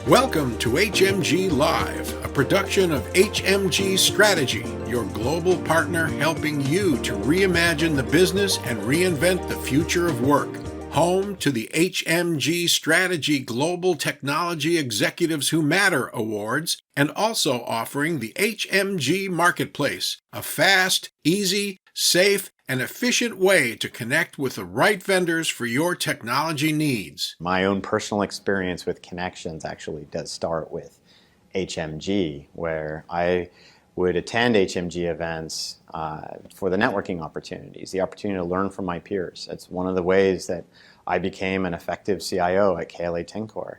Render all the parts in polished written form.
Welcome to HMG Live, a production of HMG Strategy, your global partner helping you to reimagine the business and reinvent the future of work. Home to the HMG Strategy Global Technology Executives Who Matter Awards, and also offering the HMG Marketplace, a fast, easy, safe, and efficient way to connect with the right vendors for your technology needs. My own personal experience with connections actually does start with HMG, where I would attend HMG events for the networking opportunities, the opportunity to learn from my peers. It's one of the ways that I became an effective CIO at KLA Tencor.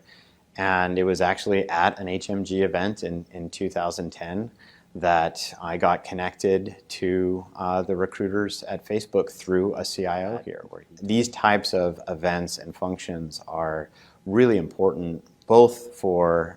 And it was actually at an HMG event in 2010 that I got connected to the recruiters at Facebook through a CIO here. These types of events and functions are really important, both for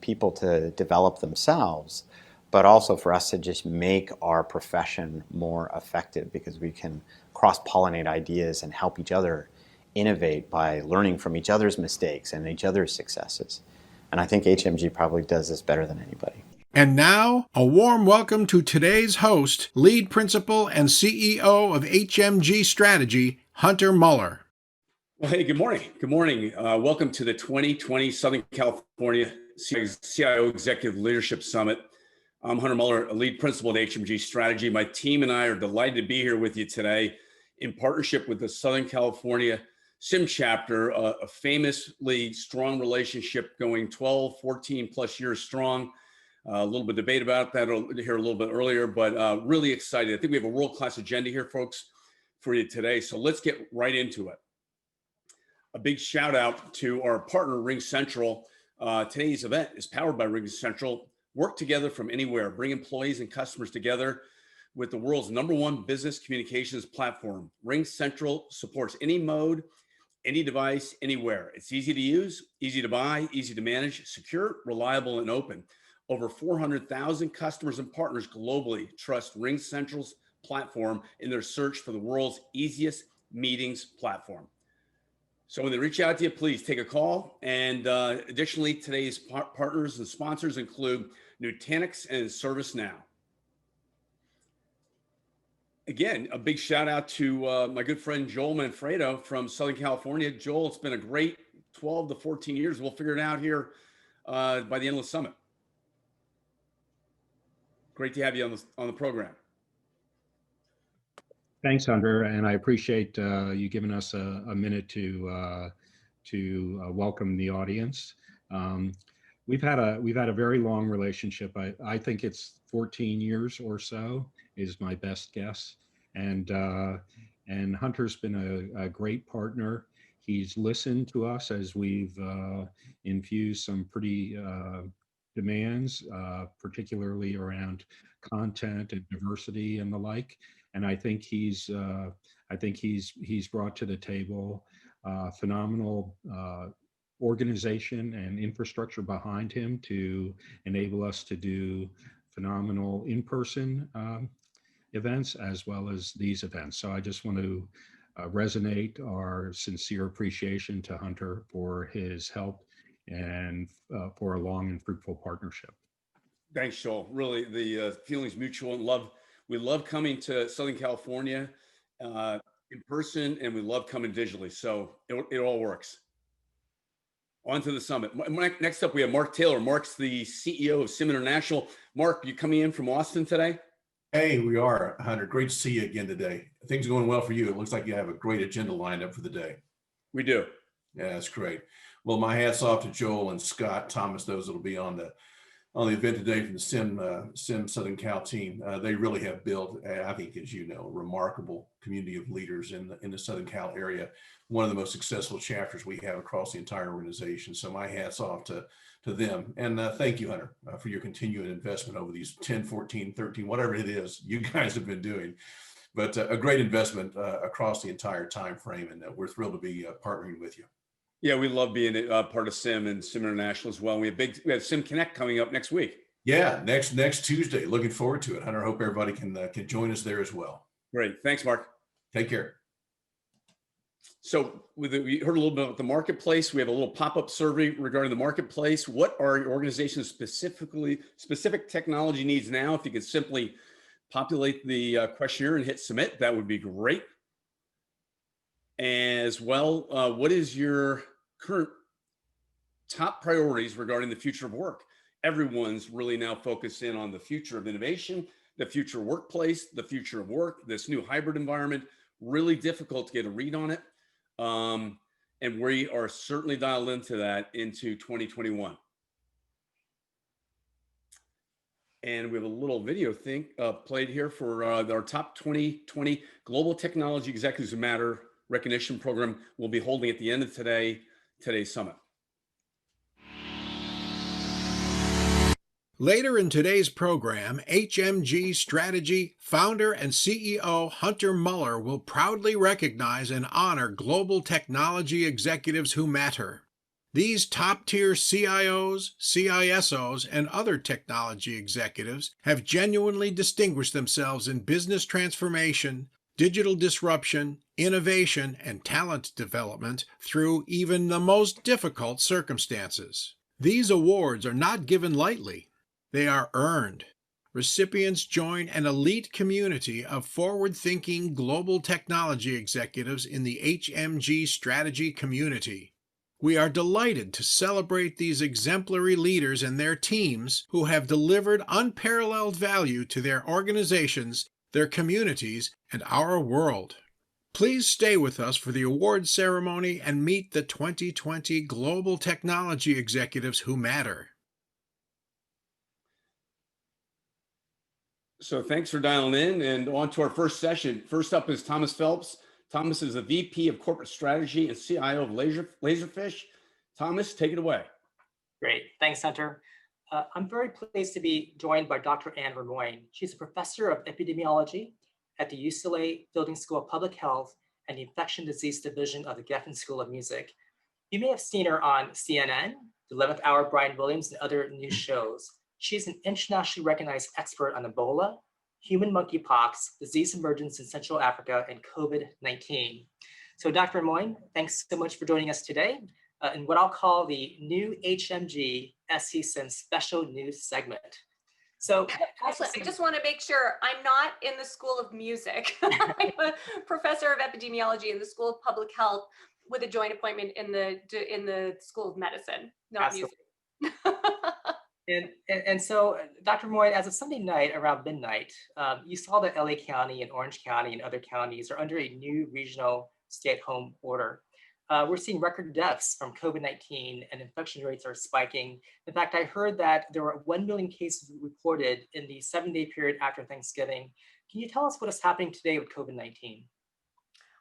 people to develop themselves, but also for us to just make our profession more effective, because we can cross-pollinate ideas and help each other innovate by learning from each other's mistakes and each other's successes. And I think HMG probably does this better than anybody. And now, a warm welcome to today's host, Lead Principal and CEO of HMG Strategy, Hunter Muller. Well, hey, good morning. Good morning. Welcome to the 2020 Southern California CIO Executive Leadership Summit. I'm Hunter Muller, a Lead Principal at HMG Strategy. My team and I are delighted to be here with you today in partnership with the Southern California SIM chapter, a famously strong relationship going 12, 14 plus years strong. A little bit of debate about that here a little bit earlier, but really excited. I think we have a world-class agenda here, folks, for you today. So let's get right into it. A big shout out to our partner, RingCentral. Today's event is powered by RingCentral. Work together from anywhere. Bring employees and customers together with the world's #1 business communications platform. RingCentral supports any mode, any device, anywhere. It's easy to use, easy to buy, easy to manage, secure, reliable, and open. Over 400,000 customers and partners globally trust RingCentral's platform in their search for the world's easiest meetings platform. So when they reach out to you, please take a call. And additionally, today's partners and sponsors include Nutanix and ServiceNow. Again, a big shout out to my good friend Joel Manfredo from Southern California. Joel, it's been a great 12 to 14 years. We'll figure it out here by the end of the summit. Great to have you on the program. Thanks, Hunter, and I appreciate you giving us a minute to welcome the audience. We've had a very long relationship. I think it's 14 years or so is my best guess, and Hunter's been a great partner. He's listened to us as we've infused some pretty demands, particularly around content and diversity and the like. And I think he's brought to the table phenomenal organization and infrastructure behind him to enable us to do phenomenal in-person events as well as these events. So I just want to resonate our sincere appreciation to Hunter for his help and for a long and fruitful partnership. Thanks, Joel. Really, the feeling's mutual, and we love coming to Southern California in person, and we love coming digitally. So it all works. On to the summit. Next up, we have Mark Taylor. Mark's the CEO of SIM International. Mark, you coming in from Austin today? Hey, we are, Hunter. Great to see you again today. Things are going well for you. It looks like you have a great agenda lined up for the day. We do. Yeah, that's great. Well, my hat's off to Joel and Scott Thomas, those that'll be on the event today from the SIM Southern Cal team. They really have built, I think, as you know, a remarkable community of leaders in the Southern Cal area. One of the most successful chapters we have across the entire organization. So my hat's off to them. And thank you, Hunter, for your continuing investment over these 10, 14, 13, whatever it is you guys have been doing. But a great investment across the entire time frame, and we're thrilled to be partnering with you. Yeah, we love being part of SIM and SIM International as well. We have SIM Connect coming up next week. Yeah, next Tuesday. Looking forward to it, Hunter. Hope everybody can join us there as well. Great. Thanks, Mark. Take care. So we heard a little bit about the marketplace. We have a little pop-up survey regarding the marketplace. What are your organization's specific technology needs now? If you could simply populate the questionnaire and hit submit, that would be great. As well, what is your current top priorities regarding the future of work? Everyone's really now focused in on the future of innovation, the future workplace, the future of work, this new hybrid environment. Really difficult to get a read on it. And we are certainly dialed into that into 2021. And we have a little video thing played here for our top 2020 Global Technology Executives Who Matter recognition program we'll be holding at the end of today's summit. Later in today's program, HMG Strategy founder and CEO Hunter Muller will proudly recognize and honor global technology executives who matter. These top-tier CIOs, CISOs, and other technology executives have genuinely distinguished themselves in business transformation, digital disruption, innovation, and talent development through even the most difficult circumstances. These awards are not given lightly. They are earned. Recipients join an elite community of forward-thinking global technology executives in the HMG Strategy community. We are delighted to celebrate these exemplary leaders and their teams who have delivered unparalleled value to their organizations, their communities, and our world. Please stay with us for the award ceremony and meet the 2020 Global Technology Executives Who Matter. So thanks for dialing in, and on to our first session. First up is Thomas Phelps. Thomas is the VP of Corporate Strategy and CIO of Laserfish. Thomas, take it away. Great, thanks, Hunter. I'm very pleased to be joined by Dr. Anne Vermoyen. She's a professor of epidemiology at the UCLA Fielding School of Public Health and the Infection Disease Division of the Geffen School of Music. You may have seen her on CNN, The 11th Hour, Brian Williams, and other news shows. She's an internationally recognized expert on Ebola, human monkeypox, disease emergence in Central Africa, and COVID-19. So Dr. Vermoyen, thanks so much for joining us today in what I'll call the new HMG SCSIN special news segment. So excellent. I just want to make sure I'm not in the School of Music. I'm a professor of epidemiology in the School of Public Health with a joint appointment in the School of Medicine, not Absolutely. music. And so, Dr. Vermoyen, as of Sunday night around midnight, you saw that LA County and Orange County and other counties are under a new regional stay-at-home order. We're seeing record deaths from COVID-19 and infection rates are spiking. In fact, I heard that there were 1 million cases reported in the 7-day period after Thanksgiving. Can you tell us what is happening today with COVID-19?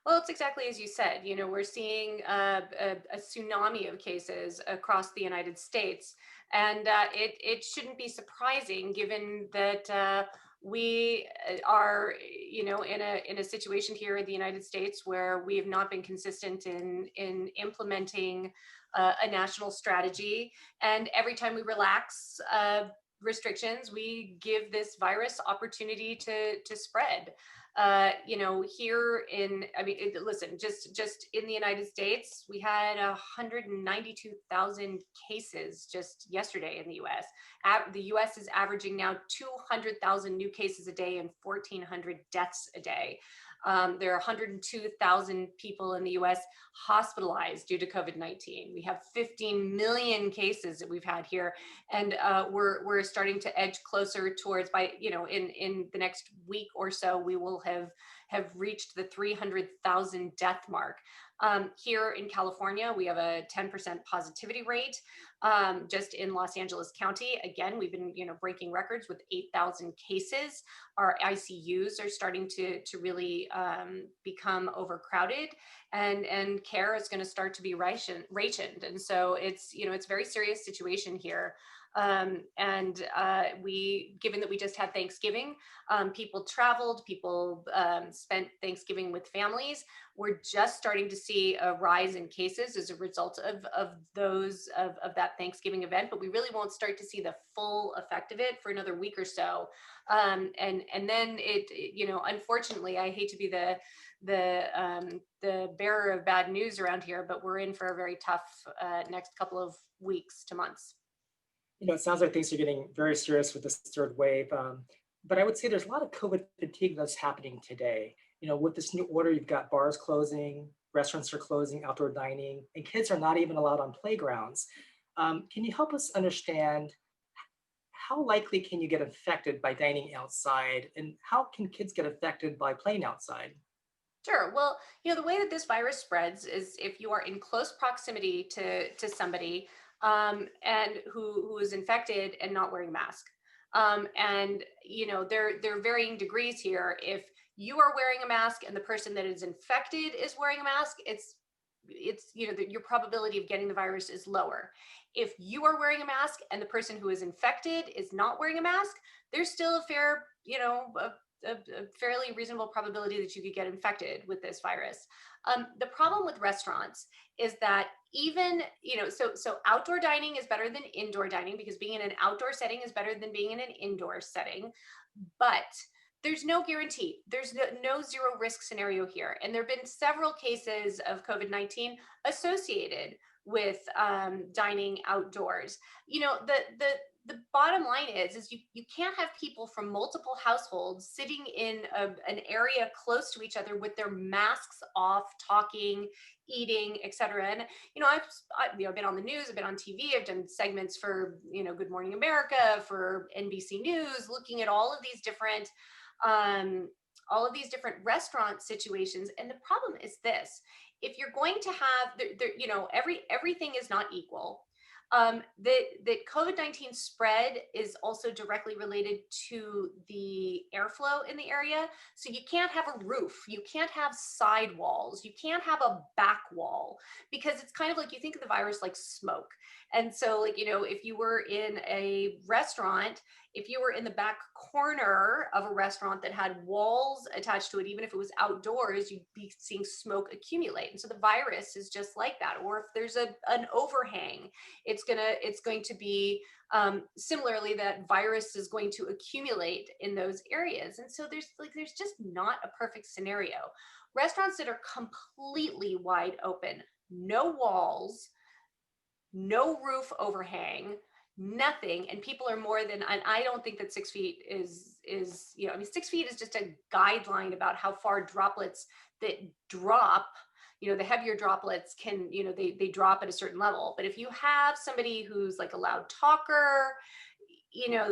Well, it's exactly as you said. You know, we're seeing a tsunami of cases across the United States. And it shouldn't be surprising given that we are, you know, in a situation here in the United States where we have not been consistent in implementing a national strategy. And every time we relax restrictions, we give this virus opportunity to spread. You know, here listen, just in the United States, we had 192,000 cases just yesterday in the US. The US is averaging now 200,000 new cases a day and 1,400 deaths a day. There are 102,000 people in the US hospitalized due to COVID-19. We have 15 million cases that we've had here, and we're starting to edge closer towards, by, you know, in the next week or so, we will have reached the 300,000 death mark. Here in California, we have a 10% positivity rate. Just in Los Angeles County, again, we've been, you know, breaking records with 8,000 cases. Our ICUs are starting to really become overcrowded, and care is going to start to be rationed. And so it's, you know, it's a very serious situation here. Given that we just had Thanksgiving, people traveled, people spent Thanksgiving with families. We're just starting to see a rise in cases as a result of that Thanksgiving event, but we really won't start to see the full effect of it for another week or so. And then unfortunately, I hate to be the bearer of bad news around here, but we're in for a very tough next couple of weeks to months. It sounds like things are getting very serious with this third wave. But I would say there's a lot of COVID fatigue that's happening today. With this new order, you've got bars closing, restaurants are closing, outdoor dining, and kids are not even allowed on playgrounds. Can you help us understand how likely can you get infected by dining outside, and how can kids get affected by playing outside? Sure. Well, the way that this virus spreads is if you are in close proximity to somebody and who is infected and not wearing a mask. And there are varying degrees here. If you are wearing a mask and the person that is infected is wearing a mask, it's your probability of getting the virus is lower. If you are wearing a mask and the person who is infected is not wearing a mask, there's still a fair, a fairly reasonable probability that you could get infected with this virus. The problem with restaurants is that even, so outdoor dining is better than indoor dining because being in an outdoor setting is better than being in an indoor setting, but there's no guarantee. There's no zero risk scenario here. And there have been several cases of COVID-19 associated with dining outdoors. The bottom line is you can't have people from multiple households sitting in an area close to each other with their masks off, talking, eating, et cetera. And, I've been on the news, I've been on TV, I've done segments for, Good Morning America, for NBC News, looking at all of these different restaurant situations. And the problem is this: if you're going to have, everything is not equal. That COVID-19 spread is also directly related to the airflow in the area. So you can't have a roof, you can't have side walls, you can't have a back wall, because it's kind of like you think of the virus like smoke. And so if you were in a restaurant, if you were in the back corner of a restaurant that had walls attached to it, even if it was outdoors, you'd be seeing smoke accumulate. And so the virus is just like that. Or if there's an overhang, it's going to be similarly, that virus is going to accumulate in those areas. And so there's just not a perfect scenario. Restaurants that are completely wide open, no walls, no roof overhang, nothing, and people are more than, and I don't think that 6 feet is 6 feet is just a guideline about how far droplets that drop, the heavier droplets can, they drop at a certain level. But if you have somebody who's like a loud talker,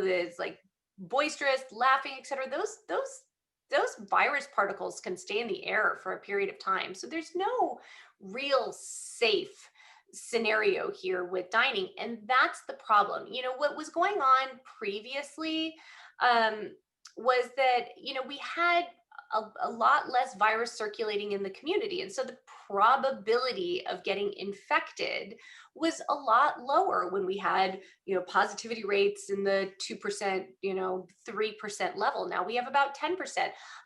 that's like boisterous, laughing, et cetera, those virus particles can stay in the air for a period of time. So there's no real safe scenario here with dining. And that's the problem. What was going on previously was that, we had a lot less virus circulating in the community. And so the probability of getting infected was a lot lower when we had, positivity rates in the 2%, 3% level. Now we have about 10%.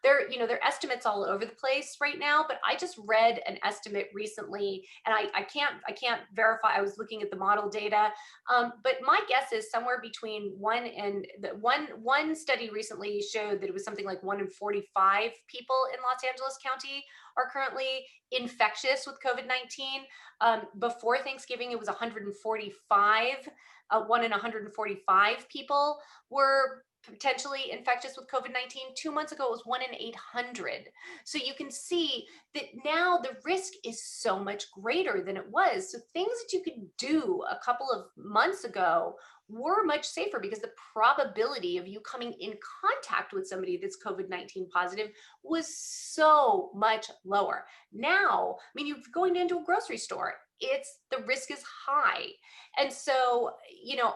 There are estimates all over the place right now, but I just read an estimate recently, and I can't verify. I was looking at the model data, but my guess is somewhere between one study recently showed that it was something like 1 in 45 people in Los Angeles County are currently infectious with COVID-19. Before Thanksgiving, it was 145. 1 in 145 people were potentially infectious with COVID-19. 2 months ago, it was 1 in 800. So you can see that now the risk is so much greater than it was. So things that you could do a couple of months ago were much safer because the probability of you coming in contact with somebody that's COVID-19 positive was so much lower. Now, you're going into a grocery store, the risk is high. And so,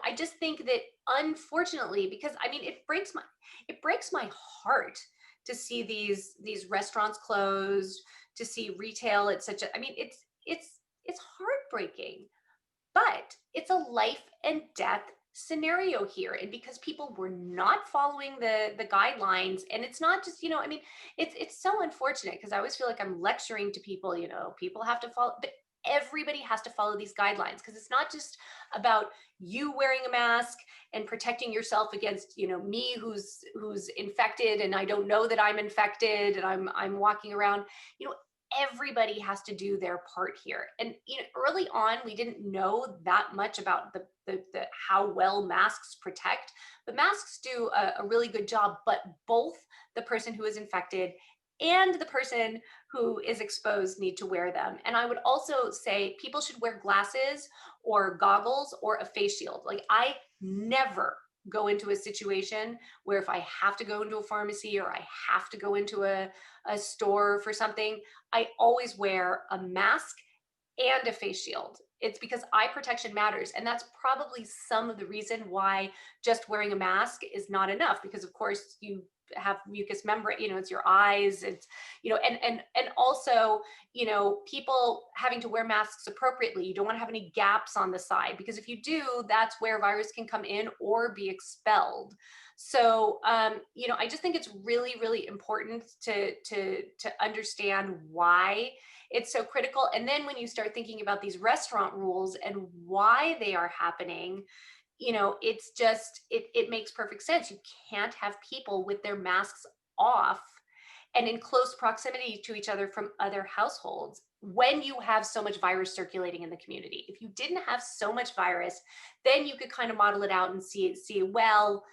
I just think that unfortunately, because it breaks my heart to see these restaurants closed, to see retail at such a, it's heartbreaking, but it's a life and death scenario here, and because people were not following the guidelines. And it's not just, you know, I mean, it's so unfortunate, because I always feel like I'm lecturing to people, you know, people have to follow, but everybody has to follow these guidelines, because it's not just about you wearing a mask and protecting yourself against, you know, me who's infected and I don't know that I'm infected and I'm walking around. You know, everybody has to do their part here. And you know, early on, we didn't know that much about the how well masks protect, but masks do a really good job. But both the person who is infected and the person who is exposed need to wear them. And I would also say people should wear glasses or goggles or a face shield. Like, I never go into a situation where if I have to go into a pharmacy or I have to go into a store for something, I always wear a mask and a face shield. It's because eye protection matters. And that's probably some of the reason why just wearing a mask is not enough, because of course you have mucous membrane, you know, it's your eyes, it's, you know, and also, you know, people having to wear masks appropriately. You don't want to have any gaps on the side, because if you do, that's where virus can come in or be expelled. So, you know, I just think it's really, really important to understand why it's so critical. And then when you start thinking about these restaurant rules and why they are happening, you know, it's just, it makes perfect sense. You can't have people with their masks off and in close proximity to each other from other households when you have so much virus circulating in the community. If you didn't have so much virus, then you could kind of model it out and see, well,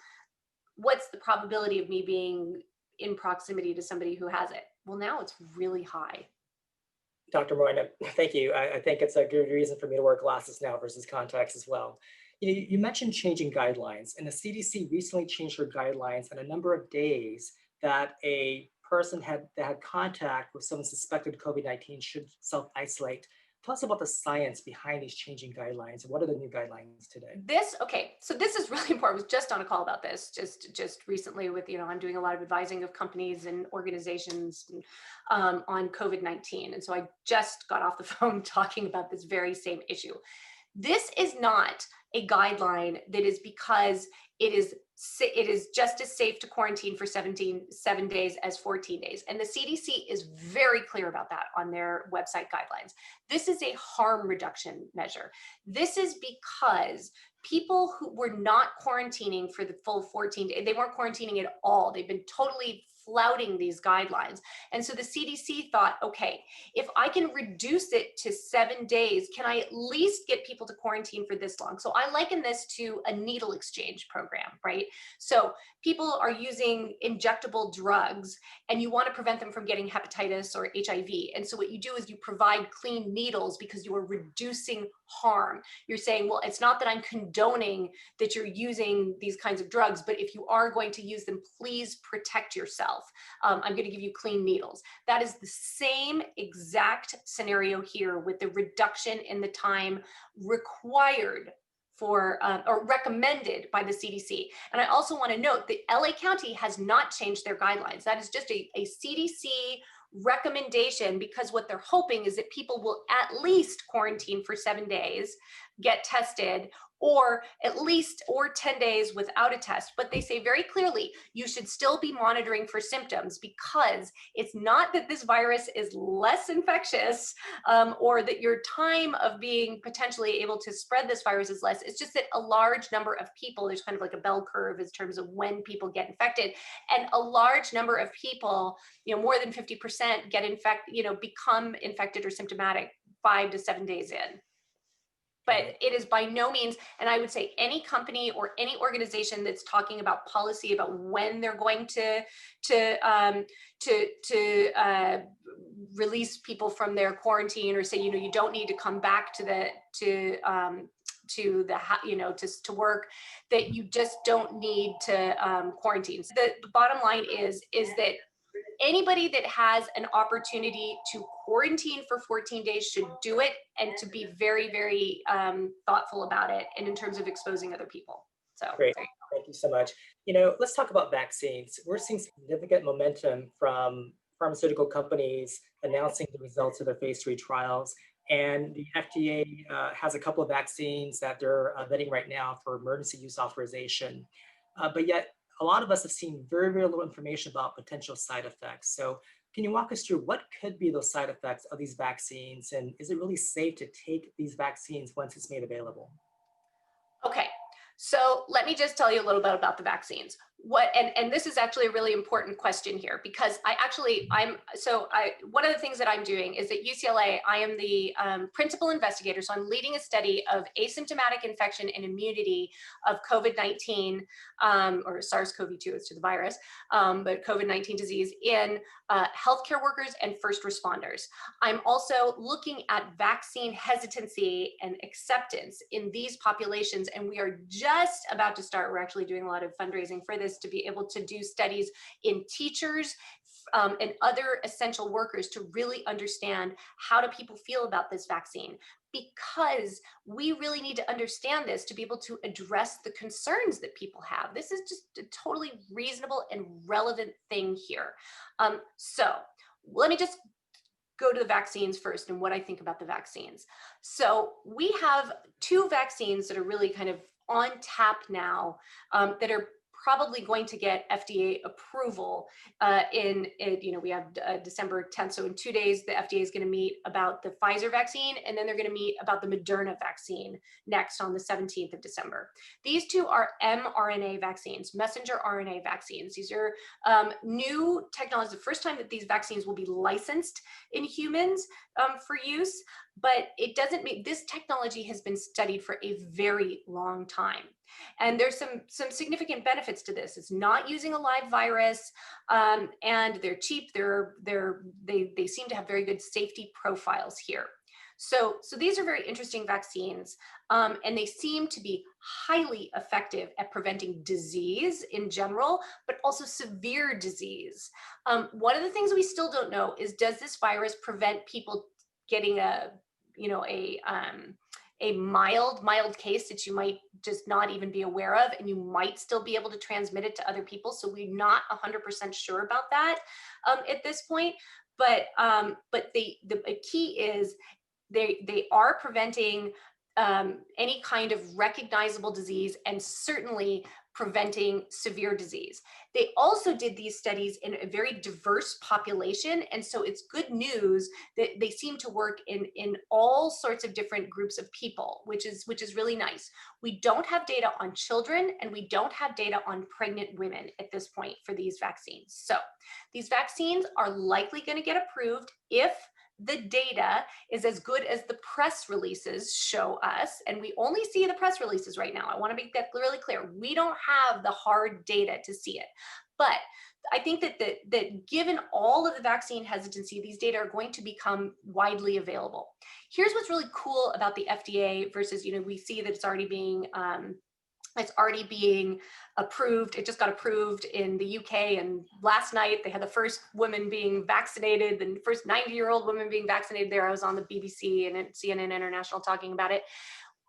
what's the probability of me being in proximity to somebody who has it? Well, now it's really high. Dr. Moyna, thank you. I think it's a good reason for me to wear glasses now versus contacts as well. You mentioned changing guidelines, and the CDC recently changed their guidelines on a number of days that a person that had contact with someone suspected COVID-19 should self-isolate. Tell us about the science behind these changing guidelines. What are the new guidelines today? So this is really important. I was just on a call about this just recently with, you know, I'm doing a lot of advising of companies and organizations on COVID-19. And so I just got off the phone talking about this very same issue. This is not a guideline that is because it is just as safe to quarantine for 7 days as 14 days. And the CDC is very clear about that on their website guidelines. This is a harm reduction measure. This is because people who were not quarantining for the full 14 days, they weren't quarantining at all. They've been totally flouting these guidelines. And so the CDC thought, okay, if I can reduce it to 7 days, can I at least get people to quarantine for this long? So I liken this to a needle exchange program, right? So people are using injectable drugs and you want to prevent them from getting hepatitis or HIV. And so what you do is you provide clean needles because you are reducing harm. You're saying, well, it's not that I'm condoning that you're using these kinds of drugs, but if you are going to use them, please protect yourself. I'm going to give you clean needles. That is the same exact scenario here with the reduction in the time required for or recommended by the CDC. And I also want to note that LA County has not changed their guidelines. That is just a CDC recommendation, because what they're hoping is that people will at least quarantine for 7 days, get tested, or 10 days without a test. But they say very clearly, you should still be monitoring for symptoms, because it's not that this virus is less infectious or that your time of being potentially able to spread this virus is less. It's just that a large number of people, there's kind of like a bell curve in terms of when people get infected, and a large number of people, more than 50% get infected, become infected or symptomatic 5 to 7 days in. But it is by no means, and I would say any company or any organization that's talking about policy about when they're going to release people from their quarantine, or say, you don't need to come back to work, that you just don't need to quarantine. So the bottom line is that anybody that has an opportunity to quarantine for 14 days should do it, and to be very, very thoughtful about it, and in terms of exposing other people. So great, thank you so much. Let's talk about vaccines. We're seeing significant momentum from pharmaceutical companies announcing the results of their phase 3 trials. And the FDA has a couple of vaccines that they're vetting right now for emergency use authorization. But yet, a lot of us have seen very, very little information about potential side effects. So can you walk us through what could be those side effects of these vaccines? And is it really safe to take these vaccines once it's made available? Okay, so let me just tell you a little bit about the vaccines. And this is actually a really important question here, because one of the things that I'm doing is at UCLA, I am the principal investigator. So I'm leading a study of asymptomatic infection and immunity of COVID-19 or SARS-CoV-2, it's to the virus, but COVID-19 disease in healthcare workers and first responders. I'm also looking at vaccine hesitancy and acceptance in these populations, and we are just about to start. We're actually doing a lot of fundraising for this to be able to do studies in teachers and other essential workers to really understand how do people feel about this vaccine, because we really need to understand this to be able to address the concerns that people have. This is just a totally reasonable and relevant thing here. So let me just go to the vaccines first and what I think about the vaccines. So we have two vaccines that are really kind of on tap now that are probably going to get FDA approval we have December 10th. So in 2 days, the FDA is going to meet about the Pfizer vaccine, and then they're going to meet about the Moderna vaccine next on the 17th of December. These two are mRNA vaccines, messenger RNA vaccines. These are new technology, the first time that these vaccines will be licensed in humans for use, but it doesn't mean this technology has been studied for a very long time. And there's some significant benefits to this. It's not using a live virus, and they're cheap. They seem to have very good safety profiles here. So these are very interesting vaccines, and they seem to be highly effective at preventing disease in general, but also severe disease. One of the things we still don't know is, does this virus prevent people getting a mild case that you might just not even be aware of, and you might still be able to transmit it to other people. So we're not 100% sure about that at this point. But the key is they are preventing any kind of recognizable disease, and certainly preventing severe disease. They also did these studies in a very diverse population, and so it's good news that they seem to work in all sorts of different groups of people, which is really nice. We don't have data on children, and we don't have data on pregnant women at this point for these vaccines. So these vaccines are likely going to get approved if the data is as good as the press releases show us, and we only see the press releases right now. I want to make that really clear. We don't have the hard data to see it, but I think that given all of the vaccine hesitancy, these data are going to become widely available. Here's what's really cool about the FDA versus, we see that it's already being approved. It just got approved in the UK, and last night they had the first woman being vaccinated, the first 90-year-old woman being vaccinated there. I was on the BBC and CNN International talking about it.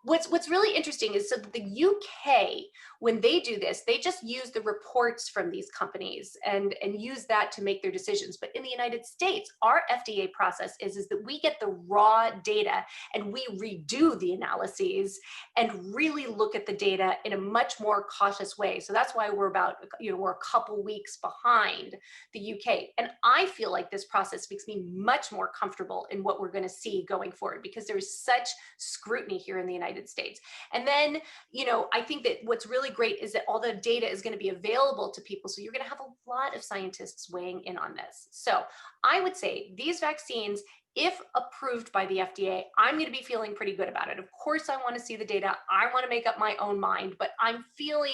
What's really interesting is, so the UK, when they do this, they just use the reports from these companies and use that to make their decisions. But in the United States, our FDA process is that we get the raw data and we redo the analyses and really look at the data in a much more cautious way. So that's why we're a couple weeks behind the UK. And I feel like this process makes me much more comfortable in what we're going to see going forward, because there's such scrutiny here in the United States. And then, I think that what's really great is that all the data is going to be available to people. So you're going to have a lot of scientists weighing in on this. So I would say these vaccines, if approved by the FDA, I'm going to be feeling pretty good about it. Of course, I want to see the data. I want to make up my own mind, but I'm feeling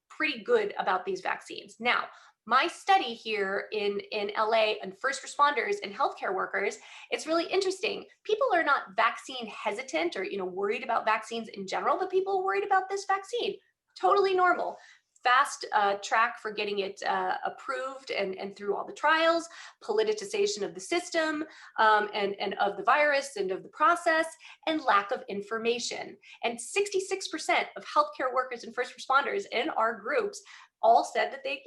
pretty good about these vaccines. Now, my study here in LA and first responders and healthcare workers, it's really interesting. People are not vaccine hesitant or worried about vaccines in general, but people are worried about this vaccine. Totally normal. Fast track for getting it approved and through all the trials, politicization of the system and of the virus and of the process, and lack of information. And 66% of healthcare workers and first responders in our groups all said that they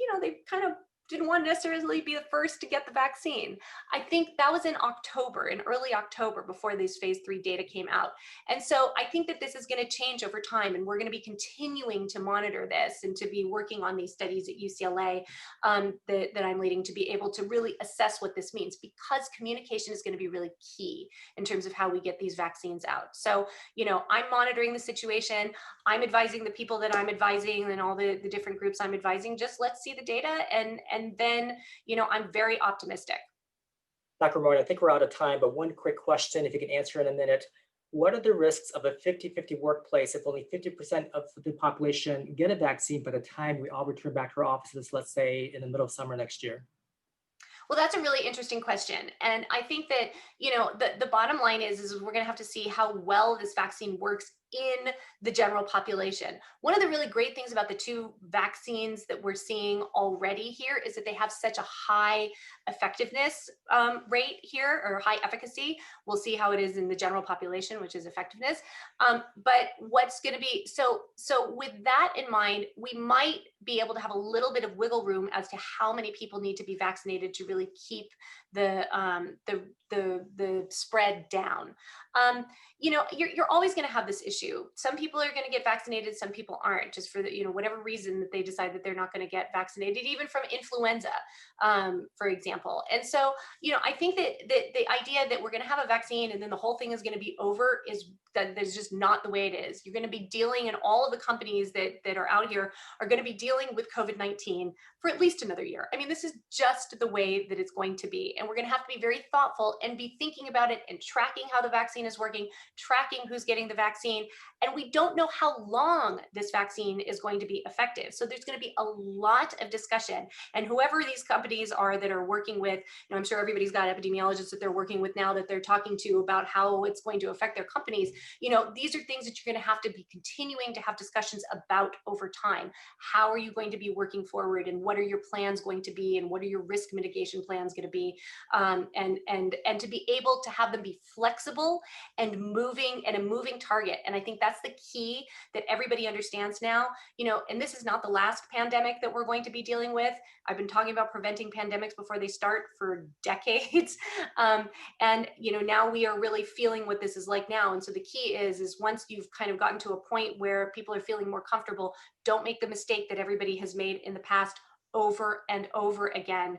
kind of didn't want to necessarily be the first to get the vaccine. I think that was in October, in early October, before these phase 3 data came out. And so I think that this is going to change over time, and we're going to be continuing to monitor this and to be working on these studies at UCLA that I'm leading, to be able to really assess what this means, because communication is going to be really key in terms of how we get these vaccines out. So, you know, I'm monitoring the situation. I'm advising the people that I'm advising and all the different groups I'm advising. Just let's see the data, and then, you know, I'm very optimistic. Dr. Moore, I think we're out of time, but one quick question, if you can answer in a minute. What are the risks of a 50-50 workplace if only 50% of the population get a vaccine by the time we all return back to our offices, let's say in the middle of summer next year? Well, that's a really interesting question. And I think that, you know, the bottom line is we're going to have to see how well this vaccine works in the general population. One of the really great things about the two vaccines that we're seeing already here is that they have such a high effectiveness rate here, or high efficacy. We'll see how it is in the general population, which is effectiveness. But what's going to be, so with that in mind, we might be able to have a little bit of wiggle room as to how many people need to be vaccinated to really keep the spread down. You know, you're always going to have this issue. Some people are going to get vaccinated, some people aren't, just for the, you know, whatever reason that they decide that they're not going to get vaccinated, even from influenza, for example. And so, you know, I think that the idea that we're going to have a vaccine and then the whole thing is going to be over is that's just not the way it is. You're going to be dealing, and all of the companies that are out here are going to be dealing with COVID-19 for at least another year. I mean, this is just the way that it's going to be. And we're going to have to be very thoughtful and be thinking about it and tracking how the vaccine is working, tracking who's getting the vaccine. And we don't know how long this vaccine is going to be effective. So there's going to be a lot of discussion. And whoever these companies are that are working with, you know, I'm sure everybody's got epidemiologists that they're working with now that they're talking to about how it's going to affect their companies. You know, these are things that you're going to have to be continuing to have discussions about over time. How are you going to be working forward, and what are your plans going to be, and what are your risk mitigation plans going to be, and to be able to have them be flexible and moving, and a moving target. And I think that's the key that everybody understands now. You know, and this is not the last pandemic that we're going to be dealing with. I've been talking about preventing pandemics before they start for decades. And, you know, now we are really feeling what this is like now. And so the key is once you've kind of gotten to a point where people are feeling more comfortable, don't make the mistake that everybody has made in the past over and over again.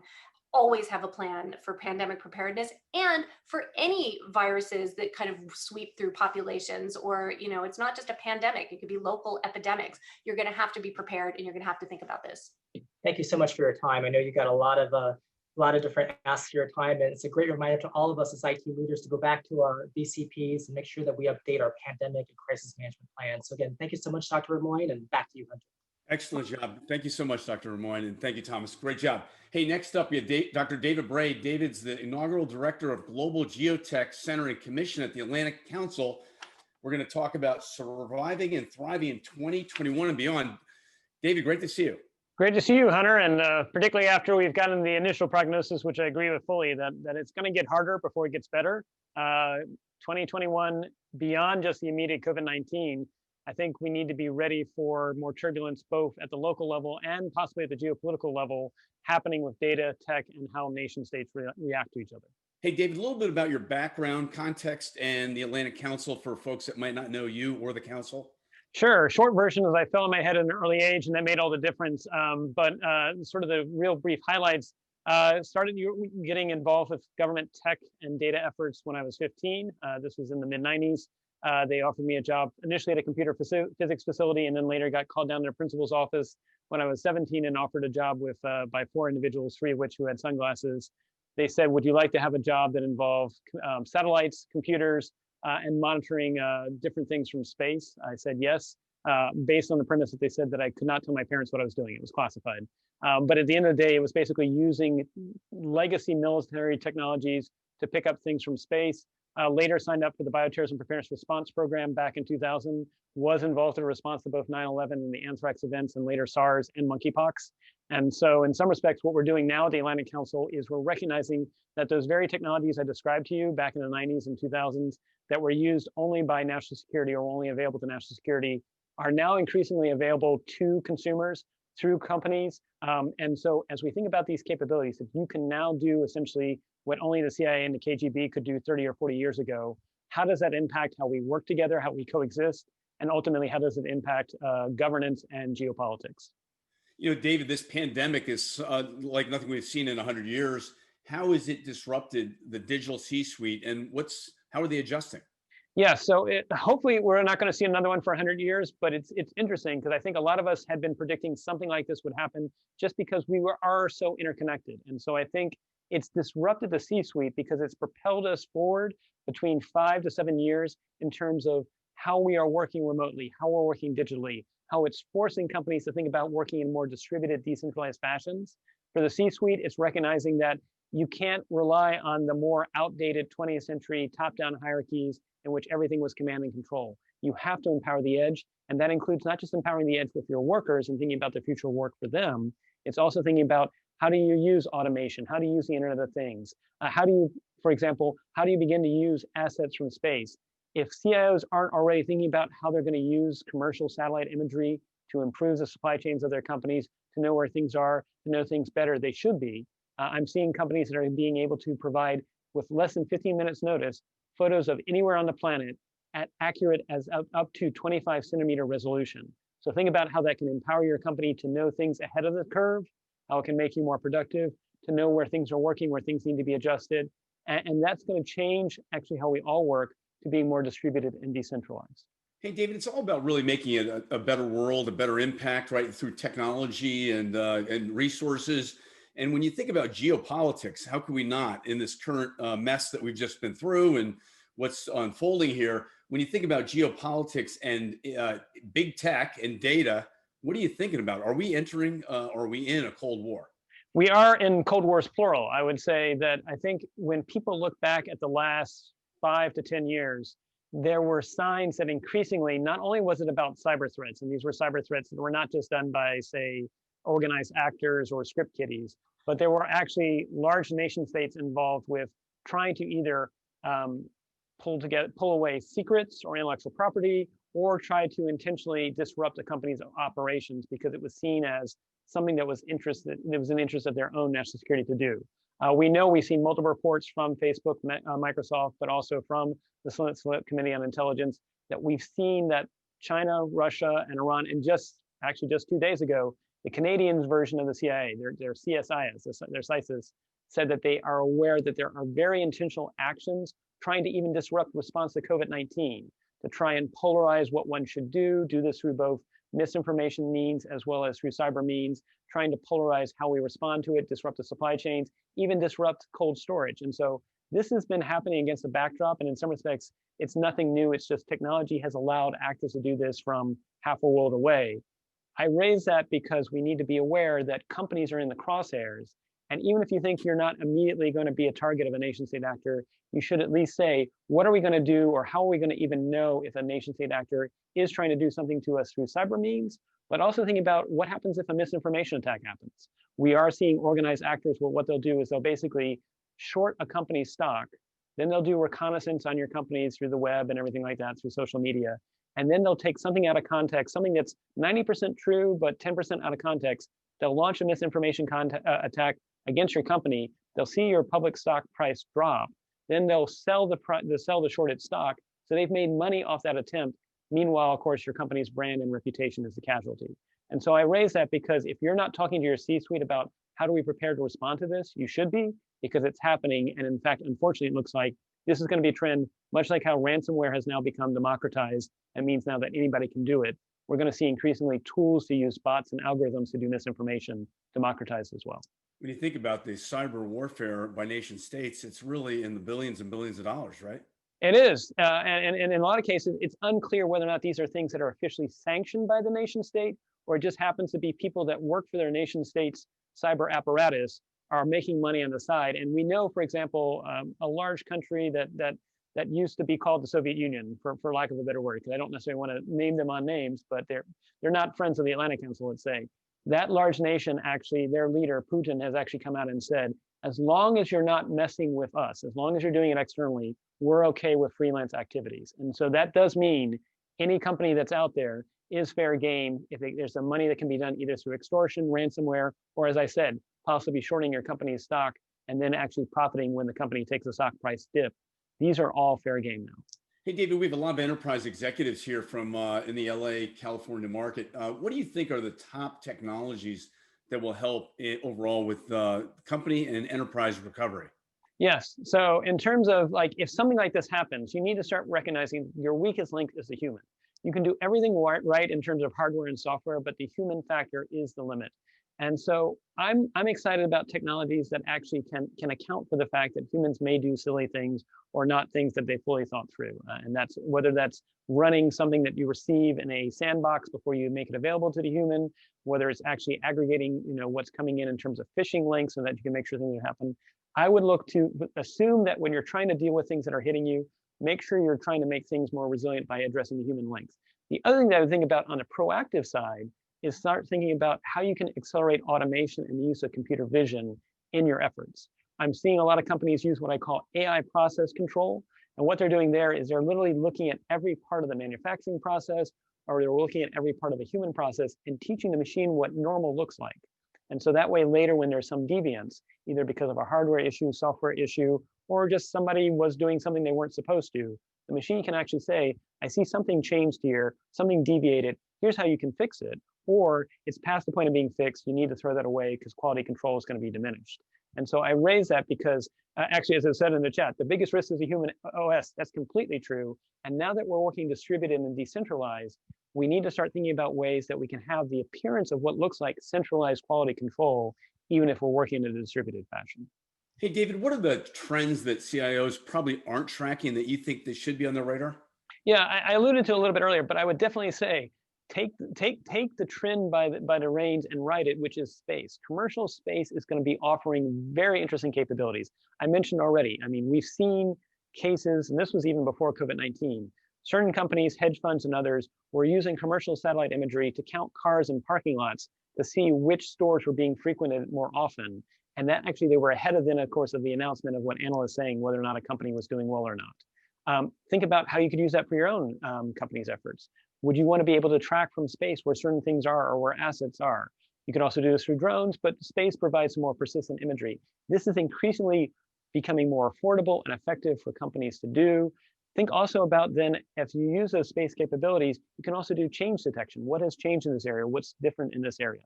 Always have a plan for pandemic preparedness, and for any viruses that kind of sweep through populations, or, you know, it's not just a pandemic, it could be local epidemics. You're going to have to be prepared, and you're going to have to think about this. Thank you so much for your time. I know you got a lot of different asks for your time, and it's a great reminder to all of us as IT leaders to go back to our BCPs and make sure that we update our pandemic and crisis management plans. So again, thank you so much, Dr. Lemoine, and back to you, Hunter. Excellent job. Thank you so much, Dr. Lemoine, and thank you, Thomas. Great job. Hey, next up, we have Dr. David Bray. David's the inaugural director of Global GeoTech Center and Commission at the Atlantic Council. We're going to talk about surviving and thriving in 2021 and beyond. David, great to see you. Great to see you, Hunter, and particularly after we've gotten the initial prognosis, which I agree with fully, that it's going to get harder before it gets better. 2021, beyond just the immediate COVID-19, I think we need to be ready for more turbulence, both at the local level and possibly at the geopolitical level, happening with data, tech, and how nation states react to each other. Hey, David, a little bit about your background, context, and the Atlantic Council for folks that might not know you or the council. Sure. Short version is I fell on my head at an early age, and that made all the difference. But sort of the real brief highlights, started getting involved with government tech and data efforts when I was 15. This was in the mid-90s. They offered me a job initially at a computer physics facility, and then later got called down to their principal's office when I was 17 and offered a job with by 4 individuals, 3 of which who had sunglasses. They said, would you like to have a job that involved satellites, computers, and monitoring different things from space? I said yes, based on the premise that they said that I could not tell my parents what I was doing. It was classified. But at the end of the day, it was basically using legacy military technologies to pick up things from space. Later signed up for the Bioterrorism Preparedness Response Program back in 2000, was involved in a response to both 9/11 and the anthrax events, and later SARS and monkeypox. And so in some respects, what we're doing now at the Atlantic Council is we're recognizing that those very technologies I described to you back in the 90s and 2000s that were used only by national security or only available to national security are now increasingly available to consumers through companies. And so as we think about these capabilities, if you can now do essentially what only the CIA and the KGB could do 30 or 40 years ago, how does that impact how we work together, how we coexist, and ultimately, how does it impact governance and geopolitics? You know, David, this pandemic is like nothing we've seen in 100 years. How has it disrupted the digital C-suite, and how are they adjusting? Yeah, so hopefully we're not going to see another one for 100 years, but it's interesting because I think a lot of us had been predicting something like this would happen just because we are so interconnected. And so I think it's disrupted the C-suite because it's propelled us forward between 5 to 7 years in terms of how we are working remotely, how we're working digitally, how it's forcing companies to think about working in more distributed, decentralized fashions. For the C-suite, it's recognizing that you can't rely on the more outdated 20th century top-down hierarchies in which everything was command and control. You have to empower the edge, and that includes not just empowering the edge with your workers and thinking about the future work for them, it's also thinking about how do you use automation, how do you use the Internet of Things, how do you, for example, how do you begin to use assets from space? If CIOs aren't already thinking about how they're going to use commercial satellite imagery to improve the supply chains of their companies, to know where things are, to know things better, they should be. I'm seeing companies that are being able to provide, with less than 15 minutes notice, photos of anywhere on the planet at accurate as up to 25 centimeter resolution. So think about how that can empower your company to know things ahead of the curve, how it can make you more productive, to know where things are working, where things need to be adjusted. And that's going to change actually how we all work to being more distributed and decentralized. Hey, David, it's all about really making it a better world, a better impact, right, through technology and resources. And when you think about geopolitics, how can we not, in this current mess that we've just been through and what's unfolding here, when you think about geopolitics and big tech and data, what are you thinking about? Are we entering, or are we in a Cold War? We are in Cold Wars plural. I would say that I think when people look back at the last 5 to 10 years, there were signs that increasingly, not only was it about cyber threats, and these were cyber threats that were not just done by, say, organized actors or script kiddies, but there were actually large nation states involved with trying to either pull away secrets or intellectual property, or try to intentionally disrupt a company's operations because it was seen as something that was an interest of their own national security to do. We know we've seen multiple reports from Facebook, Microsoft, but also from the Select Committee on Intelligence that we've seen that China, Russia, and Iran, and just 2 days ago, the Canadians version of the CIA, their CSIS, their CISIS, said that they are aware that there are very intentional actions trying to even disrupt response to COVID-19, to try and polarize what one should do this through both misinformation means as well as through cyber means, trying to polarize how we respond to it, disrupt the supply chains, even disrupt cold storage. And so this has been happening against the backdrop, and in some respects, it's nothing new. It's just technology has allowed actors to do this from half a world away. I raise that because we need to be aware that companies are in the crosshairs. And even if you think you're not immediately going to be a target of a nation state actor, you should at least say, what are we going to do, or how are we going to even know if a nation state actor is trying to do something to us through cyber means, but also think about what happens if a misinformation attack happens. We are seeing organized actors where what they'll do is they'll basically short a company's stock, then they'll do reconnaissance on your companies through the web and everything like that, through social media. And then they'll take something out of context, something that's 90% true, but 10% out of context. They'll launch a misinformation attack against your company. They'll see your public stock price drop. Then they'll sell the shorted stock. So they've made money off that attempt. Meanwhile, of course, your company's brand and reputation is the casualty. And so I raise that because if you're not talking to your C-suite about how do we prepare to respond to this, you should be, because it's happening. And in fact, unfortunately, it looks like this is going to be a trend, much like how ransomware has now become democratized and means now that anybody can do it. We're going to see increasingly tools to use bots and algorithms to do misinformation democratized as well. When you think about the cyber warfare by nation states, it's really in the billions and billions of dollars, right? It is. And in a lot of cases, it's unclear whether or not these are things that are officially sanctioned by the nation state, or it just happens to be people that work for their nation state's cyber apparatus are making money on the side. And we know, for example, a large country that used to be called the Soviet Union, for lack of a better word, because I don't necessarily want to name them on names, but they're not friends of the Atlantic Council, let's say. That large nation, actually, their leader, Putin, has actually come out and said, as long as you're not messing with us, as long as you're doing it externally, we're okay with freelance activities. And so that does mean any company that's out there, is fair game if there's some money that can be done either through extortion, ransomware, or as I said, possibly shorting your company's stock and then actually profiting when the company takes a stock price dip. These are all fair game now. Hey, David, we have a lot of enterprise executives here from in the LA, California market. What do you think are the top technologies that will help overall with company and enterprise recovery? Yes. So in terms of like, if something like this happens, you need to start recognizing your weakest link is the human. You can do everything right in terms of hardware and software, but the human factor is the limit. And so I'm excited about technologies that actually can account for the fact that humans may do silly things or not things that they fully thought through. And that's whether that's running something that you receive in a sandbox before you make it available to the human, whether it's actually aggregating, what's coming in terms of phishing links so that you can make sure things happen. I would look to assume that when you're trying to deal with things that are hitting you, make sure you're trying to make things more resilient by addressing the human links. The other thing that I would think about on a proactive side is start thinking about how you can accelerate automation and the use of computer vision in your efforts. I'm seeing a lot of companies use what I call AI process control. And what they're doing there is they're literally looking at every part of the manufacturing process, or they're looking at every part of the human process and teaching the machine what normal looks like. And so that way later when there's some deviance, either because of a hardware issue, software issue, or just somebody was doing something they weren't supposed to, the machine can actually say, I see something changed here, something deviated, here's how you can fix it. Or it's past the point of being fixed, you need to throw that away because quality control is going to be diminished. And so I raise that because actually, as I said in the chat, the biggest risk is a human OS. That's completely true. And now that we're working distributed and decentralized, we need to start thinking about ways that we can have the appearance of what looks like centralized quality control, even if we're working in a distributed fashion. Hey, David, what are the trends that CIOs probably aren't tracking that you think they should be on their radar? Yeah, I alluded to a little bit earlier, but I would definitely say, take the trend by the reins and ride it, which is space. Commercial space is going to be offering very interesting capabilities. I mentioned already, we've seen cases, and this was even before COVID-19, certain companies, hedge funds and others, were using commercial satellite imagery to count cars in parking lots to see which stores were being frequented more often. And that actually, they were ahead of then, of course, of the announcement of what analysts saying whether or not a company was doing well or not. Think about how you could use that for your own company's efforts. Would you want to be able to track from space where certain things are or where assets are? You can also do this through drones, but space provides more persistent imagery. This is increasingly becoming more affordable and effective for companies to do. Think also about then, if you use those space capabilities, you can also do change detection. What has changed in this area? What's different in this area?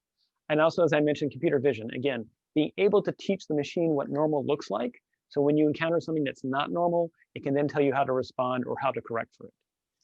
And also, as I mentioned, computer vision. Again, being able to teach the machine what normal looks like. So when you encounter something that's not normal, it can then tell you how to respond or how to correct for it.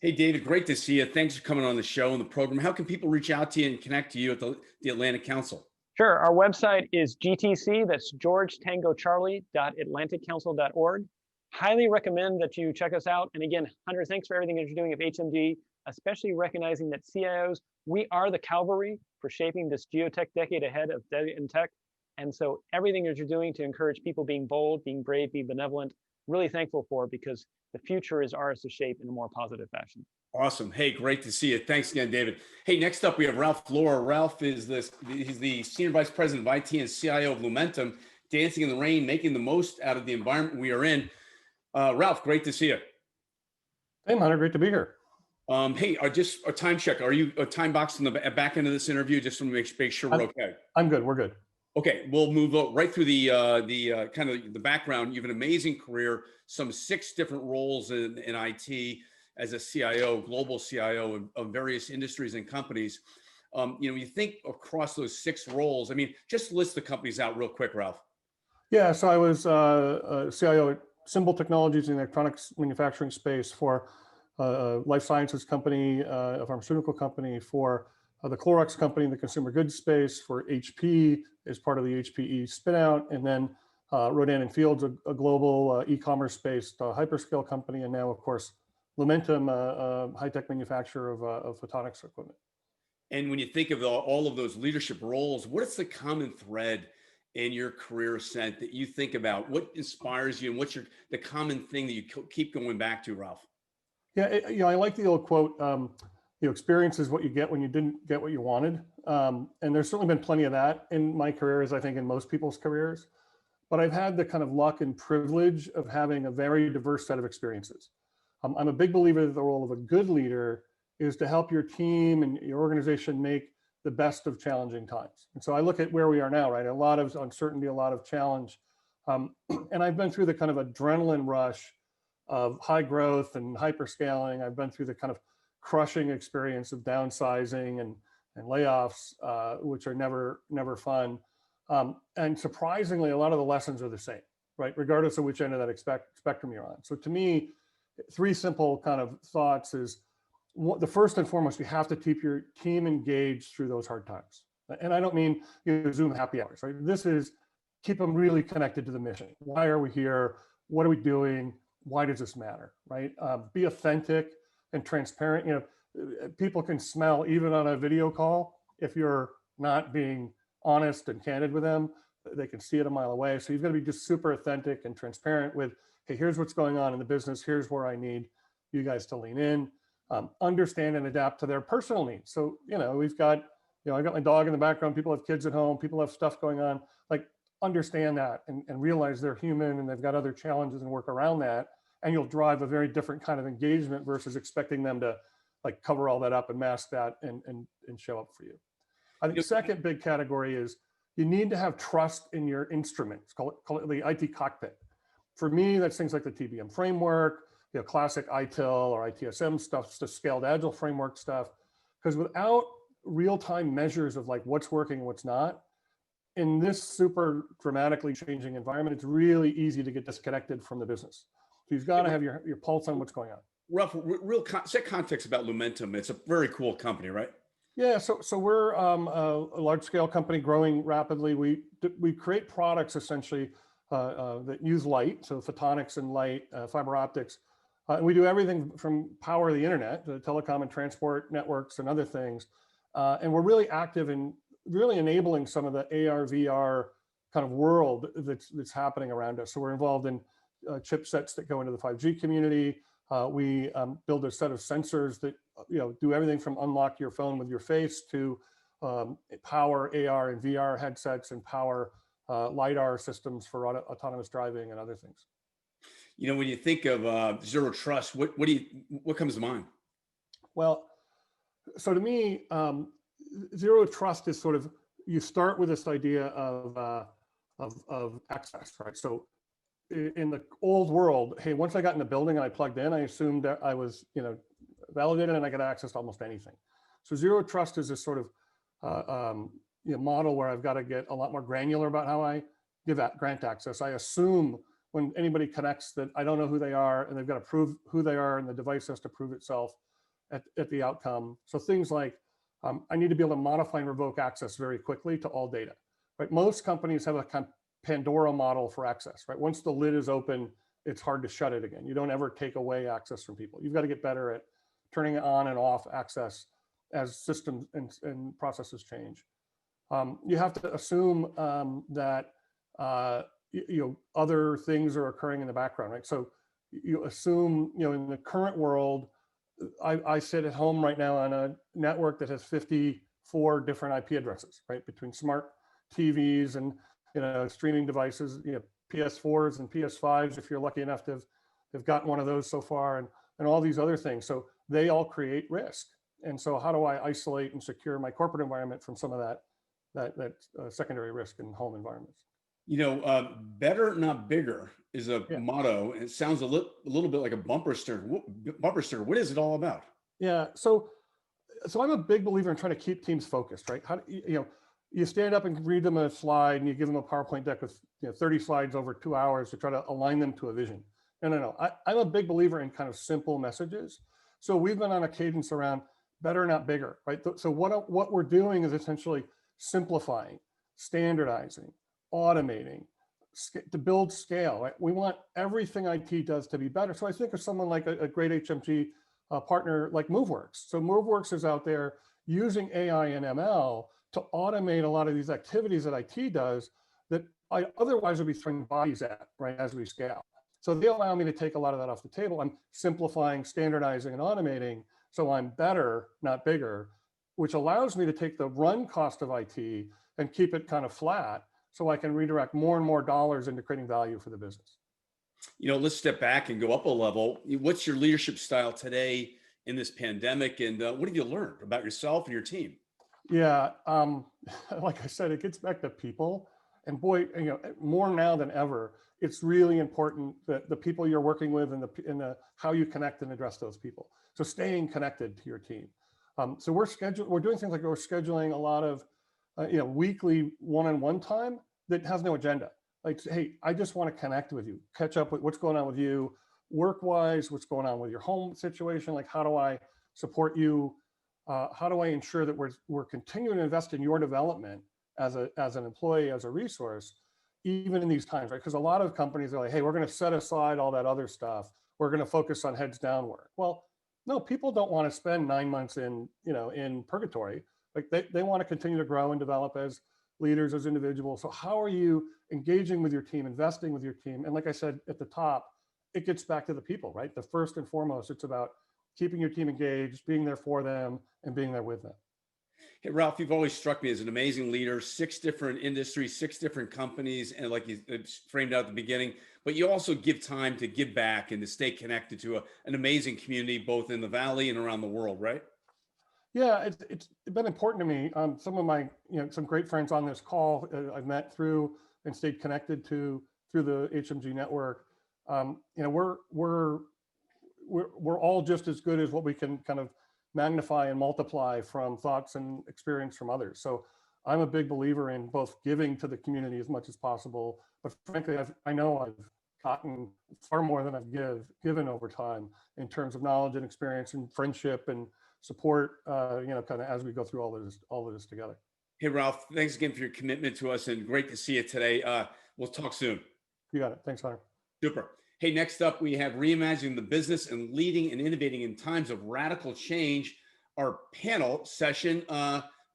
Hey, David, great to see you. Thanks for coming on the show and the program. How can people reach out to you and connect to you at the Atlantic Council? Sure. Our website is GTC, that's George Tango Charlie.atlanticcouncil.org. Highly recommend that you check us out. And again, Hunter, thanks for everything that you're doing at HMG, especially recognizing that CIOs, we are the cavalry for shaping this GeoTech decade ahead of data and tech. And so everything that you're doing to encourage people being bold, being brave, being benevolent, really thankful for, because the future is ours to shape in a more positive fashion. Awesome. Hey, great to see you. Thanks again, David. Hey, next up, we have Ralph Loura. Ralph is he's the Senior Vice President of IT and CIO of Lumentum, dancing in the rain, making the most out of the environment we are in. Ralph, great to see you. Hey, Hunter, great to be here. Hey, just a time check. Are you time boxed in the back end of this interview just to make sure we're okay? I'm good. We're good. Okay, we'll move right through the kind of the background. You have an amazing career, some 6 different roles in IT as a CIO, global CIO of various industries and companies. You think across those 6 roles. Just list the companies out real quick, Ralph. Yeah, so I was a CIO at Symbol Technologies in the electronics manufacturing space for a life sciences company, a pharmaceutical company, for the Clorox company in the consumer goods space, for HP as part of the HPE spinout, and then Rodan and Fields, a global e-commerce based hyperscale company, and now, of course, Lumentum, a high-tech manufacturer of photonics equipment. And when you think of all of those leadership roles, what is the common thread in your career ascent that you think about? What inspires you, and what's the common thing that you keep going back to, Ralph? Yeah, I like the old quote, experience is what you get when you didn't get what you wanted. And there's certainly been plenty of that in my career, as I think in most people's careers. But I've had the kind of luck and privilege of having a very diverse set of experiences. I'm a big believer that the role of a good leader is to help your team and your organization make the best of challenging times. And so I look at where we are now, right? A lot of uncertainty, a lot of challenge. And I've been through the kind of adrenaline rush of high growth and hyperscaling. I've been through the kind of crushing experience of downsizing and layoffs, which are never fun. And surprisingly, a lot of the lessons are the same, right? Regardless of which end of that spectrum you're on. So to me, three simple kind of thoughts is, the first and foremost, you have to keep your team engaged through those hard times. And I don't mean Zoom happy hours, right? This is keep them really connected to the mission. Why are we here? What are we doing? Why does this matter, right? Be authentic and transparent. People can smell even on a video call if you're not being honest and candid with them. They can see it a mile away. So you've got to be just super authentic and transparent with, hey, here's what's going on in the business. Here's where I need you guys to lean in. Understand and adapt to their personal needs. So, we've got, I got my dog in the background, people have kids at home, people have stuff going on, like understand that and realize they're human and they've got other challenges and work around that. And you'll drive a very different kind of engagement versus expecting them to like cover all that up and mask that and show up for you. I think the second big category is you need to have trust in your instruments, call it the IT cockpit. For me, that's things like the TBM framework, classic ITIL or ITSM stuff, the scaled agile framework stuff, because without real-time measures of like what's working and what's not, in this super dramatically changing environment, it's really easy to get disconnected from the business. So you've got to have your pulse on what's going on. Set context about Lumentum. It's a very cool company, right? Yeah, so we're a large-scale company growing rapidly. We create products essentially that use light, so photonics and light, fiber optics. And we do everything from power the internet, to telecom and transport networks and other things. And we're really active in really enabling some of the AR, VR kind of world that's happening around us. So we're involved in chipsets that go into the 5G community. We build a set of sensors that do everything from unlock your phone with your face to power AR and VR headsets and power LiDAR systems for autonomous driving and other things. When you think of zero trust, what comes to mind? Well, so to me, zero trust is sort of, you start with this idea of access, right? So in the old world, hey, once I got in the building and I plugged in, I assumed that I was, validated and I got access to almost anything. So zero trust is this sort of model where I've got to get a lot more granular about how I grant access. I assume when anybody connects that I don't know who they are and they've got to prove who they are and the device has to prove itself at the outcome. So things like, I need to be able to modify and revoke access very quickly to all data, right? Most companies have a kind of Pandora model for access, right? Once the lid is open, it's hard to shut it again. You don't ever take away access from people. You've got to get better at turning on and off access as systems and processes change. You have to assume that other things are occurring in the background, right? So you assume, in the current world, I sit at home right now on a network that has 54 different IP addresses, right? Between smart TVs and streaming devices, PS4s and PS5s, if you're lucky enough to have gotten one of those so far, and all these other things. So they all create risk. And so how do I isolate and secure my corporate environment from some of that secondary risk in home environments? Better, not bigger is a motto. And it sounds a little bit like a bumper sticker. What is it all about? Yeah, so I'm a big believer in trying to keep teams focused, right? How you stand up and read them a slide and you give them a PowerPoint deck with 30 slides over 2 hours to try to align them to a vision. No. I'm a big believer in kind of simple messages. So we've been on a cadence around better, not bigger, right? So what we're doing is essentially simplifying, standardizing, automating, to build scale, right? We want everything IT does to be better. So I think of someone like a great HMG partner like MoveWorks. So MoveWorks is out there using AI and ML to automate a lot of these activities that IT does that I otherwise would be throwing bodies at, right, as we scale. So they allow me to take a lot of that off the table. I'm simplifying, standardizing, and automating, so I'm better, not bigger, which allows me to take the run cost of IT and keep it kind of flat, so I can redirect more and more dollars into creating value for the business. Let's step back and go up a level. What's your leadership style today in this pandemic, and what have you learned about yourself and your team? Yeah, like I said, it gets back to people, and boy, more now than ever, it's really important that the people you're working with and the how you connect and address those people. So staying connected to your team. So we're doing things like we're scheduling a lot of weekly one-on-one time that has no agenda. Like, hey, I just want to connect with you, catch up with what's going on with you, work-wise, what's going on with your home situation. Like, how do I support you? How do I ensure that we're continuing to invest in your development as an employee, as a resource, even in these times, right? Because a lot of companies are like, hey, we're going to set aside all that other stuff. We're going to focus on heads down work. Well, no, people don't want to spend 9 months in purgatory. Like they want to continue to grow and develop as leaders, as individuals. So how are you engaging with your team, investing with your team? And like I said at the top, it gets back to the people, right? The first and foremost, it's about keeping your team engaged, being there for them, and being there with them. Hey, Ralph, you've always struck me as an amazing leader, 6 different industries, 6 different companies, and like you framed out at the beginning, but you also give time to give back and to stay connected to an amazing community, both in the Valley and around the world, right? Yeah, it's been important to me. Some of my, some great friends on this call I've met through and stayed connected to through the HMG network. We're all just as good as what we can kind of magnify and multiply from thoughts and experience from others. So I'm a big believer in both giving to the community as much as possible, but frankly, I know I've gotten far more than I've given over time in terms of knowledge and experience and friendship and support, kind of as we go through all of this together. Hey, Ralph, thanks again for your commitment to us, and great to see you today. We'll talk soon. You got it. Thanks, Hunter. Super. Hey, next up, we have Reimagining the Business and Leading and Innovating in Times of Radical Change, our panel session.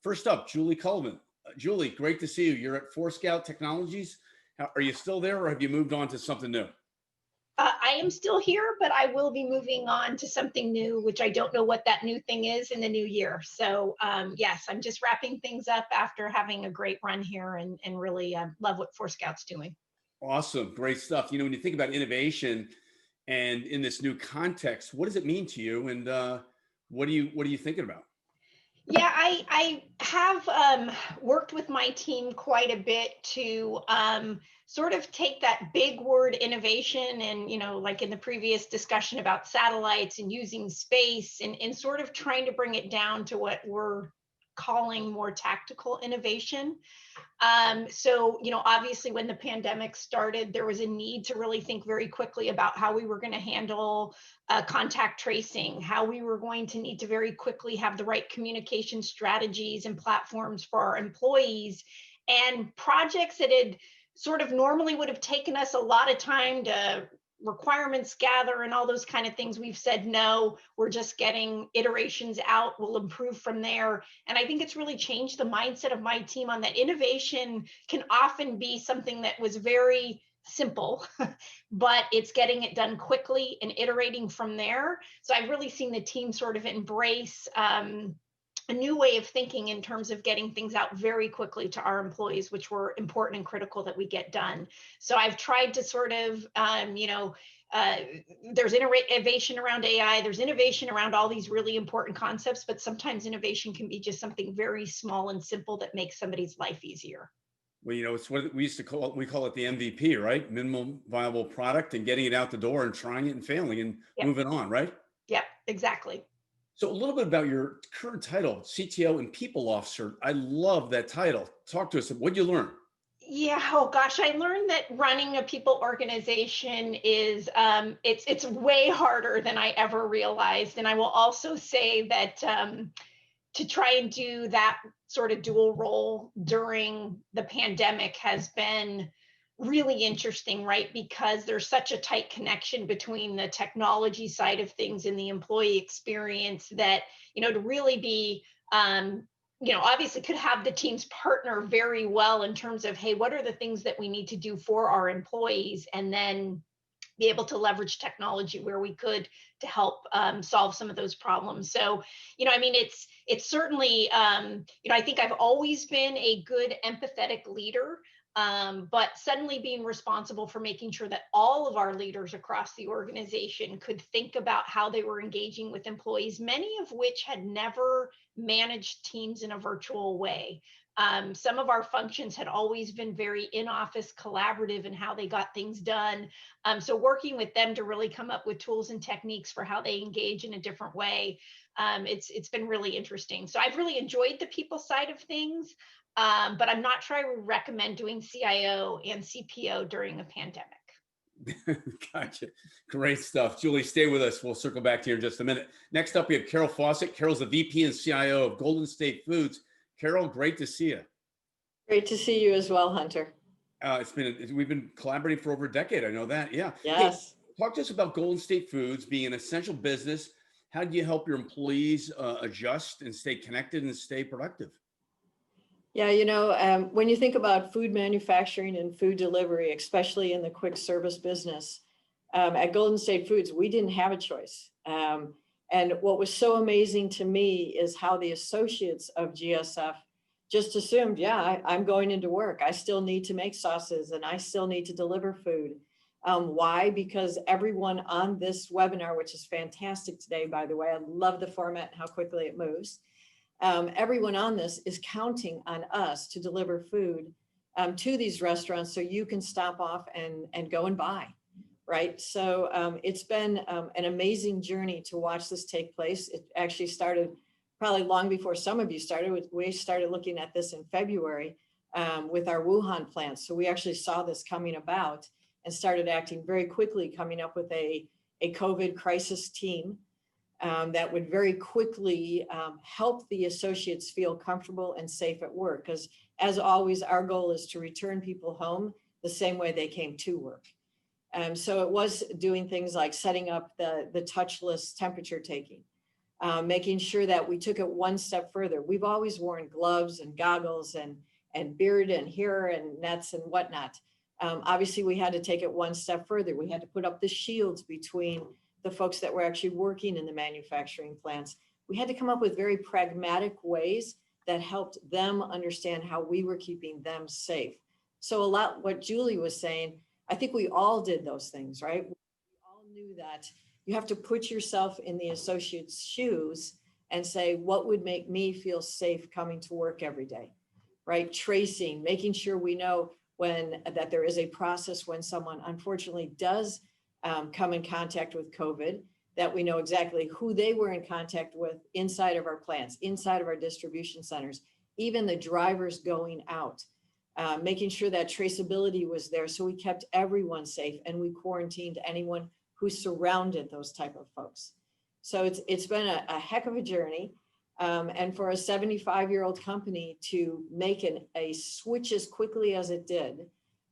First up, Julie Cullivan. Julie, great to see you. You're at Forescout Technologies. Are you still there, or have you moved on to something new? I am still here, but I will be moving on to something new, which I don't know what that new thing is in the new year. So yes, I'm just wrapping things up after having a great run here and really love what Forescout's doing. Awesome. Great stuff. When you think about innovation and in this new context, what does it mean to you? And what are you thinking about? Yeah, I have worked with my team quite a bit to sort of take that big word innovation and, like in the previous discussion about satellites and using space and sort of trying to bring it down to what we're calling more tactical innovation. So, obviously when the pandemic started, there was a need to really think very quickly about how we were going to handle contact tracing, how we were going to need to very quickly have the right communication strategies and platforms for our employees, and projects that had sort of normally would have taken us a lot of time to requirements gather and all those kind of things. We've said, no, we're just getting iterations out. We'll improve from there. And I think it's really changed the mindset of my team on that. Innovation can often be something that was very simple, but it's getting it done quickly and iterating from there. So I've really seen the team sort of embrace a new way of thinking in terms of getting things out very quickly to our employees, which were important and critical that we get done. So I've tried to sort of, there's innovation around AI, there's innovation around all these really important concepts, but sometimes innovation can be just something very small and simple that makes somebody's life easier. Well, it's what we used to call it the MVP, right? Minimum viable product, and getting it out the door and trying it and failing and moving on, right? Yeah, exactly. So a little bit about your current title, CTO and People Officer. I love that title. Talk to us. What'd you learn? Yeah, oh gosh, I learned that running a people organization is, it's way harder than I ever realized. And I will also say that to try and do that sort of dual role during the pandemic has been really interesting, right? Because there's such a tight connection between the technology side of things and the employee experience that, to really be, obviously could have the teams partner very well in terms of, hey, what are the things that we need to do for our employees? And then be able to leverage technology where we could to help solve some of those problems. So, it's certainly, I think I've always been a good empathetic leader. but suddenly being responsible for making sure that all of our leaders across the organization could think about how they were engaging with employees, many of which had never managed teams in a virtual way. Some of our functions had always been very in-office collaborative in how they got things done. So working with them to really come up with tools and techniques for how they engage in a different way, it's been really interesting. So I've really enjoyed the people side of things, but I'm not sure I would recommend doing CIO and CPO during a pandemic. Gotcha. Great stuff. Julie, stay with us. We'll circle back to you in just a minute. Next up, we have Carol Fawcett. Carol's the VP and CIO of Golden State Foods. Carol, great to see you. Great to see you as well, Hunter. We've been collaborating for over a decade. I know that. Yeah. Yes. Hey, talk to us about Golden State Foods being an essential business. How do you help your employees adjust and stay connected and stay productive? Yeah, you know, when you think about food manufacturing and food delivery, especially in the quick service business, at Golden State Foods, we didn't have a choice. And what was so amazing to me is how the associates of GSF just assumed, yeah, I'm going into work. I still need to make sauces and I still need to deliver food. Why? Because everyone on this webinar, which is fantastic today, by the way, I love the format and how quickly it moves. Everyone on this is counting on us to deliver food to these restaurants so you can stop off and go and buy. Right. So it's been an amazing journey to watch this take place. It actually started probably long before some of you started. We started looking at this in February with our Wuhan plant. So we actually saw this coming about and started acting very quickly, coming up with a COVID crisis team that would very quickly help the associates feel comfortable and safe at work. Because as always, our goal is to return people home the same way they came to work. So it was doing things like setting up the touchless temperature taking, making sure that we took it one step further. We've always worn gloves and goggles and beard and hair and nets and whatnot. Obviously, we had to take it one step further. We had to put up the shields between the folks that were actually working in the manufacturing plants. We had to come up with very pragmatic ways that helped them understand how we were keeping them safe. So a lot what Julie was saying, I think we all did those things, right? We all knew that you have to put yourself in the associate's shoes and say, what would make me feel safe coming to work every day, right? Tracing, making sure we know that there is a process when someone unfortunately does come in contact with COVID, that we know exactly who they were in contact with inside of our plants, inside of our distribution centers, even the drivers going out. Making sure that traceability was there so we kept everyone safe and we quarantined anyone who surrounded those type of folks. So it's been a heck of a journey. And for a 75-year-old company to make a switch as quickly as it did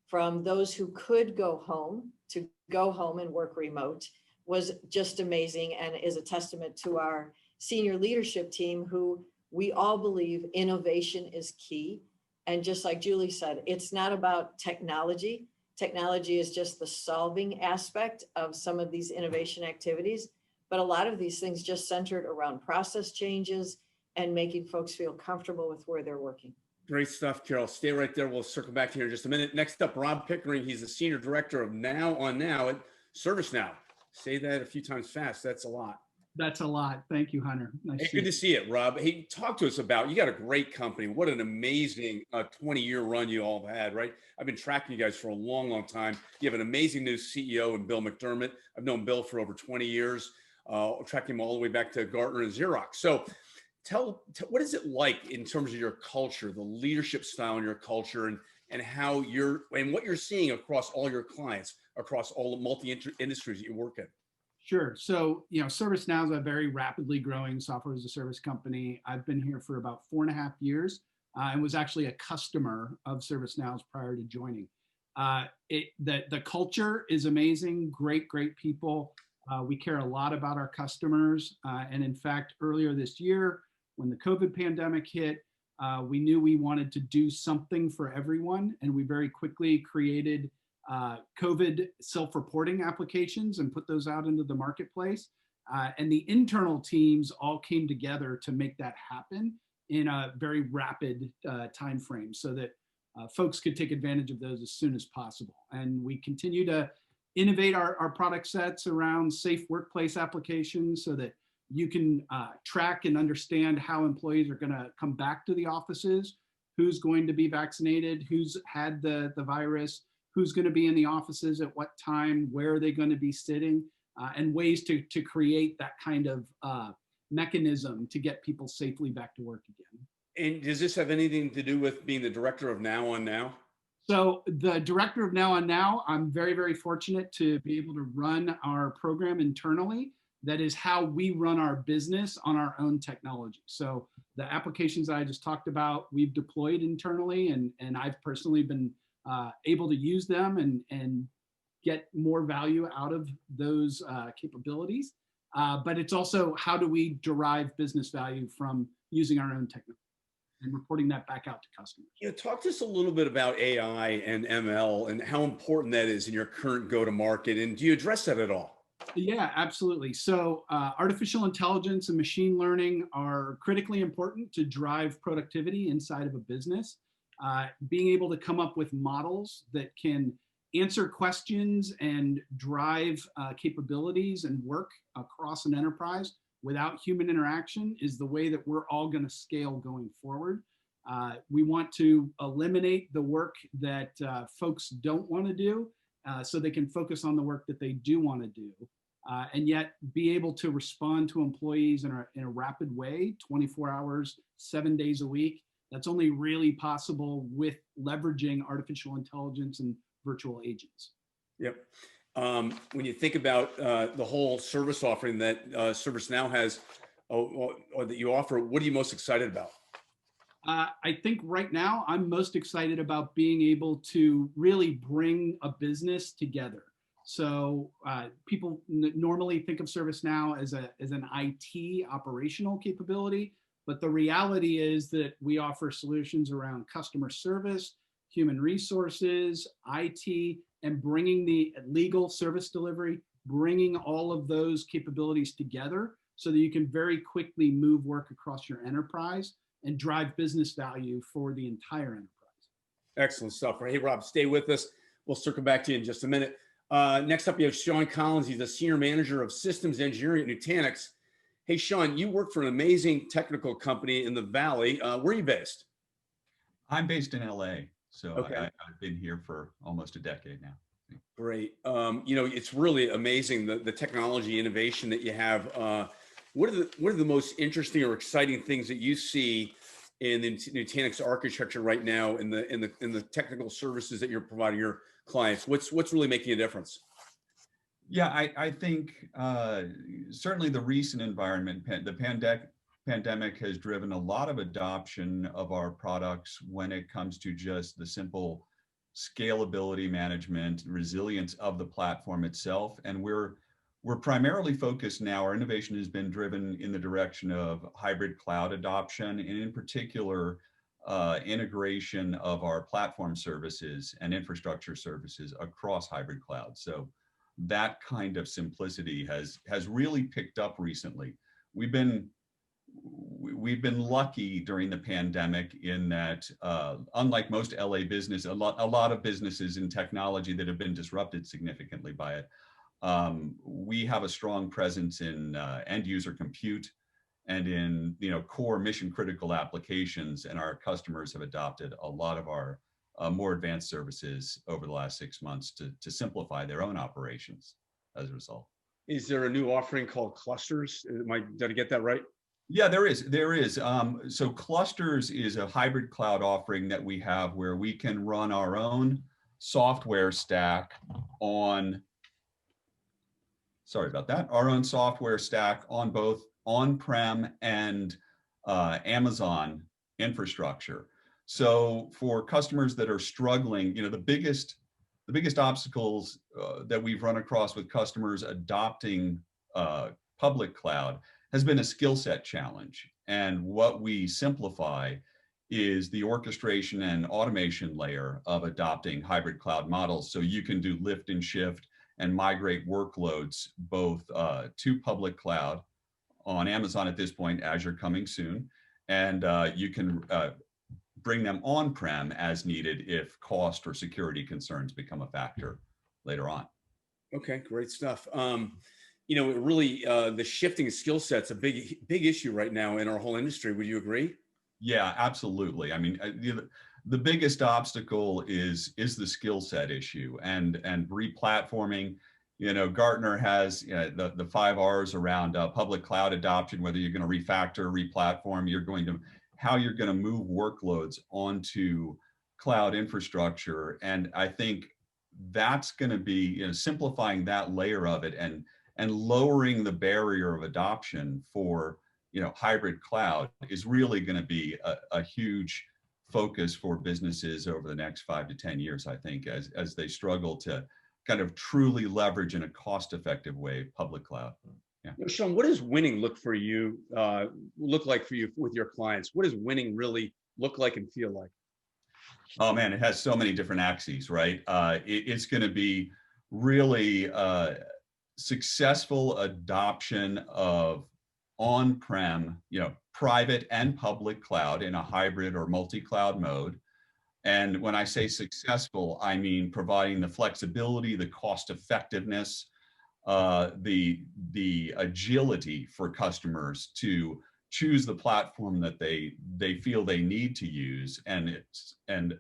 from those who could go home to go home and work remote was just amazing and is a testament to our senior leadership team who we all believe innovation is key. And just like Julie said, it's not about technology. Technology is just the solving aspect of some of these innovation activities. But a lot of these things just centered around process changes and making folks feel comfortable with where they're working. Great stuff, Carol. Stay right there. We'll circle back here in just a minute. Next up, Rob Pickering. He's the Senior Director of Now on Now at ServiceNow. Say that a few times fast. That's a lot. That's a lot. Thank you, Hunter. Nice Hey, good to see it, Rob. Hey, talk to us about, you got a great company. What an amazing 20-year run you all have had, right? I've been tracking you guys for a long, long time. You have an amazing new CEO in Bill McDermott. I've known Bill for over 20 years, tracking him all the way back to Gartner and Xerox. So tell what is it like in terms of your culture, the leadership style in your culture, and how and what you're seeing across all your clients, across all the multi-industries that you work in? Sure. So, ServiceNow is a very rapidly growing software as a service company. I've been here for about 4.5 years and was actually a customer of ServiceNow's prior to joining. The culture is amazing, great people. We care a lot about our customers. And in fact, earlier this year, when the COVID pandemic hit, we knew we wanted to do something for everyone. And we very quickly created COVID self-reporting applications and put those out into the marketplace. And the internal teams all came together to make that happen in a very rapid time frame so that folks could take advantage of those as soon as possible. And we continue to innovate our product sets around safe workplace applications so that you can track and understand how employees are going to come back to the offices, who's going to be vaccinated, who's had the virus, who's going to be in the offices at what time, where are they going to be sitting, and ways to create that kind of mechanism to get people safely back to work again. And does this have anything to do with being the director of Now on Now? So the director of Now on Now, I'm very, very fortunate to be able to run our program internally. That is how we run our business on our own technology. So the applications that I just talked about, we've deployed internally, and I've personally been able to use them and get more value out of those capabilities. But it's also how do we derive business value from using our own technology and reporting that back out to customers. Talk to us a little bit about AI and ML and how important that is in your current go-to-market, and do you address that at all? Yeah, absolutely. So artificial intelligence and machine learning are critically important to drive productivity inside of a business. Being able to come up with models that can answer questions and drive capabilities and work across an enterprise without human interaction is the way that we're all going to scale going forward. We want to eliminate the work that folks don't want to do so they can focus on the work that they do want to do, and yet be able to respond to employees in a rapid way, 24 hours, 7 days a week. That's only really possible with leveraging artificial intelligence and virtual agents. Yep. When you think about the whole service offering that ServiceNow has or that you offer, what are you most excited about? I think right now I'm most excited about being able to really bring a business together. So people normally think of ServiceNow as an IT operational capability, but the reality is that we offer solutions around customer service, human resources, IT, and bringing the legal service delivery, bringing all of those capabilities together so that you can very quickly move work across your enterprise and drive business value for the entire enterprise. Excellent stuff. Hey, Rob, stay with us. We'll circle back to you in just a minute. Next up, you have Sean Collins. He's the Senior Manager of Systems Engineering at Nutanix. Hey, Sean, you work for an amazing technical company in the Valley. Where are you based? I'm based in LA. So okay. I've been here for almost a decade now. Great. It's really amazing the technology innovation that you have. What are the most interesting or exciting things that you see in the Nutanix architecture right now in the technical services that you're providing your clients? What's really making a difference? Yeah, I think certainly the recent environment, the pandemic has driven a lot of adoption of our products when it comes to just the simple scalability management, resilience of the platform itself. And we're primarily focused now, our innovation has been driven in the direction of hybrid cloud adoption, and in particular, integration of our platform services and infrastructure services across hybrid cloud. So that kind of simplicity has really picked up recently. We've been lucky during the pandemic in that, unlike most LA business, a lot of businesses in technology that have been disrupted significantly by it, we have a strong presence in end user compute and in core mission critical applications, and our customers have adopted a lot of our more advanced services over the last 6 months to simplify their own operations as a result. Is there a new offering called Clusters? Did I get that right? Yeah, there is. So Clusters is a hybrid cloud offering that we have where we can run our own software stack on, our own software stack on both on-prem and Amazon infrastructure. So for customers that are struggling, the biggest obstacles that we've run across with customers adopting public cloud has been a skill set challenge. And what we simplify is the orchestration and automation layer of adopting hybrid cloud models. So you can do lift and shift and migrate workloads both to public cloud on Amazon at this point, Azure coming soon. And you can bring them on-prem as needed if cost or security concerns become a factor later on. Okay, great stuff. You know, really, the shifting skill set's a big issue right now in our whole industry. Would you agree? Yeah, absolutely. I mean, the biggest obstacle is the skill set issue and replatforming. You know, Gartner has the 5 R's around public cloud adoption, whether you're going to refactor, replatform, how you're going to move workloads onto cloud infrastructure. And I think that's going to be, simplifying that layer of it and lowering the barrier of adoption for, hybrid cloud is really going to be a huge focus for businesses over the next 5 to 10 years, I think, as they struggle to kind of truly leverage in a cost-effective way public cloud. Yeah. Sean, what does winning look like for you with your clients? What does winning really look like and feel like? Oh man, it has so many different axes, right? It's going to be really successful adoption of on-prem, private and public cloud in a hybrid or multi-cloud mode. And when I say successful, I mean providing the flexibility, the cost effectiveness, the agility for customers to choose the platform that they feel they need to use and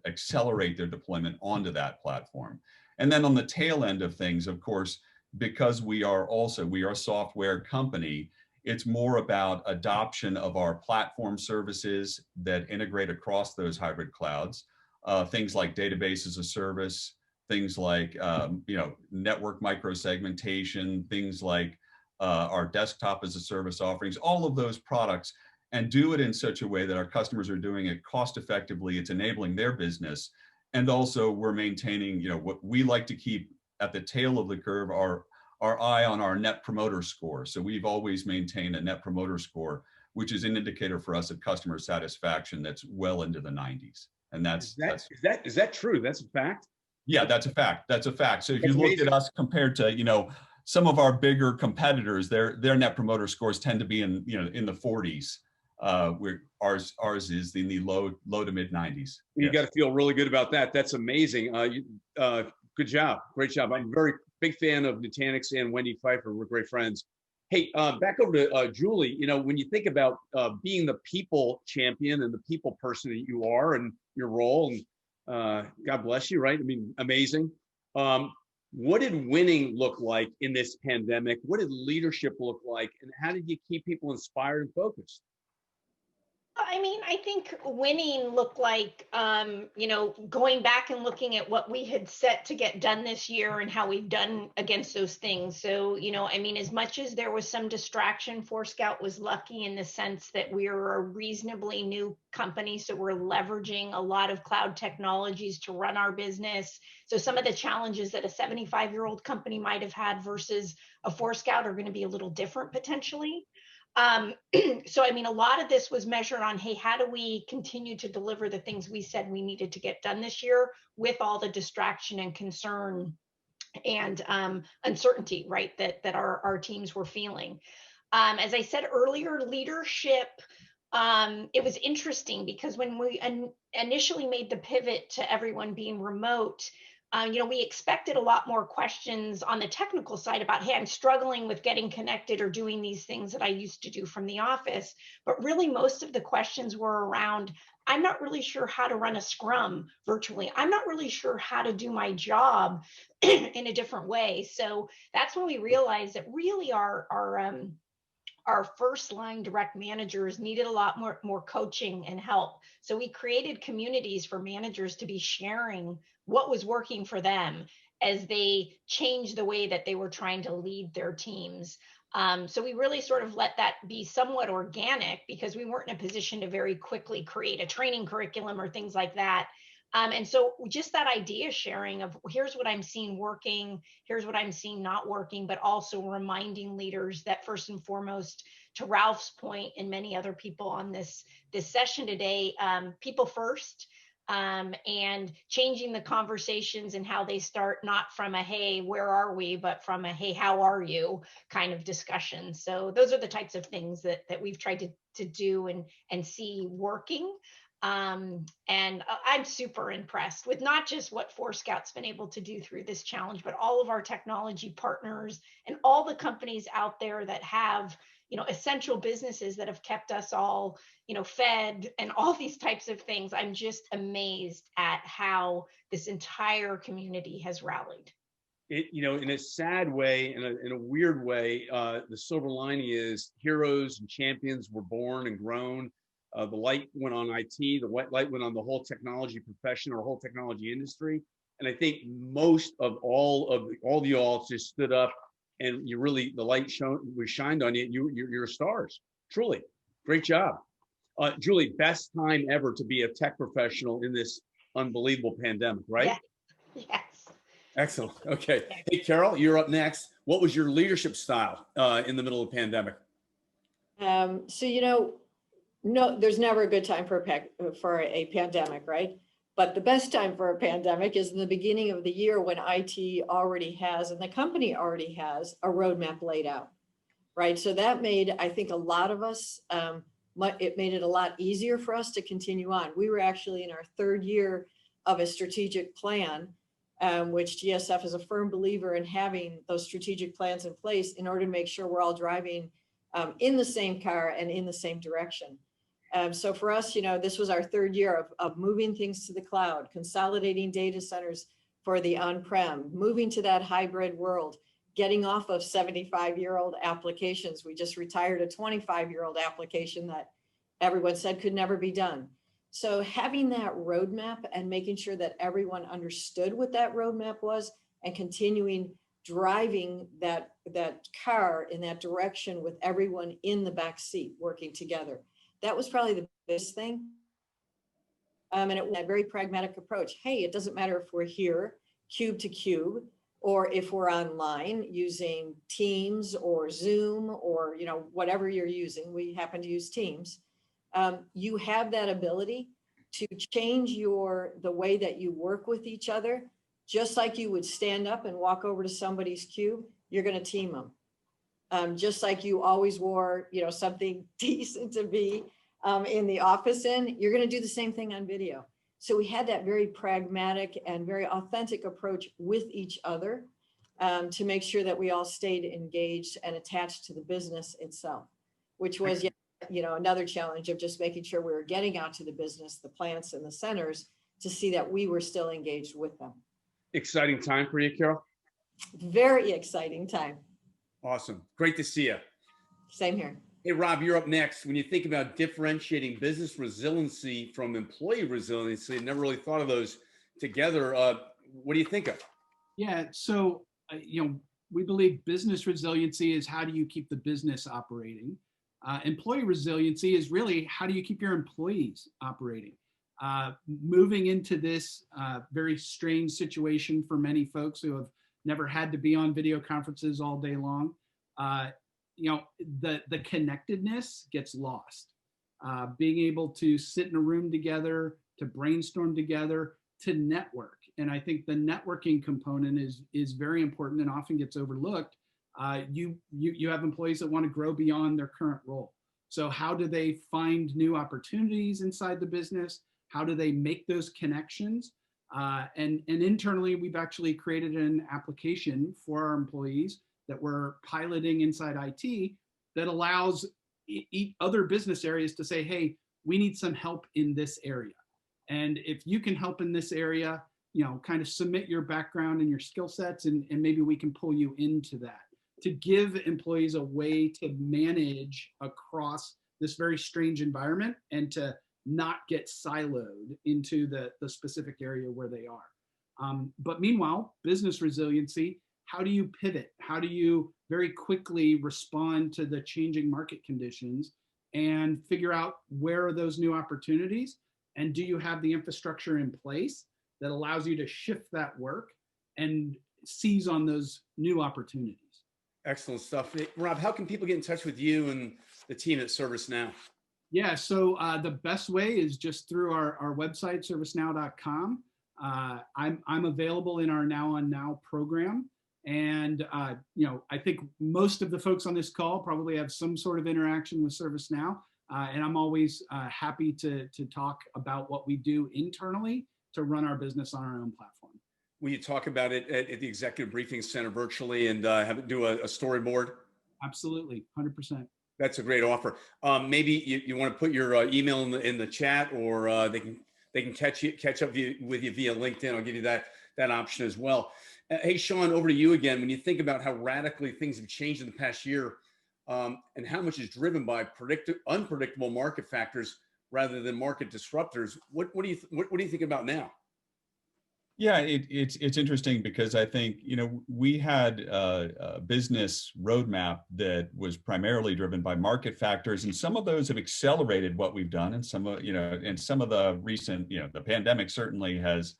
accelerate their deployment onto that platform. And then on the tail end of things, of course, because we are a software company, it's more about adoption of our platform services that integrate across those hybrid clouds, things like database as a service, things like network microsegmentation, things like our desktop as a service offerings, all of those products, and do it in such a way that our customers are doing it cost effectively. It's enabling their business. And also we're maintaining, what we like to keep at the tail of the curve, our eye on our net promoter score. So we've always maintained a net promoter score, which is an indicator for us of customer satisfaction that's well into the 90s. And is that true? That's a fact? Yeah, that's a fact. That's a fact. So if you look amazing. at us compared to, some of our bigger competitors, their net promoter scores tend to be in the 40s. Where ours is in the low to mid 90s. You got to feel really good about that. That's amazing. Good job. Great job. I'm a very big fan of Nutanix and Wendy Pfeiffer. We're great friends. Hey, back over to Julie. When you think about being the people champion and the people person that you are and your role, and God bless you, right? I mean, amazing. What did winning look like in this pandemic? What did leadership look like? And how did you keep people inspired and focused? I mean, I think winning looked like, going back and looking at what we had set to get done this year and how we've done against those things. So, as much as there was some distraction, Forescout was lucky in the sense that we're a reasonably new company. So we're leveraging a lot of cloud technologies to run our business. So some of the challenges that a 75-year-old company might have had versus a Forescout are going to be a little different potentially. So, a lot of this was measured on, hey, how do we continue to deliver the things we said we needed to get done this year with all the distraction and concern and uncertainty, right, that our teams were feeling. As I said earlier, leadership, it was interesting because when we initially made the pivot to everyone being remote, we expected a lot more questions on the technical side about, hey, I'm struggling with getting connected or doing these things that I used to do from the office. But really, most of the questions were around, I'm not really sure how to run a Scrum virtually. I'm not really sure how to do my job in a different way. So that's when we realized that really our first line direct managers needed a lot more coaching and help. So we created communities for managers to be sharing what was working for them as they changed the way that they were trying to lead their teams. So we really sort of let that be somewhat organic because we weren't in a position to very quickly create a training curriculum or things like that. And so just that idea sharing of here's what I'm seeing working, here's what I'm seeing not working, but also reminding leaders that first and foremost, to Ralph's point and many other people on this session today, people first, and changing the conversations and how they start, not from a, hey, where are we, but from a, hey, how are you kind of discussion. So those are the types of things that we've tried to do and see working. And I'm super impressed with not just what Forescout's been able to do through this challenge, but all of our technology partners and all the companies out there that have, essential businesses that have kept us all, fed and all these types of things. I'm just amazed at how this entire community has rallied. In a sad way, in a weird way, the silver lining is heroes and champions were born and grown. The light went on IT, the white light went on the whole technology profession or whole technology industry. And I think most of all the y'all just stood up and you really, the light was shined on you. You're stars, truly. Great job. Julie, best time ever to be a tech professional in this unbelievable pandemic, right? Yeah. Yes. Excellent. Okay. Hey, Carol, you're up next. What was your leadership style in the middle of the pandemic? No, there's never a good time for a pandemic, right? But the best time for a pandemic is in the beginning of the year when IT already has, and the company already has, a roadmap laid out, right? So that made, I think, a lot of us, it made it a lot easier for us to continue on. We were actually in our third year of a strategic plan, which GSF is a firm believer in having those strategic plans in place in order to make sure we're all driving in the same car and in the same direction. So for us, this was our third year of moving things to the cloud, consolidating data centers for the on-prem, moving to that hybrid world, getting off of 75-year-old applications. We just retired a 25-year-old application that everyone said could never be done. So having that roadmap and making sure that everyone understood what that roadmap was and continuing driving that car in that direction with everyone in the back seat working together. That was probably the biggest thing. And it was a very pragmatic approach. Hey, it doesn't matter if we're here, cube to cube, or if we're online using Teams or Zoom or whatever you're using. We happen to use Teams. You have that ability to change the way that you work with each other. Just like you would stand up and walk over to somebody's cube, you're going to team them. Just like you always wore, something decent to be in the office you're going to do the same thing on video. So we had that very pragmatic and very authentic approach with each other to make sure that we all stayed engaged and attached to the business itself, which was, another challenge of just making sure we were getting out to the business, the plants and the centers to see that we were still engaged with them. Exciting time for you, Carol? Very exciting time. Awesome. Great to see you. Same here. Hey, Rob, you're up next. When you think about differentiating business resiliency from employee resiliency, I never really thought of those together. What do you think of? Yeah, so, we believe business resiliency is how do you keep the business operating? Employee resiliency is really how do you keep your employees operating? Moving into this very strange situation for many folks who have never had to be on video conferences all day long, the connectedness gets lost. Being able to sit in a room together, to brainstorm together, to network. And I think the networking component is very important and often gets overlooked. You have employees that want to grow beyond their current role. So how do they find new opportunities inside the business? How do they make those connections? And internally, we've actually created an application for our employees that we're piloting inside IT that allows other business areas to say, hey, we need some help in this area. And if you can help in this area, kind of submit your background and your skill sets, and maybe we can pull you into that. To give employees a way to manage across this very strange environment and to not get siloed into the specific area where they are. But meanwhile, business resiliency, how do you pivot? How do you very quickly respond to the changing market conditions and figure out where are those new opportunities? And do you have the infrastructure in place that allows you to shift that work and seize on those new opportunities? Excellent stuff. Rob, how can people get in touch with you and the team at ServiceNow? Yeah, so the best way is just through our website, servicenow.com. I'm available in our Now on Now program. And, I think most of the folks on this call probably have some sort of interaction with ServiceNow. And I'm always happy to talk about what we do internally to run our business on our own platform. Will you talk about it at the Executive Briefing Center virtually and have it do a storyboard? Absolutely, 100%. That's a great offer. Maybe you want to put your email in the chat, or they can catch up with you via LinkedIn. I'll give you that option as well. Hey, Sean, over to you again. When you think about how radically things have changed in the past year, and how much is driven by unpredictable market factors rather than market disruptors, what do you think about now? Yeah, it's interesting because I think, we had a business roadmap that was primarily driven by market factors, and some of those have accelerated what we've done, and some of the recent, the pandemic certainly has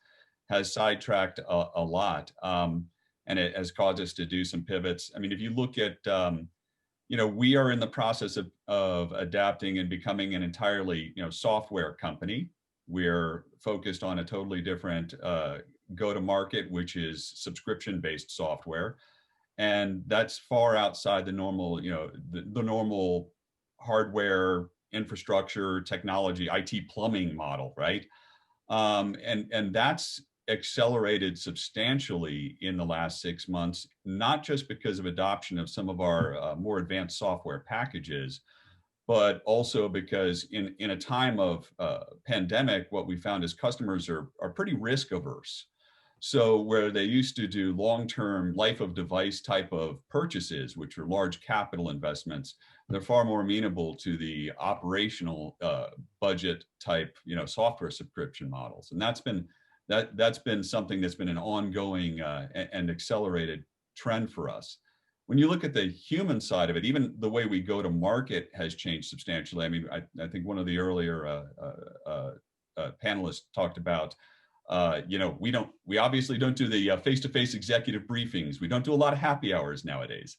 sidetracked a lot, and it has caused us to do some pivots. I mean, if you look at, we are in the process of adapting and becoming an entirely, software company. We're focused on a totally different go-to-market, which is subscription-based software, and that's far outside the normal, the normal hardware, infrastructure, technology, IT plumbing model, right? And that's accelerated substantially in the last 6 months, not just because of adoption of some of our more advanced software packages, but also because in a time of pandemic, what we found is customers are pretty risk averse. So where they used to do long-term life of device type of purchases, which are large capital investments, they're far more amenable to the operational budget type, software subscription models. And that's been something that's been an ongoing and accelerated trend for us. When you look at the human side of it, even the way we go to market has changed substantially. I mean, I think one of the earlier panelists talked about, we obviously don't do the face-to-face executive briefings. We don't do a lot of happy hours nowadays.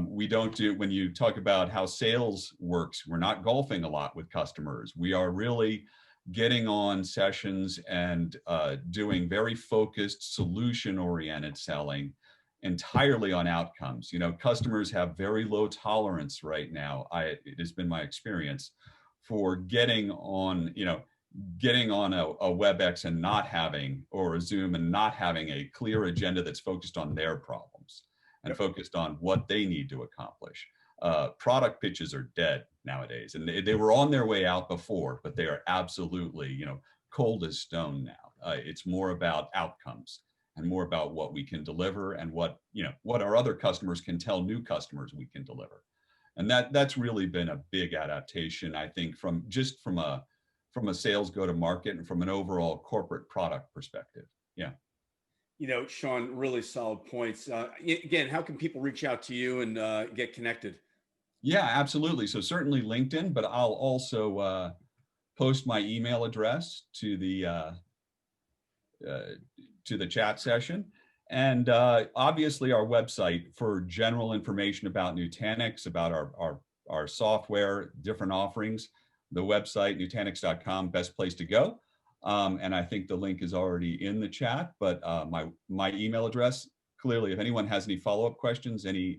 We don't do, when you talk about how sales works, we're not golfing a lot with customers. We are really getting on sessions and doing very focused, solution-oriented selling entirely on outcomes. Customers have very low tolerance right now. It has been my experience for getting on a WebEx and not having, or a Zoom and not having a clear agenda that's focused on their problems and focused on what they need to accomplish. Product pitches are dead nowadays, and they were on their way out before, but they are absolutely, cold as stone now. It's more about outcomes and more about what we can deliver and what our other customers can tell new customers we can deliver. And that's really been a big adaptation, I think, from a sales go-to-market and from an overall corporate product perspective. Yeah. Sean, really solid points. Again, how can people reach out to you and get connected? Yeah, absolutely. So certainly LinkedIn, but I'll also post my email address to the chat session. And obviously our website for general information about Nutanix, about our software, different offerings. The website, Nutanix.com, best place to go. And I think the link is already in the chat, but my email address, clearly, if anyone has any follow-up questions, any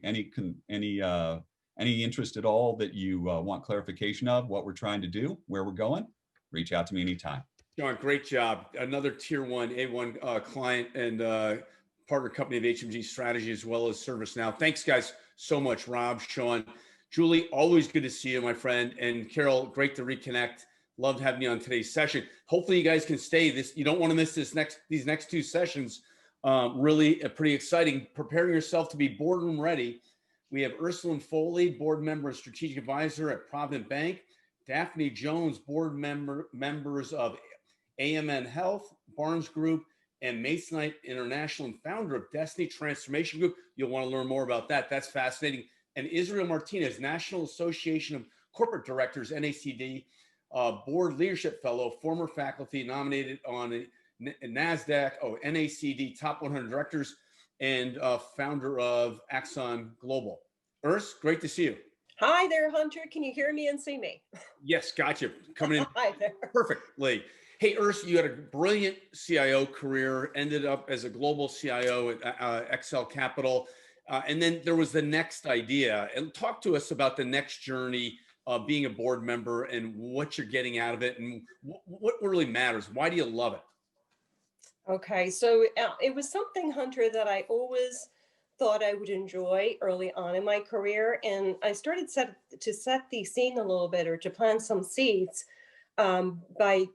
interest at all that you want clarification of what we're trying to do, where we're going, reach out to me anytime. John, great job. Another tier one, A1 client and partner company of HMG Strategy, as well as ServiceNow. Thanks, guys, so much. Rob, Sean, Julie, always good to see you, my friend. And Carol, great to reconnect. Loved having you on today's session. Hopefully you guys can stay. You don't want to miss these next two sessions. Really pretty exciting. Preparing yourself to be boardroom ready. We have Ursuline Foley, board member and strategic advisor at Provident Bank. Daphne Jones, board members of AMN Health, Barnes Group, and Masonite International, and founder of Destiny Transformation Group. You'll want to learn more about that. That's fascinating. And Israel Martinez, National Association of Corporate Directors, NACD, board leadership fellow, former faculty, nominated on NACD top 100 directors, and founder of Axon Global. Urs, great to see you. Hi there, Hunter. Can you hear me and see me? Yes, gotcha. Coming in Hi there. Perfectly. Hey, Urs, you had a brilliant CIO career, ended up as a global CIO at XL Capital. And then there was the next idea. And talk to us about the next journey being a board member and what you're getting out of it and what really matters? Why do you love it? Okay, so it was something, Hunter, that I always thought I would enjoy early on in my career. And I started to set the scene a little bit, or to plant some seeds, by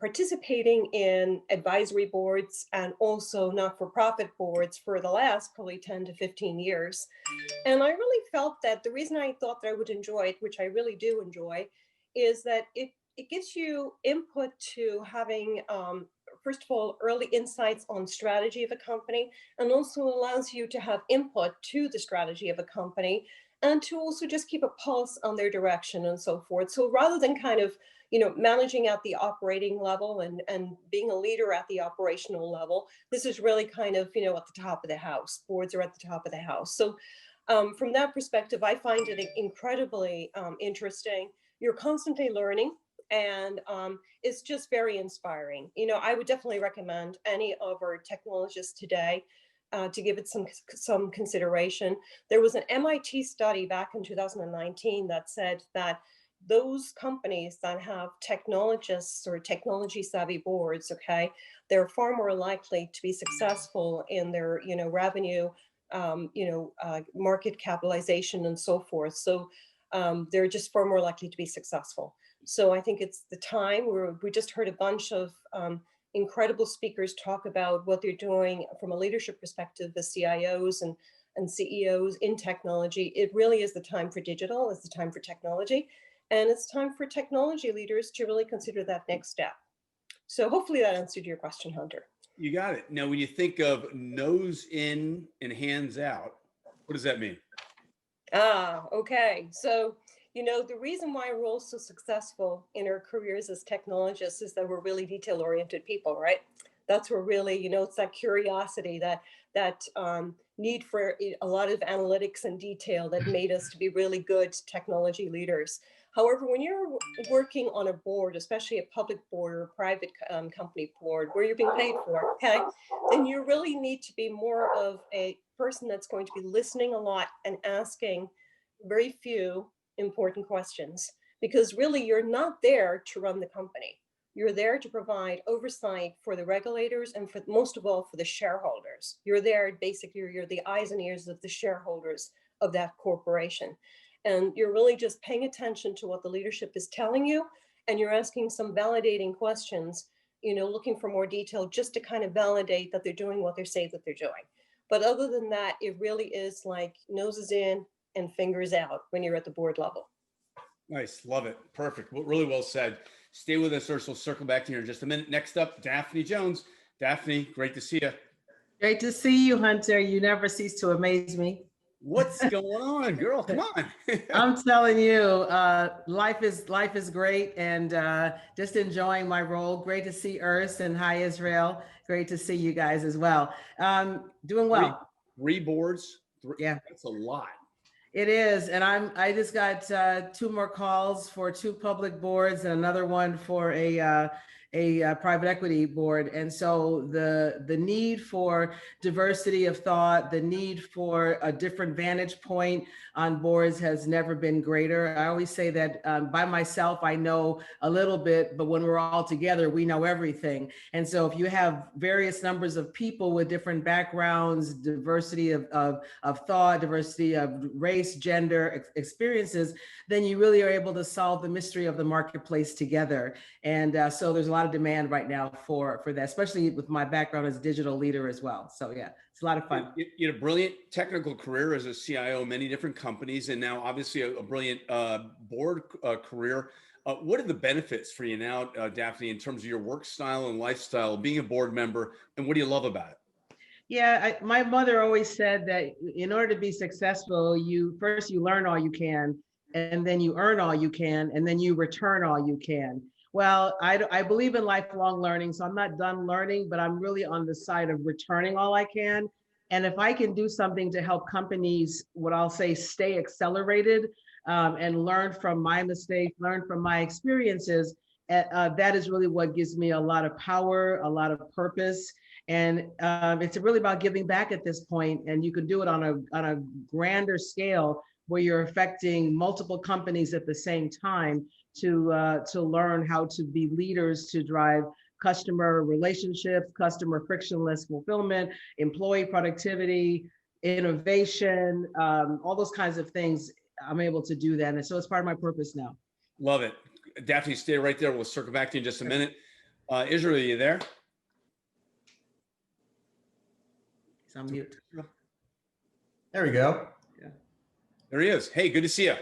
participating in advisory boards and also not-for-profit boards for the last probably 10 to 15 years. And I really felt that the reason I thought that I would enjoy it, which I really do enjoy, is that it gives you input to having, first of all, early insights on strategy of a company, and also allows you to have input to the strategy of a company, and to also just keep a pulse on their direction and so forth. So rather than kind of, managing at the operating level and being a leader at the operational level, this is really kind of, at the top of the house. Boards are at the top of the house. So from that perspective, I find it incredibly interesting. You're constantly learning, and it's just very inspiring. I would definitely recommend any of our technologists today to give it some consideration. There was an MIT study back in 2019 that said that those companies that have technologists or technology savvy boards, okay, they're far more likely to be successful in their, revenue, market capitalization and so forth. So they're just far more likely to be successful. So I think it's the time where we just heard a bunch of incredible speakers talk about what they're doing from a leadership perspective as CIOs and CEOs in technology. It really is the time for digital, it's the time for technology. And it's time for technology leaders to really consider that next step. So hopefully that answered your question, Hunter. You got it. Now, when you think of nose in and hands out, what does that mean? Okay. So, the reason why we're all so successful in our careers as technologists is that we're really detail-oriented people, right? That's where really, it's that curiosity, that need for a lot of analytics and detail that made us to be really good technology leaders. However, when you're working on a board, especially a public board or a private company board where you're being paid for, okay, then you really need to be more of a person that's going to be listening a lot and asking very few important questions, because really you're not there to run the company. You're there to provide oversight for the regulators and for most of all for the shareholders. You're there, basically, you're the eyes and ears of the shareholders of that corporation. And you're really just paying attention to what the leadership is telling you, and you're asking some validating questions, looking for more detail just to kind of validate that they're doing what they say that they're doing. But other than that, it really is like noses in and fingers out when you're at the board level. Nice. Love it. Perfect. Really well said. Stay with us, Ursula. Circle back to you in just a minute. Next up, Daphne Jones. Daphne, great to see you. Great to see you, Hunter. You never cease to amaze me. What's going on, girl? Come on. I'm telling you, life is great, and just enjoying my role. Great to see Urs, and hi, Israel. Great to see you guys as well. Doing well. Three boards. Yeah, that's a lot. It is, and I just got 2 more calls for 2 public boards and another one for a private equity board. And so the need for diversity of thought, the need for a different vantage point on boards has never been greater. I always say that by myself, I know a little bit, but when we're all together, we know everything. And so if you have various numbers of people with different backgrounds, diversity of thought, diversity of race, gender, experiences, then you really are able to solve the mystery of the marketplace together. And so there's a lot of demand right now for that, especially with my background as a digital leader as well. So yeah, it's a lot of fun. You had a brilliant technical career as a CIO, many different companies, and now obviously a brilliant board career. What are the benefits for you now, Daphne, in terms of your work style and lifestyle, being a board member, and what do you love about it? Yeah, my mother always said that in order to be successful, you learn all you can, and then you earn all you can, and then you return all you can. Well, I believe in lifelong learning, so I'm not done learning, but I'm really on the side of returning all I can. And if I can do something to help companies, what I'll say, stay accelerated and learn from my mistakes, learn from my experiences, that is really what gives me a lot of power, a lot of purpose. And it's really about giving back at this point, and you can do it on a grander scale where you're affecting multiple companies at the same time to learn how to be leaders to drive customer relationships, customer frictionless fulfillment, employee productivity, innovation, all those kinds of things. I'm able to do that. And so it's part of my purpose now. Love it. Daphne, stay right there. We'll circle back to you in just a minute. Israel, are you there? He's on mute. There we go. Yeah. There he is. Hey, good to see you.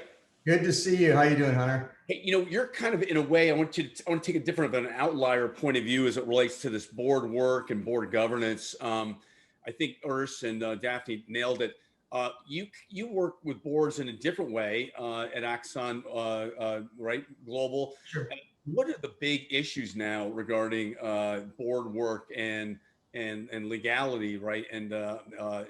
Good to see you. How you doing, Hunter? Hey, you know, you're kind of, in a way, I want to take a different of an outlier point of view as it relates to this board work and board governance. I think Urs and Daphne nailed it. You work with boards in a different way at Axon, right? Global. Sure. What are the big issues now regarding board work and legality, right? And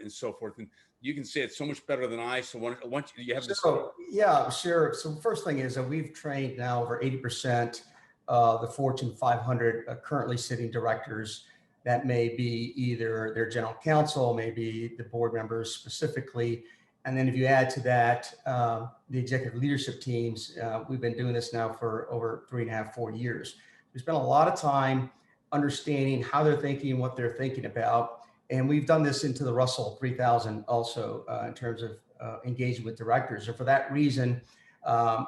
so forth. And you can say it so much better than I. So once you have this. Yeah, sure. So the first thing is that we've trained now over 80% of the Fortune 500 currently sitting directors. That may be either their general counsel, maybe the board members specifically. And then if you add to that, the executive leadership teams, we've been doing this now for over 3.5, 4 years. We spent a lot of time understanding how they're thinking and what they're thinking about. And we've done this into the Russell 3000 also in terms of engaging with directors. And for that reason, I'm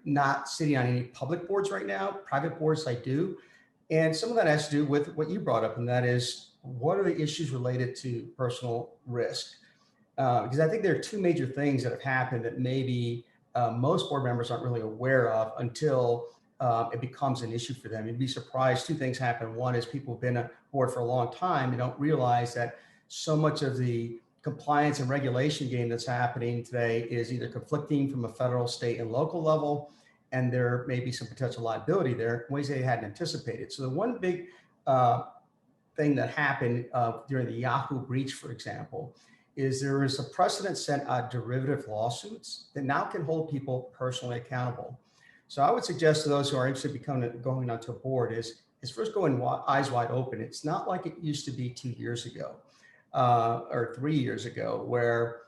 not sitting on any public boards right now. Private boards I do. And some of that has to do with what you brought up, and that is, what are the issues related to personal risk? Because I think there are two major things that have happened that maybe most board members aren't really aware of until it becomes an issue for them. You'd be surprised, two things happen. One is people have been on board for a long time and don't realize that so much of the compliance and regulation game that's happening today is either conflicting from a federal, state, and local level, and there may be some potential liability there in ways they hadn't anticipated. So the one big thing that happened during the Yahoo breach, for example, is there is a precedent set on derivative lawsuits that now can hold people personally accountable. So I would suggest to those who are interested in going onto a board is first going eyes wide open. It's not like it used to be 2 years ago or 3 years ago, where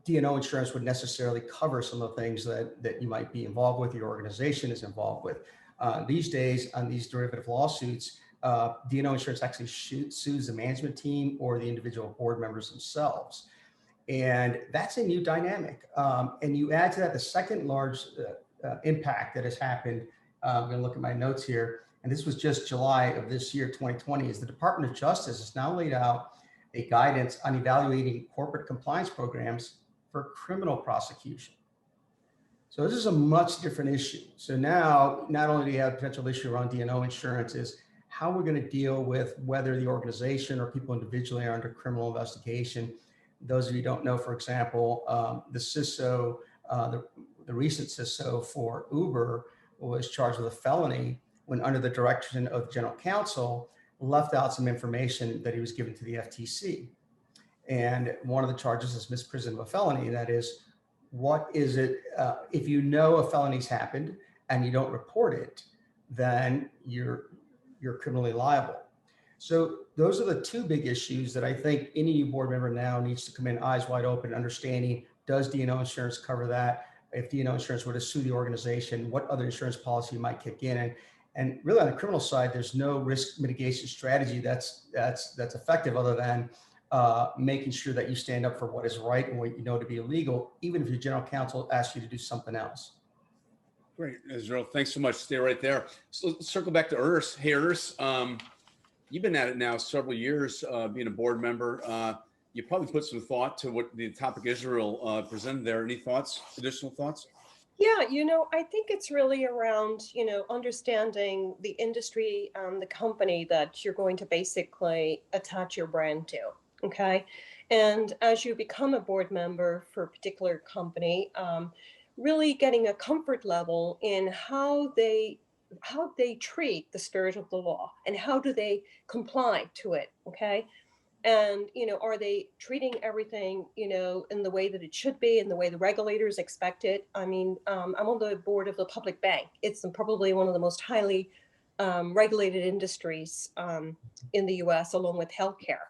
D&O insurance would necessarily cover some of the things that you might be involved with, your organization is involved with. These days on these derivative lawsuits, D&O insurance actually sues the management team or the individual board members themselves. And that's a new dynamic. And you add to that the second large impact that has happened. I'm going to look at my notes here. And this was just July of this year, 2020, is the Department of Justice has now laid out a guidance on evaluating corporate compliance programs for criminal prosecution. So this is a much different issue. So now, not only do you have a potential issue around D&O insurance, is how we're going to deal with whether the organization or people individually are under criminal investigation. Those of you who don't know, for example, the CISO, the recent CISO for Uber was charged with a felony when, under the direction of the general counsel, left out some information that he was given to the FTC. And one of the charges is misprision of a felony. And that is, what is it, if you know a felony's happened and you don't report it, then you're criminally liable. So those are the two big issues that I think any board member now needs to come in eyes wide open, understanding, does D&O insurance cover that? If D&O insurance were to sue the organization, what other insurance policy might kick in? And really on the criminal side, there's no risk mitigation strategy that's effective other than making sure that you stand up for what is right and what you know to be illegal, even if your general counsel asks you to do something else. Great, Israel. Thanks so much. Stay right there. So let's circle back to Urs. Hey, Urs, you've been at it now several years, being a board member. You probably put some thought to what the topic Israel presented there. Any thoughts, additional thoughts? Yeah, I think it's really around, understanding the industry and the company that you're going to basically attach your brand to. Okay. And as you become a board member for a particular company, really getting a comfort level in how they treat the spirit of the law and how do they comply to it. Okay. And, are they treating everything, in the way that it should be, in the way the regulators expect it? I mean, I'm on the board of the public bank. It's probably one of the most highly regulated industries in the US, along with healthcare.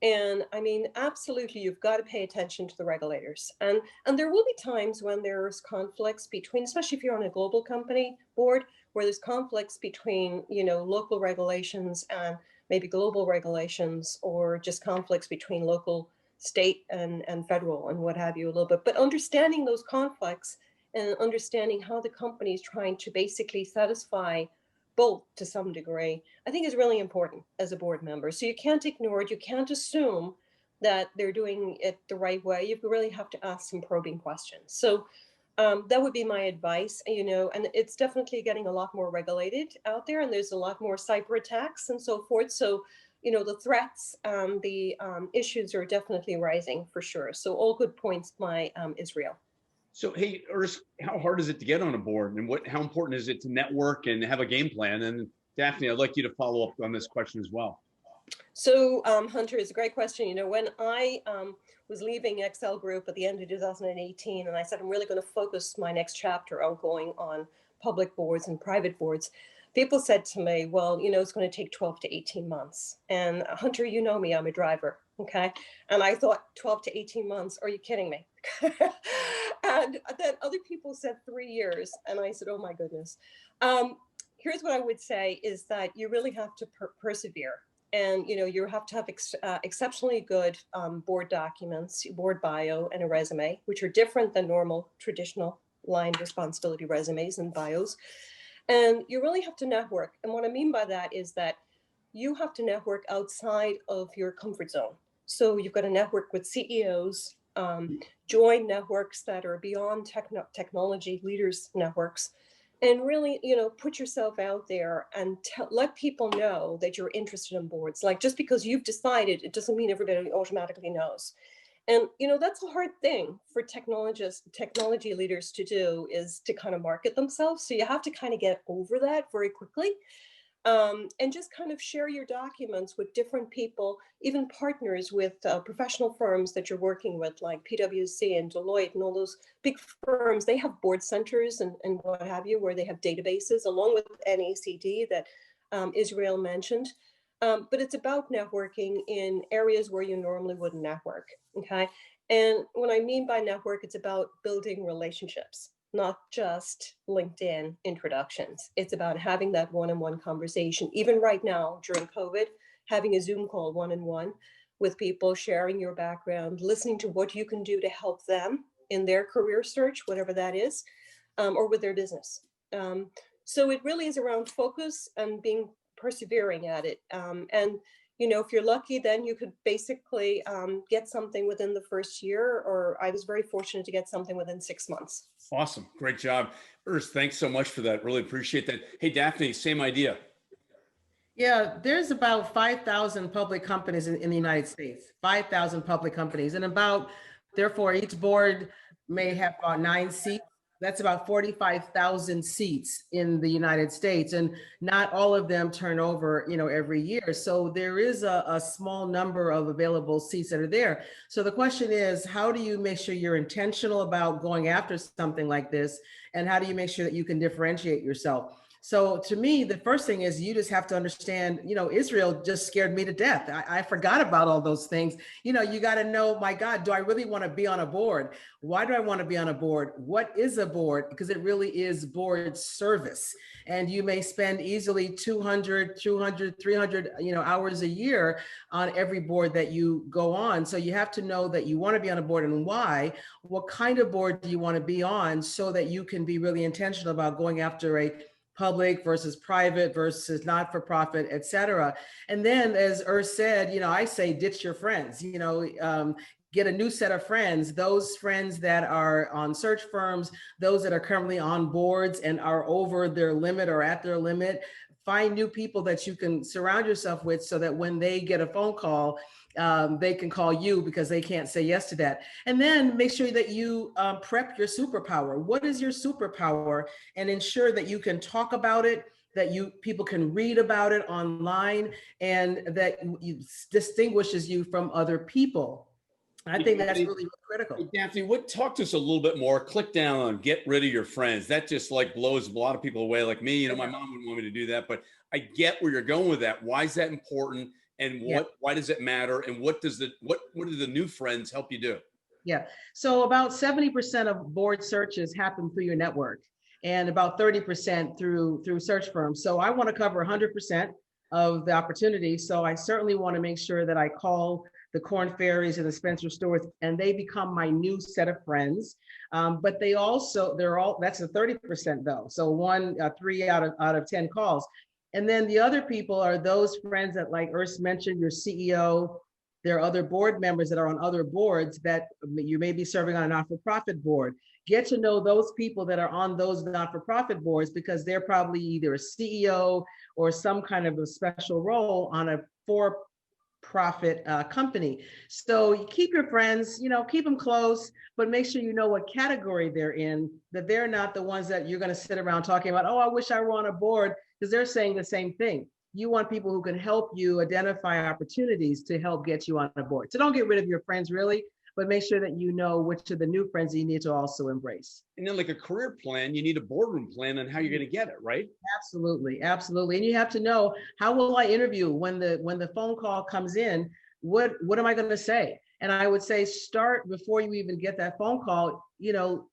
And I mean, absolutely, you've got to pay attention to the regulators. And there will be times when there's conflicts between, especially if you're on a global company board, where there's conflicts between, you know, local regulations and maybe global regulations, or just conflicts between local, state, and federal, and what have you a little bit. But understanding those conflicts and understanding how the company is trying to basically satisfy both to some degree, I think is really important as a board member. So you can't ignore it. You can't assume that they're doing it the right way. You really have to ask some probing questions. So that would be my advice, you know, and it's definitely getting a lot more regulated out there, and there's a lot more cyber attacks and so forth. So, you know, the threats, the issues are definitely rising for sure. So all good points by Israel. So, hey, Urs, how hard is it to get on a board, and how important is it to network and have a game plan? And Daphne, I'd like you to follow up on this question as well. So, Hunter, it's a great question. You know, when I was leaving Excel Group at the end of 2018, and I said, I'm really going to focus my next chapter on going on public boards and private boards, people said to me, well, you know, it's going to take 12 to 18 months. And Hunter, you know me, I'm a driver. Okay. And I thought 12 to 18 months, are you kidding me? And then other people said 3 years. And I said, oh my goodness. Here's what I would say is that you really have to persevere. And, you know, you have to have exceptionally good board documents, board bio, and a resume, which are different than normal traditional line responsibility resumes and bios. And you really have to network. And what I mean by that is that you have to network outside of your comfort zone. So you've got to network with CEOs, join networks that are beyond technology leaders networks, and really, you know, put yourself out there and let people know that you're interested in boards. Like, just because you've decided, it doesn't mean everybody automatically knows. And, you know, that's a hard thing for technology leaders to do, is to kind of market themselves. So you have to kind of get over that very quickly. And just kind of share your documents with different people, even partners with professional firms that you're working with, like PwC and Deloitte and all those big firms. They have board centers and what have you, where they have databases along with NACD that Israel mentioned. But it's about networking in areas where you normally wouldn't network, okay? And what I mean by network, it's about building relationships, not just LinkedIn introductions. It's about having that one-on-one conversation. Even right now, during COVID, having a Zoom call one-on-one with people, sharing your background, listening to what you can do to help them in their career search, whatever that is, or with their business. So it really is around focus and being persevering at it. And, you know, if you're lucky, then you could basically get something within the first year, or I was very fortunate to get something within 6 months. Awesome. Great job. Urs, thanks so much for that. Really appreciate that. Hey, Daphne, same idea. Yeah, there's about 5,000 public companies in the United States, 5,000 public companies, and therefore each board may have about 9 seats. That's about 45,000 seats in the United States, and not all of them turn over, you know, every year. So there is a small number of available seats that are there. So the question is, how do you make sure you're intentional about going after something like this? And how do you make sure that you can differentiate yourself? So to me, the first thing is you just have to understand, you know, Israel just scared me to death. I forgot about all those things. You know, you got to know, my God, do I really want to be on a board? Why do I want to be on a board? What is a board? Because it really is board service. And you may spend easily 200, 300, you know, hours a year on every board that you go on. So you have to know that you want to be on a board and why. What kind of board do you want to be on, so that you can be really intentional about going after a public versus private versus not-for-profit, et cetera. And then, as Urs said, you know, I say ditch your friends, you know, get a new set of friends, those friends that are on search firms, those that are currently on boards and are over their limit or at their limit. Find new people that you can surround yourself with, so that when they get a phone call, they can call you, because they can't say yes to that. And then make sure that you prep your superpower. What is your superpower? And ensure that you can talk about it, that people can read about it online, and that distinguishes you from other people. I think that's really critical. Hey, Daphne, talk to us a little bit more. Click down on get rid of your friends. That just like blows a lot of people away, like me. You know, my mom wouldn't want me to do that, but I get where you're going with that. Why is that important? and why does it matter? And what do the new friends help you do? Yeah, so about 70% of board searches happen through your network and about 30% through search firms. So I want to cover 100% of the opportunity. So I certainly want to make sure that I call the Korn Ferries and the Spencer Stewarts, and they become my new set of friends. But that's a 30% though. So 3 out of 10 calls. And then the other people are those friends that, like Urs mentioned, your CEO. There are other board members that are on other boards that you may be serving on a not-for-profit board. Get to know those people that are on those not-for-profit boards, because they're probably either a CEO or some kind of a special role on a for-profit company. So you keep your friends, keep them close, but make sure you know what category they're in, that they're not the ones that you're going to sit around talking about, oh, I wish I were on a board, because they're saying the same thing. You want people who can help you identify opportunities to help get you on a board. So don't get rid of your friends, really, but make sure that you know which of the new friends you need to also embrace. And then, like a career plan, you need a boardroom plan on how you're going to get it, right? Absolutely, absolutely. And you have to know, how will I interview when the phone call comes in? What am I going to say? And I would say, start before you even get that phone call.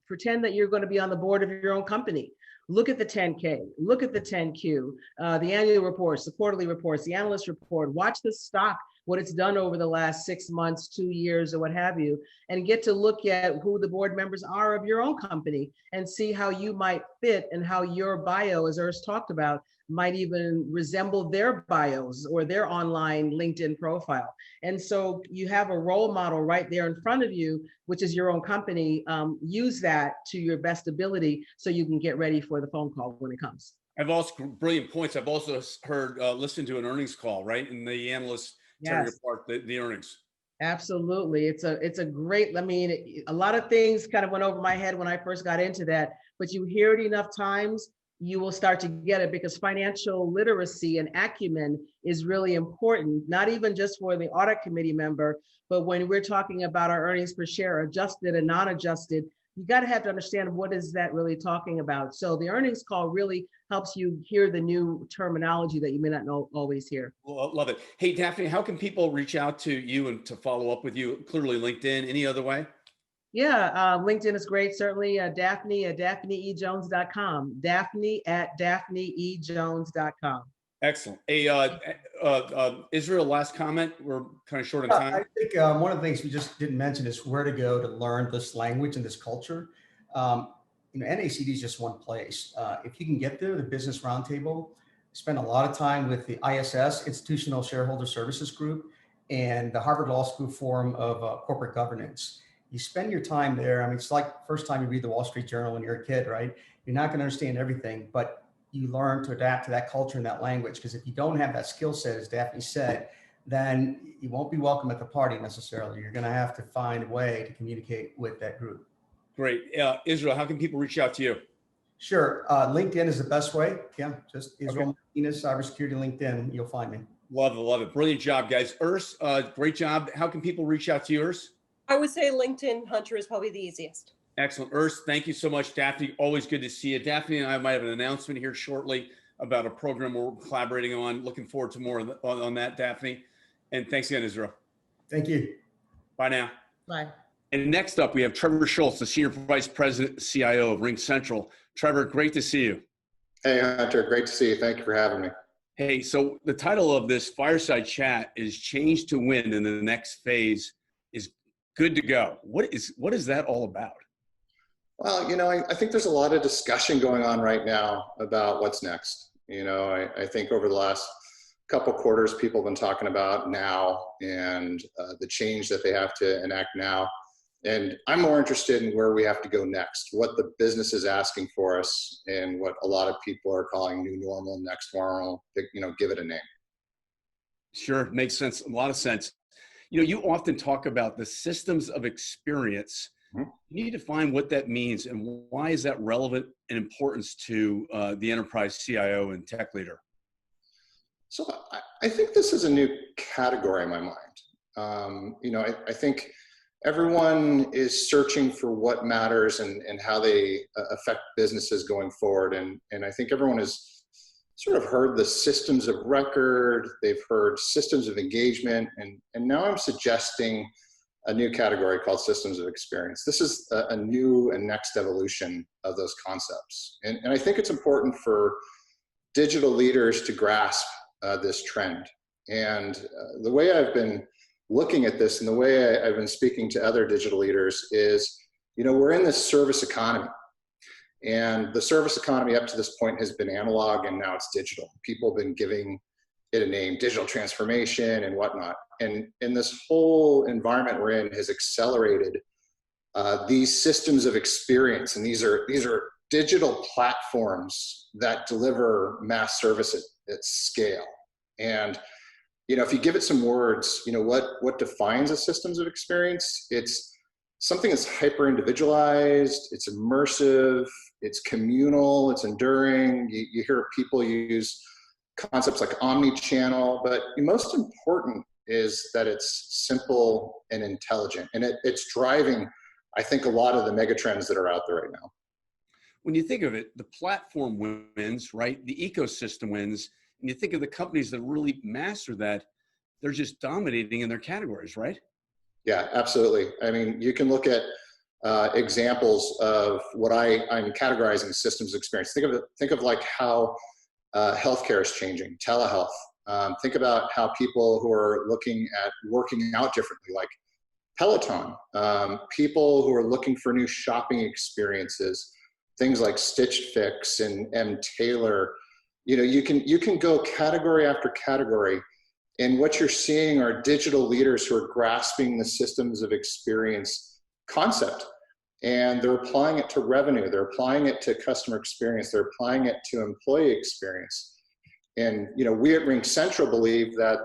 Pretend that you're going to be on the board of your own company. Look at the 10K, look at the 10Q, the annual reports, the quarterly reports, the analyst report, watch the stock, what it's done over the last 6 months, 2 years, or what have you, and get to look at who the board members are of your own company and see how you might fit and how your bio, as Urs talked about, might even resemble their bios or their online LinkedIn profile. And so you have a role model right there in front of you, which is your own company. Use that to your best ability so you can get ready for the phone call when it comes. I've also, brilliant points. I've also heard, listened to an earnings call, right? And the analysts tear apart the earnings. Absolutely. It's a great, a lot of things kind of went over my head when I first got into that, but you hear it enough times, you will start to get it, because financial literacy and acumen is really important, not even just for the audit committee member, but when we're talking about our earnings per share, adjusted and non-adjusted, you got to have to understand what is that really talking about. So the earnings call really helps you hear the new terminology that you may not know always hear. Well, love it. Hey, Daphne, how can people reach out to you and to follow up with you? Clearly LinkedIn, any other way? Yeah, LinkedIn is great. Certainly Daphne at daphneejones.com. Daphne at daphneejones.com. Excellent. Hey, Israel, last comment. We're kind of short on time. I think one of the things we just didn't mention is where to go to learn this language and this culture. NACD is just one place. If you can get there, the Business Roundtable, spend a lot of time with the ISS, Institutional Shareholder Services Group, and the Harvard Law School Forum of Corporate Governance. You spend your time there. It's like first time you read the Wall Street Journal when you're a kid, right? You're not going to understand everything, but you learn to adapt to that culture and that language. Because if you don't have that skill set, as Daphne said, then you won't be welcome at the party necessarily. You're going to have to find a way to communicate with that group. Great. Israel, how can people reach out to you? Sure. LinkedIn is the best way. Yeah, just Israel Martinez, Cybersecurity LinkedIn. You'll find me. Love it. Love it. Brilliant job, guys. Urs, great job. How can people reach out to you, Urs? I would say LinkedIn, Hunter, is probably the easiest. Excellent. Urs, thank you so much. Daphne, always good to see you. Daphne and I might have an announcement here shortly about a program we're collaborating on. Looking forward to more on that, Daphne. And thanks again, Israel. Thank you. Bye now. Bye. And next up, we have Trevor Schultz, the Senior Vice President, CIO of Ring Central. Trevor, great to see you. Hey, Hunter, great to see you. Thank you for having me. Hey, so the title of this fireside chat is Change to Win, and the next phase is Good to Go. What is that all about? Well, I think there's a lot of discussion going on right now about what's next. I think over the last couple quarters, people have been talking about now and the change that they have to enact now. And I'm more interested in where we have to go next, what the business is asking for us, and what a lot of people are calling new normal, next normal, give it a name. Sure, makes sense, a lot of sense. You often talk about the systems of experience. You need to define what that means and why is that relevant and importance to the enterprise CIO and tech leader? So I think this is a new category in my mind. I think everyone is searching for what matters and how they affect businesses going forward. And I think everyone is sort of heard the systems of record, they've heard systems of engagement, and now I'm suggesting a new category called systems of experience. This is a new and next evolution of those concepts. And I think it's important for digital leaders to grasp this trend. And the way I've been looking at this and the way I've been speaking to other digital leaders is, we're in this service economy. And the service economy up to this point has been analog, and now it's digital. People have been giving it a name, digital transformation and whatnot. And this whole environment we're in has accelerated these systems of experience. And these are digital platforms that deliver mass service at scale. And if you give it some words, what defines a systems of experience? It's something that's hyper individualized, it's immersive, it's communal, it's enduring. You hear people use concepts like omni-channel, but most important is that it's simple and intelligent. And it's driving, I think, a lot of the megatrends that are out there right now. When you think of it, the platform wins, right? The ecosystem wins. And you think of the companies that really master that, they're just dominating in their categories, right? Yeah, absolutely. I mean, you can look at examples of what I'm categorizing as systems of experience. Think of like how healthcare is changing, telehealth. Think about how people who are looking at working out differently, like Peloton, people who are looking for new shopping experiences, things like Stitch Fix and M. Taylor. You can go category after category, and what you're seeing are digital leaders who are grasping the systems of experience concept, and they're applying it to revenue, they're applying it to customer experience, they're applying it to employee experience. And we at RingCentral believe that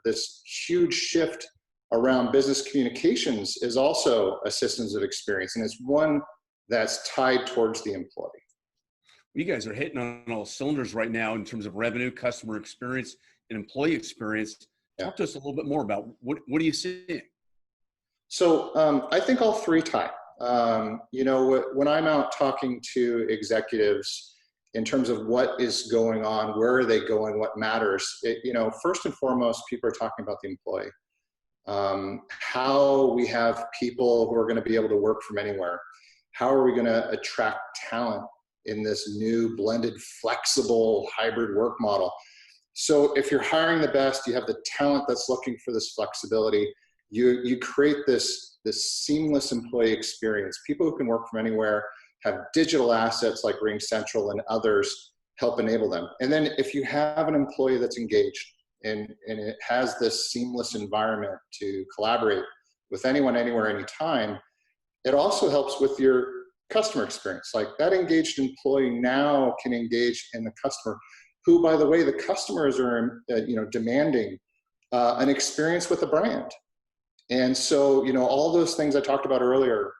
this huge shift around business communications is also a systems of experience, and it's one that's tied towards the employee. You guys are hitting on all cylinders right now in terms of revenue, customer experience, and employee experience. Talk to us a little bit more about what are you seeing? So I think all three tie. When I'm out talking to executives in terms of what is going on, where are they going, what matters, first and foremost, people are talking about the employee. How we have people who are going to be able to work from anywhere. How are we going to attract talent in this new blended, flexible, hybrid work model? So if you're hiring the best, you have the talent that's looking for this flexibility, you create this seamless employee experience. People who can work from anywhere, have digital assets like RingCentral and others help enable them. And then if you have an employee that's engaged and it has this seamless environment to collaborate with anyone, anywhere, anytime, it also helps with your customer experience. Like that engaged employee now can engage in the customer, who, by the way, the customers are demanding an experience with a brand. And so, all those things I talked about earlier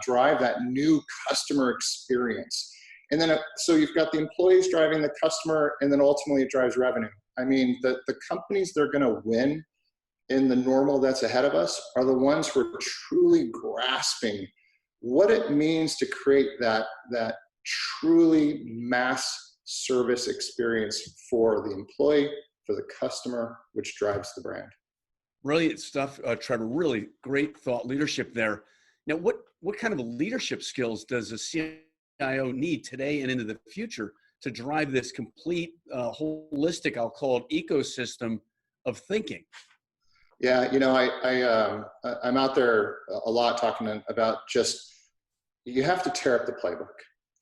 drive that new customer experience. And then, so you've got the employees driving the customer, and then ultimately it drives revenue. I mean, the companies that are going to win in the normal that's ahead of us are the ones who are truly grasping what it means to create that truly mass service experience for the employee, for the customer, which drives the brand. Brilliant stuff, Trevor. Really great thought leadership there. Now, what kind of leadership skills does a CIO need today and into the future to drive this complete, holistic, I'll call it, ecosystem of thinking? Yeah, I'm out there a lot talking about just, you have to tear up the playbook.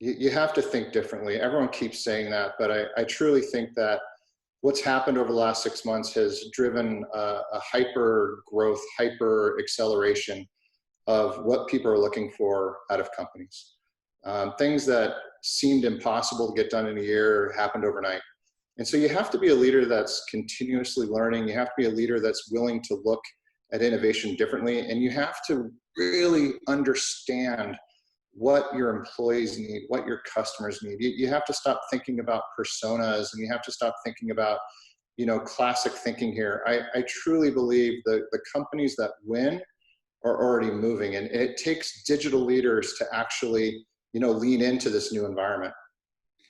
You have to think differently. Everyone keeps saying that, but I truly think that what's happened over the last 6 months has driven a hyper growth, hyper acceleration of what people are looking for out of companies. Things that seemed impossible to get done in a year happened overnight. And so you have to be a leader that's continuously learning. You have to be a leader that's willing to look at innovation differently. And you have to really understand what your employees need, what your customers need. You have to stop thinking about personas, and you have to stop thinking about, classic thinking here. I truly believe that the companies that win are already moving, and it takes digital leaders to actually, lean into this new environment.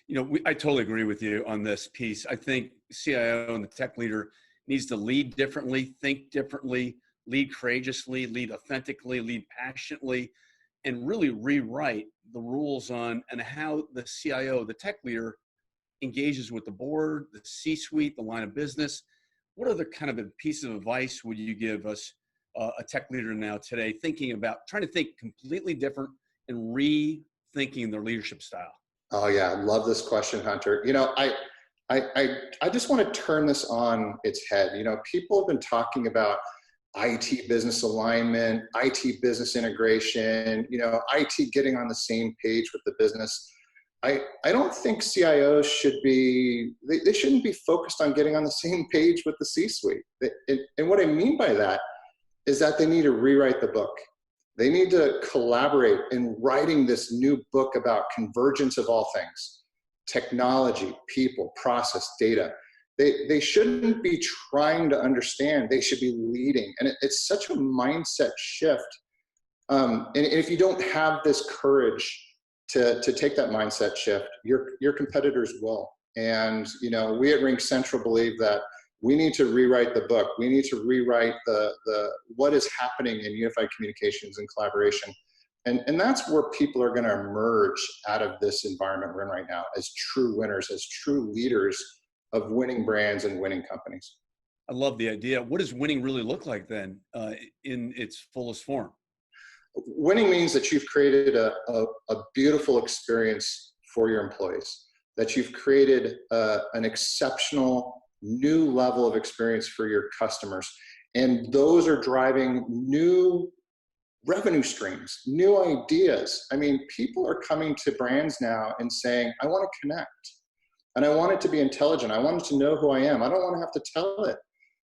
You know, I totally agree with you on this piece. I think CIO and the tech leader needs to lead differently, think differently, lead courageously, lead authentically, lead passionately, and really rewrite the rules on and how the CIO, the tech leader, engages with the board, the C-suite, the line of business. What other kind of piece of advice would you give us, a tech leader now today, thinking about trying to think completely different and rethinking their leadership style? Oh yeah, I love this question, Hunter. You know, I just want to turn this on its head. You know, people have been talking about IT business alignment, IT business integration, you know, IT getting on the same page with the business. I don't think CIOs should be, they shouldn't be focused on getting on the same page with the C-suite. And what I mean by that is that they need to rewrite the book. They need to collaborate in writing this new book about convergence of all things: technology, people, process, data. They shouldn't be trying to understand, they should be leading. And it's such a mindset shift. And if you don't have this courage to take that mindset shift, your competitors will. And you know, we at RingCentral believe that we need to rewrite the book. We need to rewrite the what is happening in unified communications and collaboration. And that's where people are going to emerge out of this environment we're in right now as true winners, as true leaders of winning brands and winning companies. I love the idea. What does winning really look like then, in its fullest form? Winning means that you've created a beautiful experience for your employees, that you've created an exceptional new level of experience for your customers. And those are driving new revenue streams, new ideas. I mean, people are coming to brands now and saying, I want to connect. And I want it to be intelligent. I want it to know who I am. I don't want to have to tell it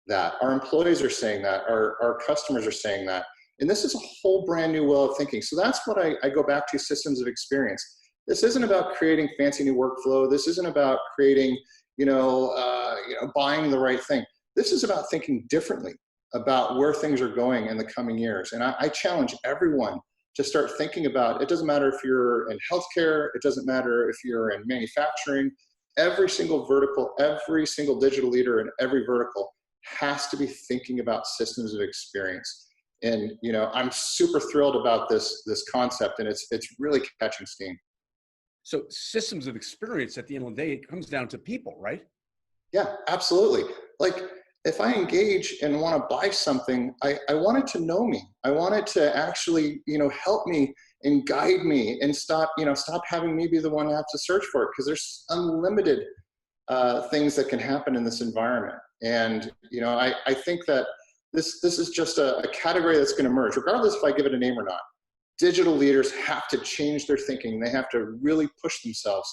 that. Our employees are saying that. Our customers are saying that. And this is a whole brand new way of thinking. So that's what I go back to: systems of experience. This isn't about creating fancy new workflow. This isn't about creating, buying the right thing. This is about thinking differently about where things are going in the coming years. And I challenge everyone to start thinking about, it doesn't matter if you're in healthcare, it doesn't matter if you're in manufacturing, every single vertical, every single digital leader in every vertical has to be thinking about systems of experience. And you know, I'm super thrilled about this concept, and it's really catching steam. So systems of experience, at the end of the day, it comes down to people, right? Yeah, absolutely. Like if I engage and want to buy something, I want it to know me. I want it to actually, help me and guide me, and stop having me be the one to have to search for it, because there's unlimited things that can happen in this environment. And I think that this is just a category that's going to emerge, regardless if I give it a name or not. Digital leaders have to change their thinking. They have to really push themselves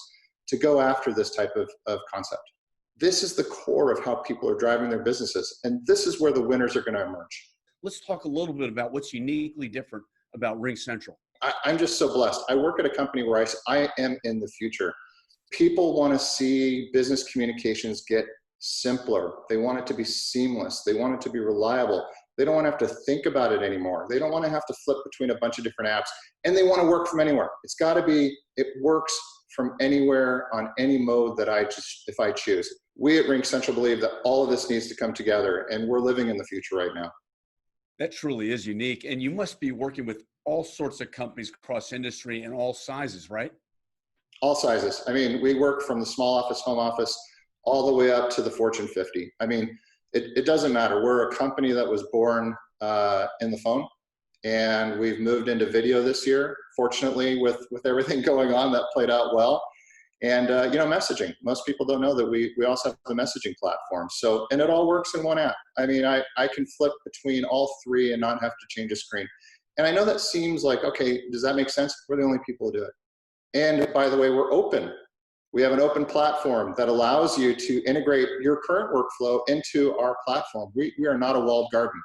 to go after this type of concept. This is the core of how people are driving their businesses, and this is where the winners are going to emerge. Let's talk a little bit about what's uniquely different about RingCentral. I'm just so blessed. I work at a company where I am in the future. People want to see business communications get simpler. They want it to be seamless. They want it to be reliable. They don't want to have to think about it anymore. They don't want to have to flip between a bunch of different apps, and they want to work from anywhere. It's got to be, it works from anywhere on any mode that if I choose. We at RingCentral believe that all of this needs to come together, and we're living in the future right now. That truly is unique. And you must be working with all sorts of companies across industry and all sizes, right? All sizes. I mean, we work from the small office, home office, all the way up to the Fortune 50. I mean, it doesn't matter. We're a company that was born in the phone, and we've moved into video this year. Fortunately, with everything going on, that played out well. And messaging. Most people don't know that we also have the messaging platform. So, and it all works in one app. I mean, I can flip between all three and not have to change a screen. And I know that seems like, okay, does that make sense? We're the only people who do it. And by the way, we're open. We have an open platform that allows you to integrate your current workflow into our platform. We are not a walled garden.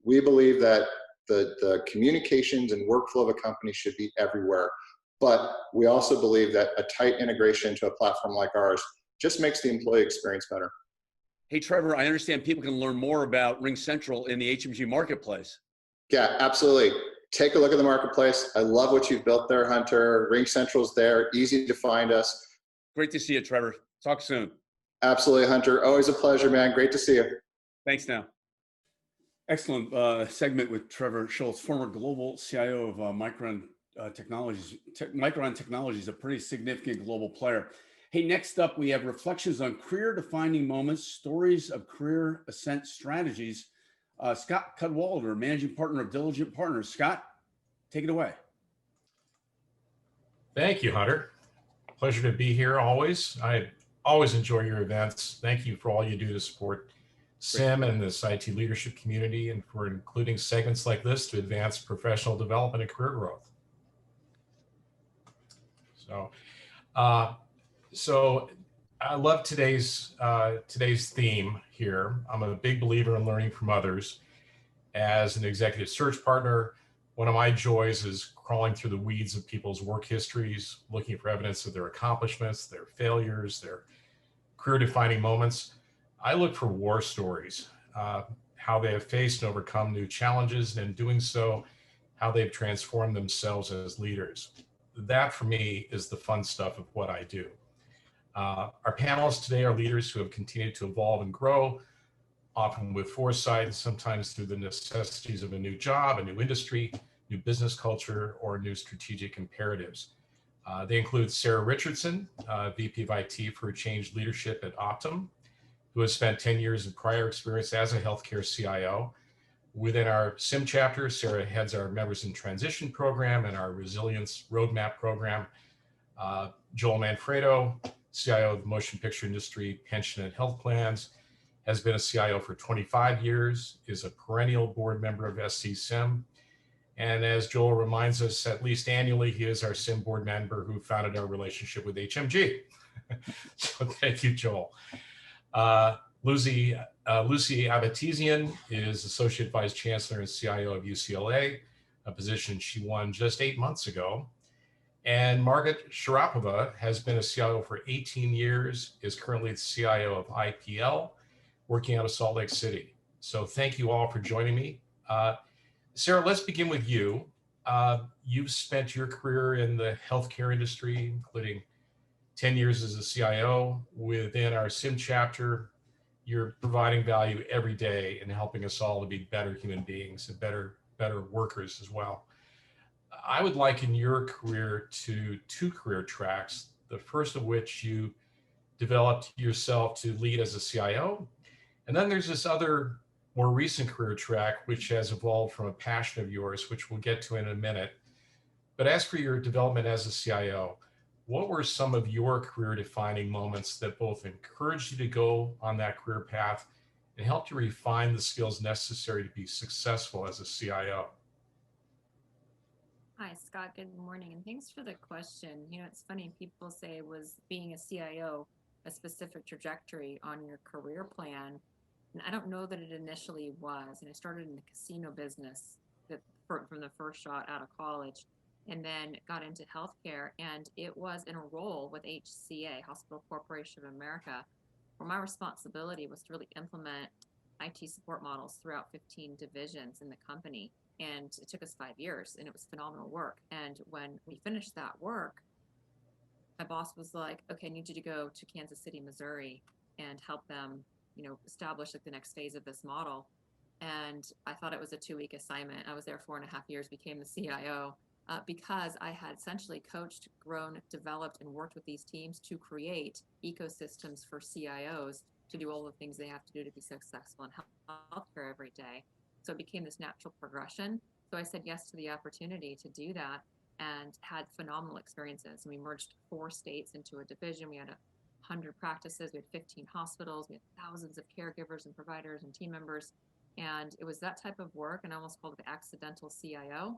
We believe that the communications and workflow of a company should be everywhere. But we also believe that a tight integration to a platform like ours just makes the employee experience better. Hey, Trevor, I understand people can learn more about RingCentral in the HMG marketplace. Yeah, absolutely. Take a look at the marketplace. I love what you've built there, Hunter. RingCentral's there, easy to find us. Great to see you, Trevor. Talk soon. Absolutely, Hunter. Always a pleasure, man. Great to see you. Thanks now. Excellent segment with Trevor Schultz, former global CIO of Micron Technologies. Micron Technologies, a pretty significant global player. Hey, next up, we have reflections on career-defining moments, stories of career ascent strategies. Scott Cadwalader, managing partner of Diligent Partners. Scott, take it away. Thank you, Hunter. Pleasure to be here always. I always enjoy your events. Thank you for all you do to support SIM and this IT leadership community, and for including segments like this to advance professional development and career growth. So I love today's theme here. I'm a big believer in learning from others. As an executive search partner, one of my joys is crawling through the weeds of people's work histories, looking for evidence of their accomplishments, their failures, their career-defining moments. I look for war stories, how they have faced and overcome new challenges, and in doing so, how they've transformed themselves as leaders. That, for me, is the fun stuff of what I do. Our panelists today are leaders who have continued to evolve and grow, often with foresight and sometimes through the necessities of a new job, a new industry, new business culture, or new strategic imperatives. They include Sarah Richardson, VP of IT for Change Leadership at Optum, who has spent 10 years of prior experience as a healthcare CIO. Within our SIM chapter, Sarah heads our Members in Transition program and our Resilience Roadmap program. Joel Manfredo, CIO of the motion picture industry, pension and health plans, has been a CIO for 25 years, is a perennial board member of SC-SIM. And as Joel reminds us, at least annually, he is our SIM board member who founded our relationship with HMG. So thank you, Joel. Lucy Avetisyan is Associate Vice Chancellor and CIO of UCLA, a position she won just 8 months ago. And Margaret Sharapova has been a CIO for 18 years, is currently the CIO of IPL, working out of Salt Lake City. So thank you all for joining me. Sarah, let's begin with you. You've spent your career in the healthcare industry, including 10 years as a CIO. Within our SIM chapter, you're providing value every day and helping us all to be better human beings and better workers as well. I would liken your career to two career tracks, the first of which you developed yourself to lead as a CIO. And then there's this other more recent career track, which has evolved from a passion of yours, which we'll get to in a minute. But as for your development as a CIO, what were some of your career defining moments that both encouraged you to go on that career path and helped you refine the skills necessary to be successful as a CIO? Hi, Scott. Good morning, and thanks for the question. You know, it's funny, people say, was being a CIO a specific trajectory on your career plan? And I don't know that it initially was. And I started in the casino business from the first shot out of college, and then got into healthcare. And it was in a role with HCA, Hospital Corporation of America, where my responsibility was to really implement IT support models throughout 15 divisions in the company. And it took us 5 years, and it was phenomenal work. And when we finished that work, my boss was like, okay, I need you to go to Kansas City, Missouri, and help them, you know, establish like the next phase of this model. And I thought it was a 2-week assignment. I was there 4.5 years, became the CIO, because I had essentially coached, grown, developed, and worked with these teams to create ecosystems for CIOs to do all the things they have to do to be successful in healthcare every day. So it became this natural progression. So I said yes to the opportunity to do that and had phenomenal experiences. And we merged 4 states into a division. We had 100 practices. We had 15 hospitals. We had thousands of caregivers and providers and team members. And it was that type of work, and I almost called it the accidental CIO.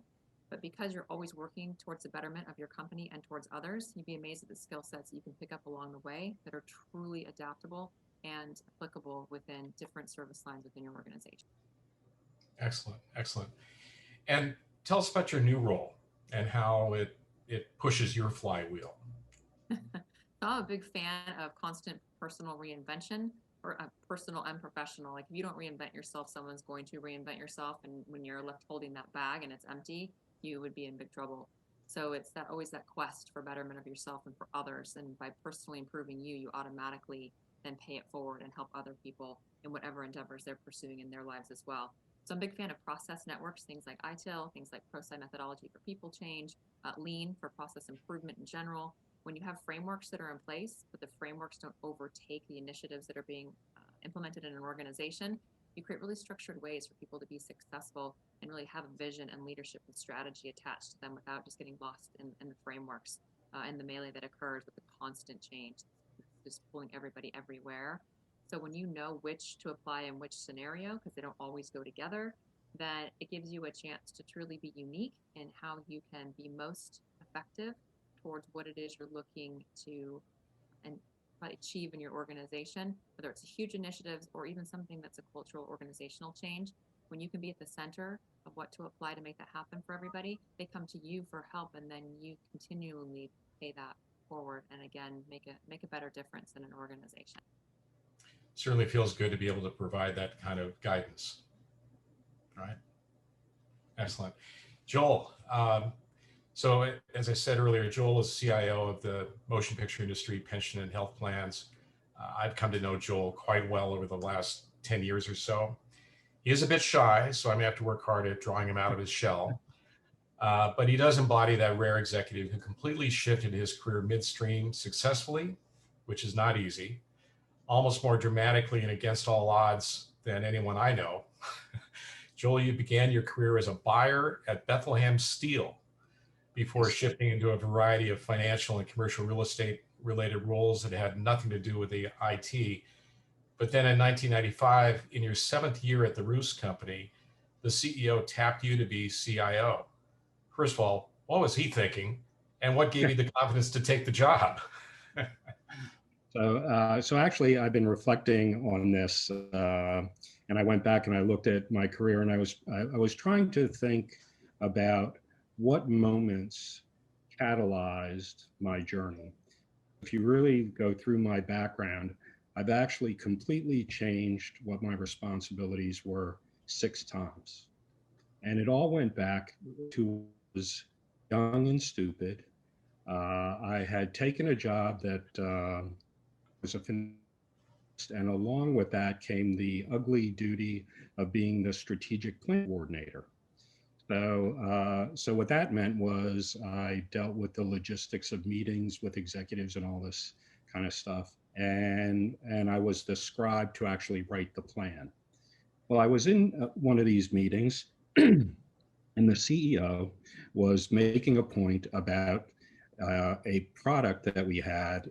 But because you're always working towards the betterment of your company and towards others, you'd be amazed at the skill sets that you can pick up along the way that are truly adaptable and applicable within different service lines within your organization. Excellent, excellent. And tell us about your new role and how it pushes your flywheel. I'm a big fan of constant personal reinvention, or personal and professional. Like if you don't reinvent yourself, someone's going to reinvent yourself. And when you're left holding that bag and it's empty, you would be in big trouble. So it's that always that quest for betterment of yourself and for others. And by personally improving you, you automatically then pay it forward and help other people in whatever endeavors they're pursuing in their lives as well. So I'm a big fan of process networks, things like ITIL, things like ProSci methodology for people change, Lean for process improvement in general. When you have frameworks that are in place, but the frameworks don't overtake the initiatives that are being implemented in an organization, you create really structured ways for people to be successful and really have a vision and leadership and strategy attached to them without just getting lost in the frameworks and the melee that occurs with the constant change, just pulling everybody everywhere. So when you know which to apply in which scenario, because they don't always go together, that it gives you a chance to truly be unique in how you can be most effective towards what it is you're looking to and achieve in your organization, whether it's a huge initiative or even something that's a cultural organizational change. When you can be at the center of what to apply to make that happen for everybody, they come to you for help, and then you continually pay that forward and again make a better difference in an organization. Certainly feels good to be able to provide that kind of guidance. All right. Excellent. Joel, so as I said earlier, Joel is CIO of the motion picture industry, pension and health plans. I've come to know Joel quite well over the last 10 years or so. He is a bit shy, so I'm gonna have to work hard at drawing him out of his shell. But he does embody that rare executive who completely shifted his career midstream successfully, which is not easy, almost more dramatically and against all odds than anyone I know. Joel, you began your career as a buyer at Bethlehem Steel before shifting into a variety of financial and commercial real estate related roles that had nothing to do with the IT. But then in 1995, in your 7th year at the Roos Company, the CEO tapped you to be CIO. First of all, what was he thinking? And what gave you the confidence to take the job? So actually, I've been reflecting on this, and I went back and I looked at my career, and I was trying to think about what moments catalyzed my journey. If you really go through my background, I've actually completely changed what my responsibilities were 6 times, and it all went back to was young and stupid. I had taken a job that was a and along with that came the ugly duty of being the strategic plan coordinator. So what that meant was I dealt with the logistics of meetings with executives and all this kind of stuff. And I was the scribe to actually write the plan. Well, I was in one of these meetings and the CEO was making a point about a product that we had,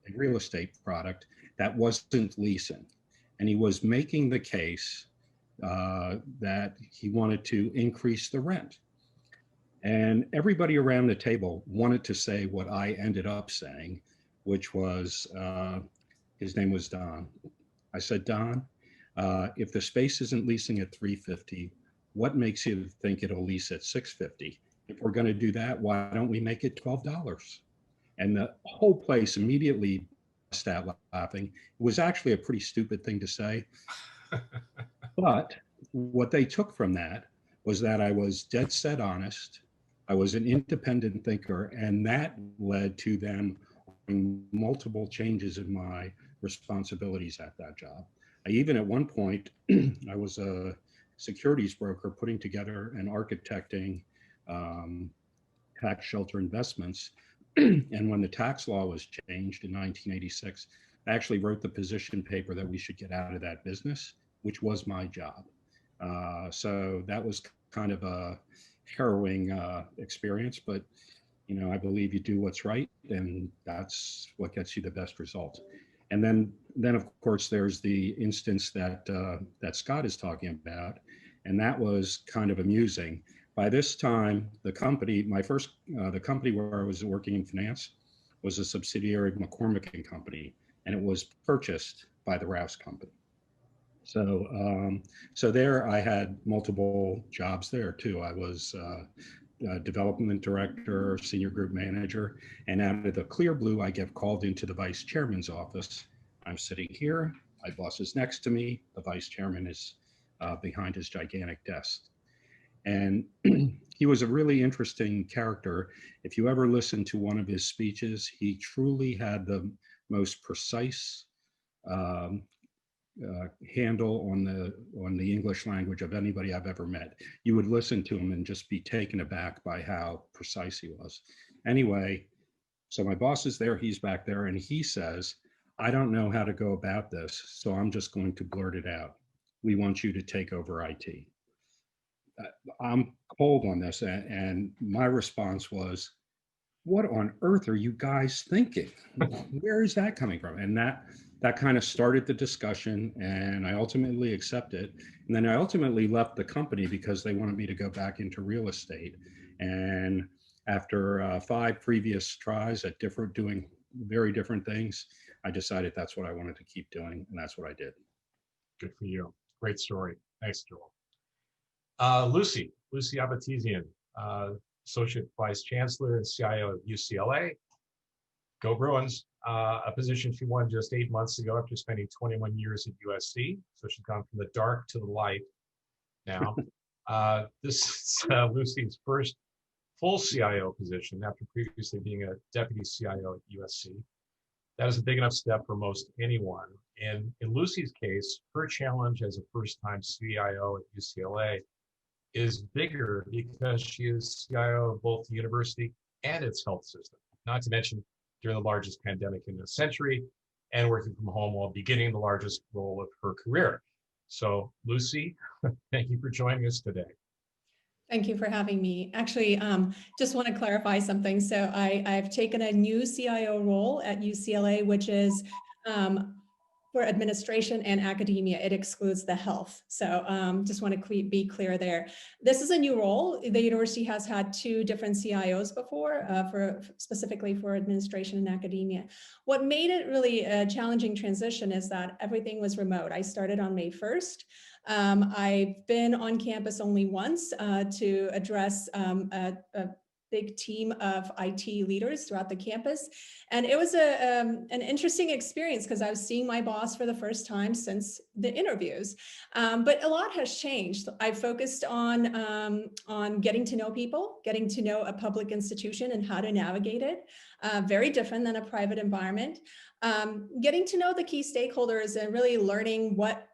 a real estate product that wasn't leasing. And he was making the case that he wanted to increase the rent. And everybody around the table wanted to say what I ended up saying, which was, his name was Don. I said, Don, if the space isn't leasing at $350, what makes you think it'll lease at $650? If we're gonna do that, why don't we make it $12? And the whole place immediately burst out laughing. It was actually a pretty stupid thing to say. But what they took from that was that I was dead set honest. I was an independent thinker, and that led to them multiple changes in my responsibilities at that job. I even at one point, I was a securities broker putting together and architecting tax shelter investments. And when the tax law was changed in 1986, I actually wrote the position paper that we should get out of that business, which was my job. So that was kind of a harrowing experience, but you know, I believe you do what's right, and that's what gets you the best result. And then of course there's the instance that that Scott is talking about, and that was kind of amusing. By this time, the company, the company where I was working in finance was a subsidiary of McCormick and Company, and it was purchased by the Rouse Company. So, so there I had multiple jobs there too. I was development director, senior group manager, and out of the clear blue, I get called into the vice chairman's office. I'm sitting here, my boss is next to me, the vice chairman is behind his gigantic desk. And he was a really interesting character. If you ever listen to one of his speeches, he truly had the most precise handle on the English language of anybody I've ever met. You would listen to him and just be taken aback by how precise he was. Anyway, so my boss is there, he's back there, and he says, I don't know how to go about this, so I'm just going to blurt it out. We want you to take over IT. I'm cold on this, and my response was, what on earth are you guys thinking? Where is that coming from? And that kind of started the discussion, and I ultimately accepted. And then I ultimately left the company because they wanted me to go back into real estate. And after 5 previous tries at doing very different things, I decided that's what I wanted to keep doing, and that's what I did. Good for you. Great story. Thanks, Joel. Lucy Avetisyan, Associate Vice Chancellor and CIO at UCLA. Go Bruins. A position she won just 8 months ago after spending 21 years at USC. So she's gone from the dark to the light now. This is Lucy's first full CIO position after previously being a deputy CIO at USC. That is a big enough step for most anyone. And in Lucy's case, her challenge as a first-time CIO at UCLA is bigger because she is CIO of both the university and its health system, not to mention during the largest pandemic in a century and working from home while beginning the largest role of her career. So Lucy, thank you for joining us today. Thank you for having me. Actually, just want to clarify something. So I've taken a new CIO role at UCLA, which is for administration and academia. It excludes the health. So just want to be clear there. This is a new role. The university has had 2 different CIOs before, specifically for administration and academia. What made it really a challenging transition is that everything was remote. I started on May 1st. I've been on campus only once to address a big team of IT leaders throughout the campus. And it was an interesting experience because I was seeing my boss for the first time since the interviews. But a lot has changed. I focused on getting to know people, getting to know a public institution and how to navigate it. Very different than a private environment. Getting to know the key stakeholders and really learning what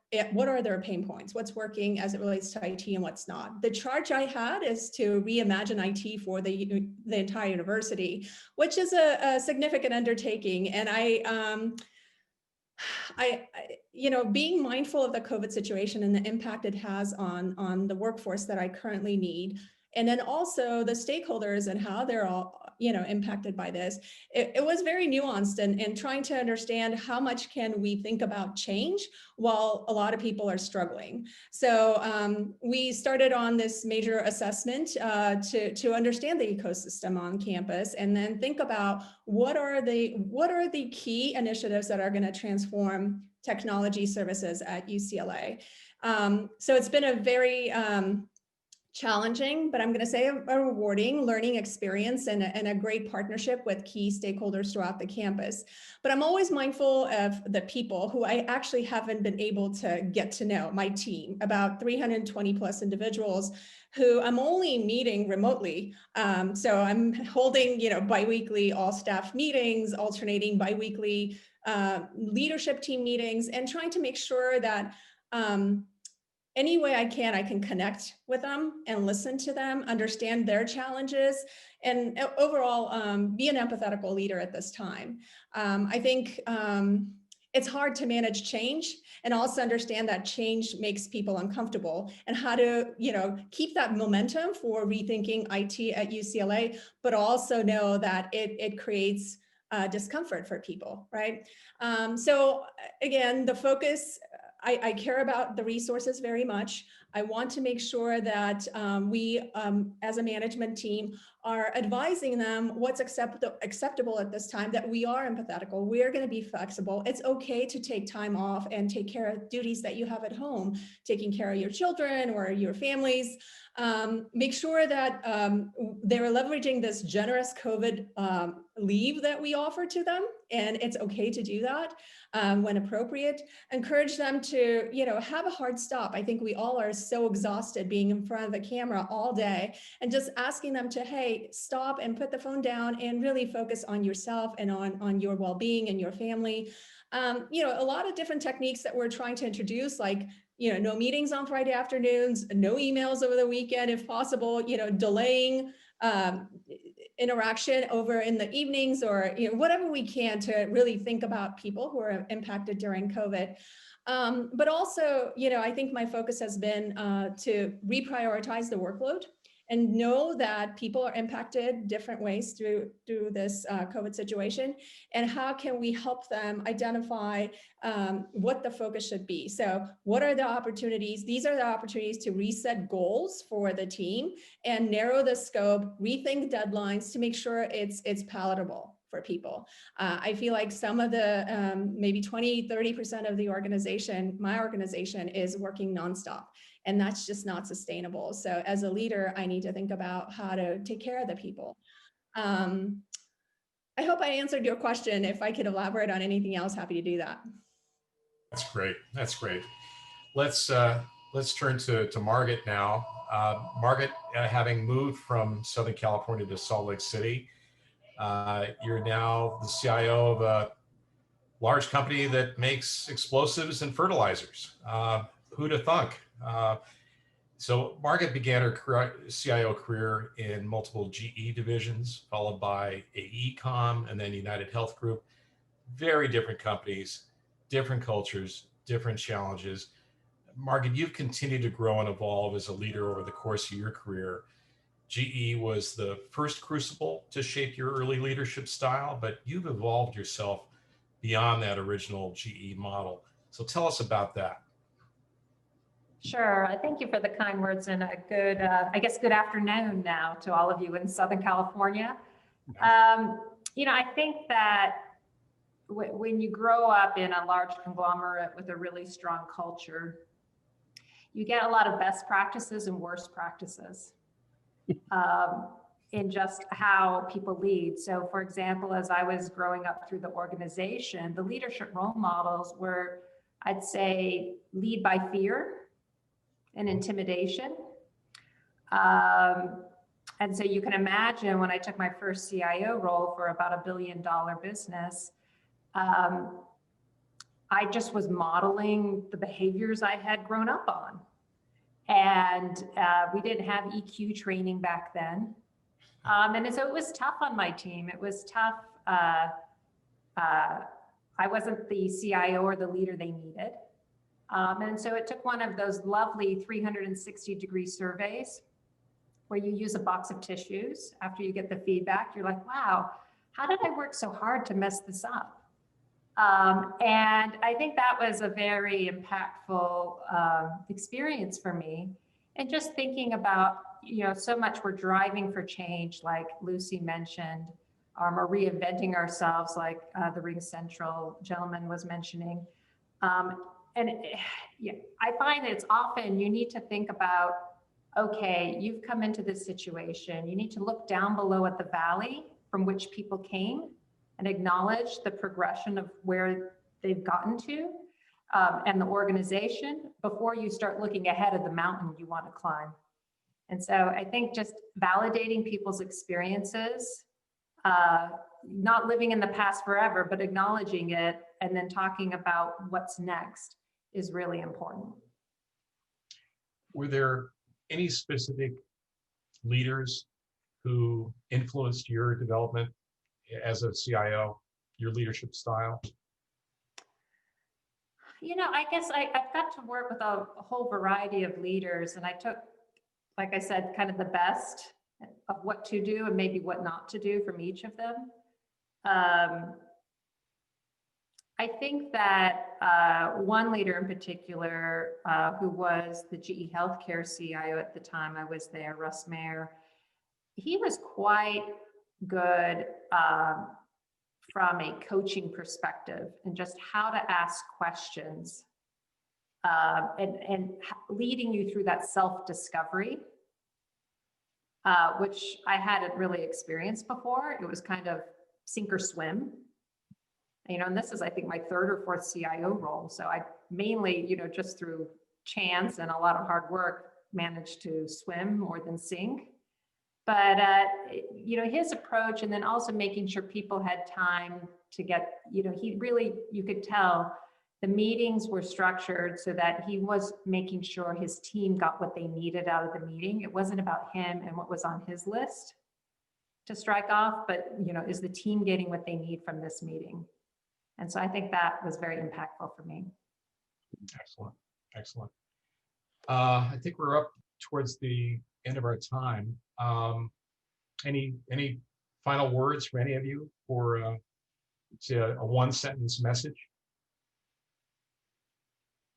are their pain points, what's working as it relates to IT and what's not. The charge I had is to reimagine IT for the entire university, which is a significant undertaking. And being mindful of the COVID situation and the impact it has on the workforce that I currently need, and then also the stakeholders and how they're all impacted by this. It was very nuanced and trying to understand how much can we think about change while a lot of people are struggling. So we started on this major assessment to understand the ecosystem on campus and then think about what are the key initiatives that are going to transform technology services at UCLA. So it's been a very challenging, but I'm going to say a rewarding learning experience and a great partnership with key stakeholders throughout the campus. But I'm always mindful of the people who I actually haven't been able to get to know, my team, about 320 plus individuals who I'm only meeting remotely. So I'm holding, biweekly all staff meetings, alternating biweekly leadership team meetings, and trying to make sure that any way I can connect with them and listen to them, understand their challenges, and overall be an empathetical leader at this time. I think it's hard to manage change and also understand that change makes people uncomfortable and how to, keep that momentum for rethinking IT at UCLA, but also know that it creates discomfort for people, right? So again, the focus, I care about the resources very much. I want to make sure that we, as a management team, are advising them what's acceptable at this time, that we are empathetical, we are going to be flexible. It's okay to take time off and take care of duties that you have at home, taking care of your children or your families. Make sure that they're leveraging this generous COVID leave that we offer to them, and it's okay to do that when appropriate. Encourage them to, have a hard stop. I think we all are so exhausted being in front of the camera all day, and just asking them to, hey, stop and put the phone down and really focus on yourself and on your well-being and your family. A lot of different techniques that we're trying to introduce, like, no meetings on Friday afternoons, no emails over the weekend, if possible, delaying interaction over in the evenings, or whatever we can to really think about people who are impacted during COVID. But also, I think my focus has been to reprioritize the workload and know that people are impacted different ways through this COVID situation, and how can we help them identify what the focus should be. So what are the opportunities? These are the opportunities to reset goals for the team and narrow the scope, rethink deadlines to make sure it's palatable for people. I feel like some of the maybe 20-30% of the organization, my organization, is working nonstop. And that's just not sustainable. So as a leader, I need to think about how to take care of the people. I hope I answered your question. If I could elaborate on anything else, happy to do that. That's great. That's great. Let's turn to Margaret now. Margaret, having moved from Southern California to Salt Lake City, you're now the CIO of a large company that makes explosives and fertilizers. Who'd have thunk? So Margaret began her CIO career in multiple GE divisions, followed by AECOM and then United Health Group. Very different companies, different cultures, different challenges. Margaret, you've continued to grow and evolve as a leader over the course of your career. GE was the first crucible to shape your early leadership style, but you've evolved yourself beyond that original GE model. So tell us about that. Sure. Thank you for the kind words, and a good, good afternoon now to all of you in Southern California. I think that when you grow up in a large conglomerate with a really strong culture, you get a lot of best practices and worst practices in just how people lead. So for example, as I was growing up through the organization, the leadership role models were, I'd say, lead by fear and intimidation. And so you can imagine when I took my first CIO role for about $1 billion business, I just was modeling the behaviors I had grown up on. And we didn't have EQ training back then. And so it was tough on my team. It was tough. I wasn't the CIO or the leader they needed. And so it took one of those lovely 360-degree surveys where you use a box of tissues. After you get the feedback, you're like, wow, how did I work so hard to mess this up? And I think that was a very impactful experience for me. And just thinking about, so much we're driving for change, like Lucy mentioned, or reinventing ourselves, like the Ring Central gentleman was mentioning. I find that it's often you need to think about, okay, you've come into this situation. You need to look down below at the valley from which people came and acknowledge the progression of where they've gotten to and the organization before you start looking ahead of the mountain you want to climb. And so I think just validating people's experiences, not living in the past forever, but acknowledging it and then talking about what's next is really important. Were there any specific leaders who influenced your development as a CIO, your leadership style? I guess I've got to work with a whole variety of leaders, and I took, like I said, kind of the best of what to do and maybe what not to do from each of them. I think that one leader in particular, who was the GE Healthcare CIO at the time I was there, Russ Mayer, he was quite good from a coaching perspective and just how to ask questions and leading you through that self-discovery which I hadn't really experienced before. It was kind of sink or swim. And this is, I think, my third or fourth CIO role. So I mainly, just through chance and a lot of hard work, managed to swim more than sink. But, his approach, and then also making sure people had time to get, he really, you could tell the meetings were structured so that he was making sure his team got what they needed out of the meeting. It wasn't about him and what was on his list to strike off, but, is the team getting what they need from this meeting? And so I think that was very impactful for me. Excellent, excellent. I think we're up towards the end of our time. Any final words from any of you for a one-sentence message?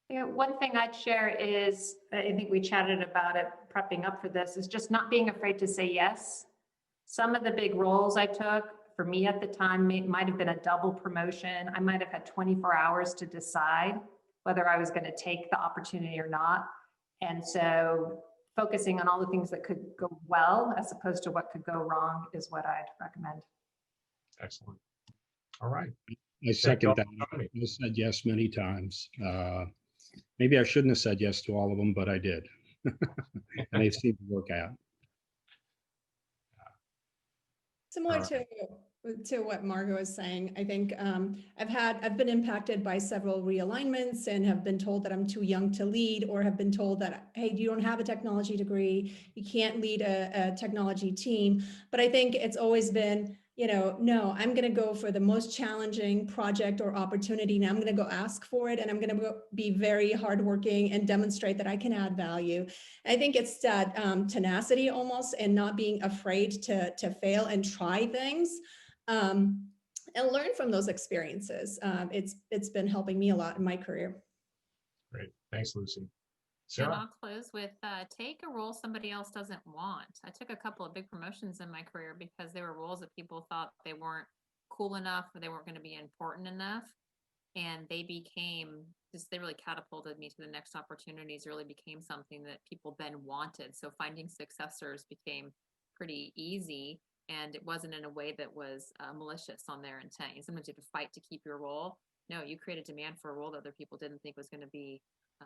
One thing I'd share is, I think we chatted about it prepping up for this, is just not being afraid to say yes. Some of the big roles I took, for me at the time, might have been a double promotion. I might have had 24 hours to decide whether I was going to take the opportunity or not. And so focusing on all the things that could go well as opposed to what could go wrong is what I'd recommend. Excellent. All right. I second that. I said yes many times. Maybe I shouldn't have said yes to all of them, but I did. And they seem to work out. Similar to what Margot is saying, I think I've been impacted by several realignments and have been told that I'm too young to lead, or have been told that, hey, you don't have a technology degree, you can't lead a technology team. But I think it's always been, no, I'm going to go for the most challenging project or opportunity. And I'm going to go ask for it. And I'm going to be very hardworking and demonstrate that I can add value. I think it's that tenacity almost, and not being afraid to fail and try things and learn from those experiences. It's been helping me a lot in my career. Great. Thanks, Lucy. And I'll close with take a role somebody else doesn't want. I took a couple of big promotions in my career because they were roles that people thought they weren't cool enough or they weren't going to be important enough. And they really catapulted me to the next opportunities, really became something that people then wanted. So finding successors became pretty easy, and it wasn't in a way that was malicious on their intent. And sometimes you have to fight to keep your role. No, you create a demand for a role that other people didn't think was going to be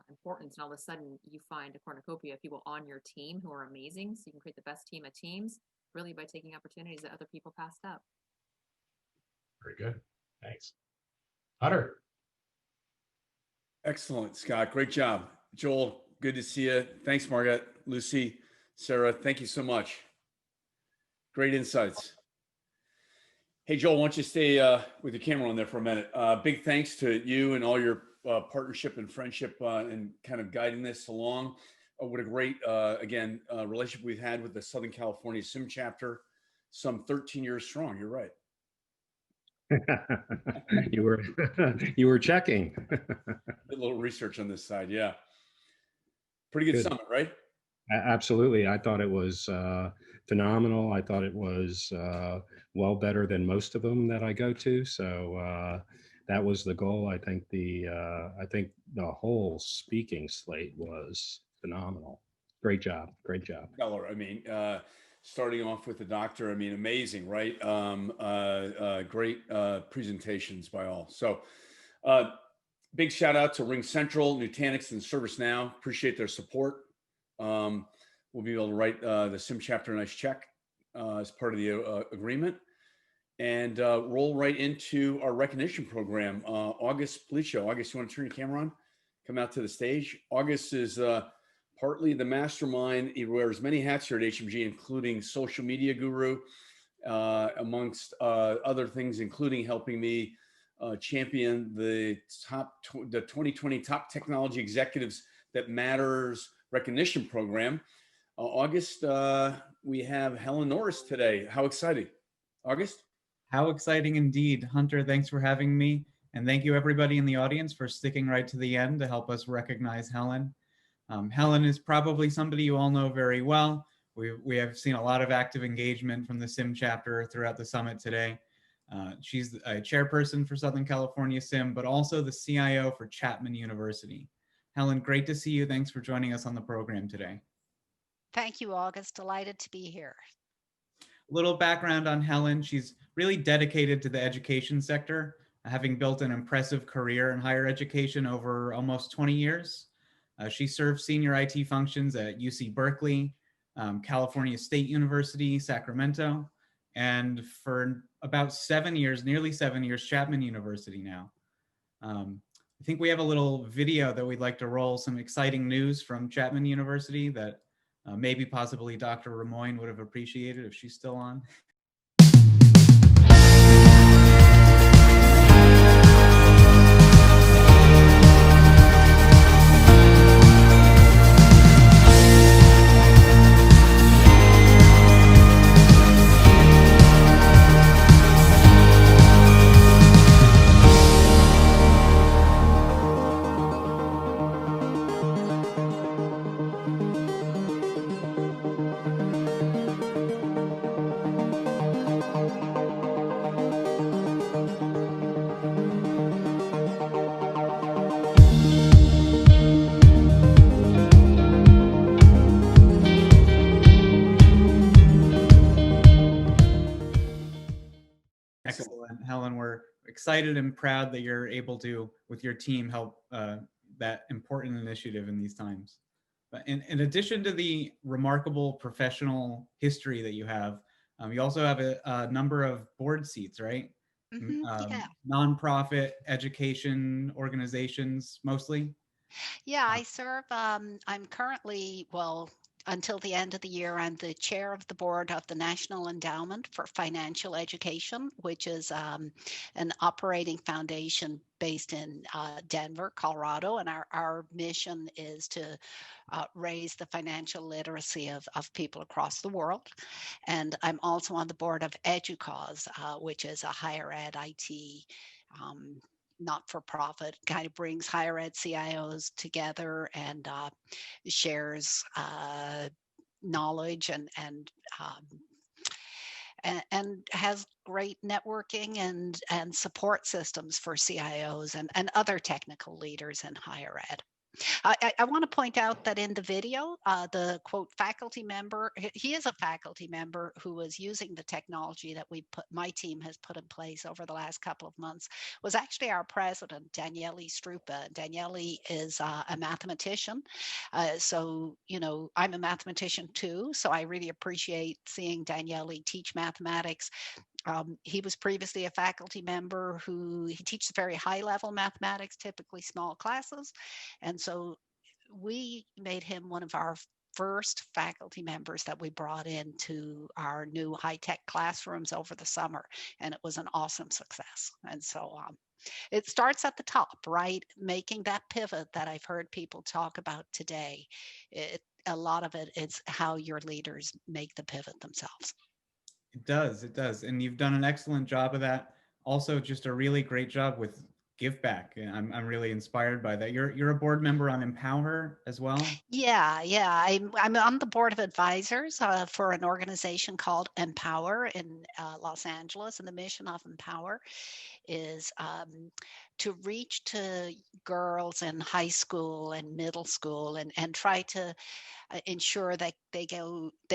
important, and all of a sudden you find a cornucopia of people on your team who are amazing, so you can create the best team of teams really by taking opportunities that other people passed up. Very good. Thanks. Hunter. Excellent, Scott. Great job. Joel, good to see you. Thanks, Margaret, Lucy, Sarah. Thank you so much. Great insights. Hey, Joel, why don't you stay with your camera on there for a minute? Big thanks to you and all your partnership and friendship and kind of guiding this along. What a great, relationship we've had with the Southern California SIM chapter, some 13 years strong. You're right. you were checking. A little research on this side. Yeah. Pretty good summit, right? Absolutely. I thought it was phenomenal. I thought it was well better than most of them that I go to. So that was the goal. I think the whole speaking slate was phenomenal. Great job. Great job. Stellar. I mean, starting off with the doctor, I mean, amazing, right? Great presentations by all. So big shout out to Ring Central, Nutanix, and ServiceNow. Appreciate their support. We'll be able to write the SIM chapter a nice check as part of the agreement. And roll right into our recognition program. August Policio. August, you want to turn your camera on? Come out to the stage. August is partly the mastermind. He wears many hats here at HMG, including social media guru, amongst other things, including helping me champion the 2020 Top Technology Executives That Matters recognition program. August, we have Helen Norris today. How exciting. August? How exciting indeed. Hunter, thanks for having me. And thank you everybody in the audience for sticking right to the end to help us recognize Helen. Helen is probably somebody you all know very well. We have seen a lot of active engagement from the SIM chapter throughout the summit today. She's a chairperson for Southern California SIM, but also the CIO for Chapman University. Helen, great to see you. Thanks for joining us on the program today. Thank you, August. Delighted to be here. A little background on Helen. She's really dedicated to the education sector, having built an impressive career in higher education over almost 20 years. She served senior IT functions at UC Berkeley, California State University, Sacramento, and for about 7 years, nearly 7 years, Chapman University now. I think we have a little video that we'd like to roll, some exciting news from Chapman University that maybe possibly Dr. Ramoyne would have appreciated if she's still on. Excellent, Helen. We're excited and proud that you're able to, with your team, help that important initiative in these times. But in addition to the remarkable professional history that you have, you also have a number of board seats, right? Yeah. Nonprofit education organizations, mostly? Yeah, I serve, I'm currently, well, until the end of the year, I'm the chair of the board of the National Endowment for Financial Education, which is an operating foundation based in Denver, Colorado. And our mission is to raise the financial literacy of people across the world. And I'm also on the board of EduCause, which is a higher ed IT not-for-profit, kind of brings higher ed CIOs together and shares knowledge and has great networking and support systems for CIOs and other technical leaders in higher ed. I want to point out that in the video, the quote faculty member, he is a faculty member who was using the technology that my team has put in place over the last couple of months, was actually our president, Daniele Strupa. Daniele is a mathematician. So, you know, I'm a mathematician too. So I really appreciate seeing Daniele teach mathematics. He was previously a faculty member he teaches very high level mathematics, typically small classes. And so we made him one of our first faculty members that we brought into our new high-tech classrooms over the summer. And it was an awesome success. And so it starts at the top, right? Making that pivot that I've heard people talk about today. A lot of it is how your leaders make the pivot themselves. It does. And you've done an excellent job of that. Also, just a really great job with Give Back. And I'm really inspired by that. You're a board member on Empower as well? Yeah. I'm on the board of advisors for an organization called Empower in Los Angeles. And the mission of Empower is to reach to girls in high school and middle school and try to ensure that they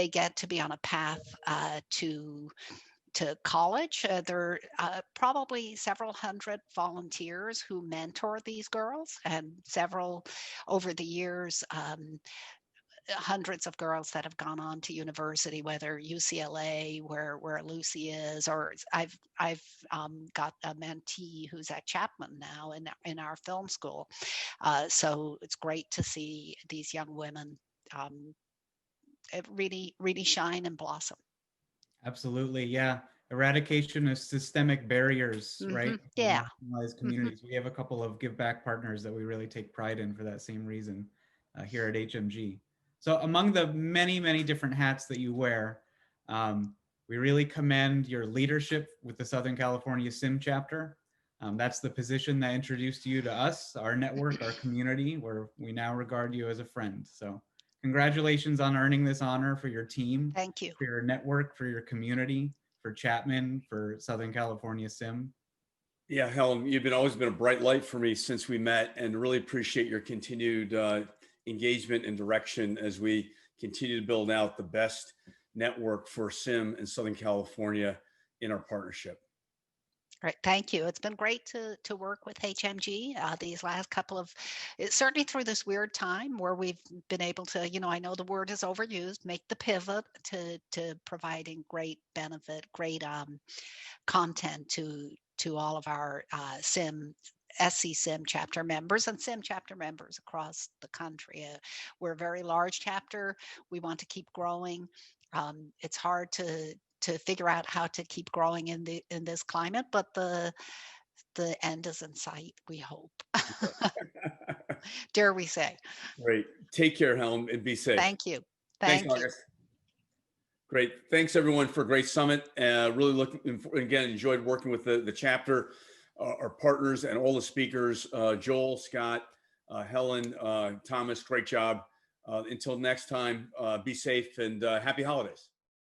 get to be on a path to college. There are probably several hundred volunteers who mentor these girls, and several over the years, hundreds of girls that have gone on to university, whether UCLA, where Lucy is, or I've got a mentee who's at Chapman now in our film school. So it's great to see these young women really shine and blossom. Absolutely, yeah. Eradication of systemic barriers, right? Yeah. Marginalized communities. We have a couple of Give Back partners that we really take pride in for that same reason here at HMG. So among the many, many different hats that you wear, we really commend your leadership with the Southern California SIM chapter. That's the position that introduced you to us, our network, our community, where we now regard you as a friend. So congratulations on earning this honor for your team. Thank you. For your network, for your community, for Chapman, for Southern California SIM. Yeah, Helen, you've always been a bright light for me since we met, and really appreciate your continued engagement and direction as we continue to build out the best network for SIM in Southern California in our partnership. Great, thank you. It's been great to work with HMG these last couple of, certainly through this weird time where we've been able to, I know the word is overused, make the pivot to providing great benefit, great content to all of our SC-SIM chapter members and SIM chapter members across the country. We're a very large chapter. We want to keep growing. It's hard to figure out how to keep growing in this climate, but the end is in sight, we hope. Dare we say. Great. Take care, Helen, and be safe. Thank you. Thanks, Thank you. August. Great. Thanks, everyone, for a great summit. Really looking, again, enjoyed working with the chapter, our partners, and all the speakers. Joel, Scott, Helen, Thomas, great job. Until next time, be safe and happy holidays.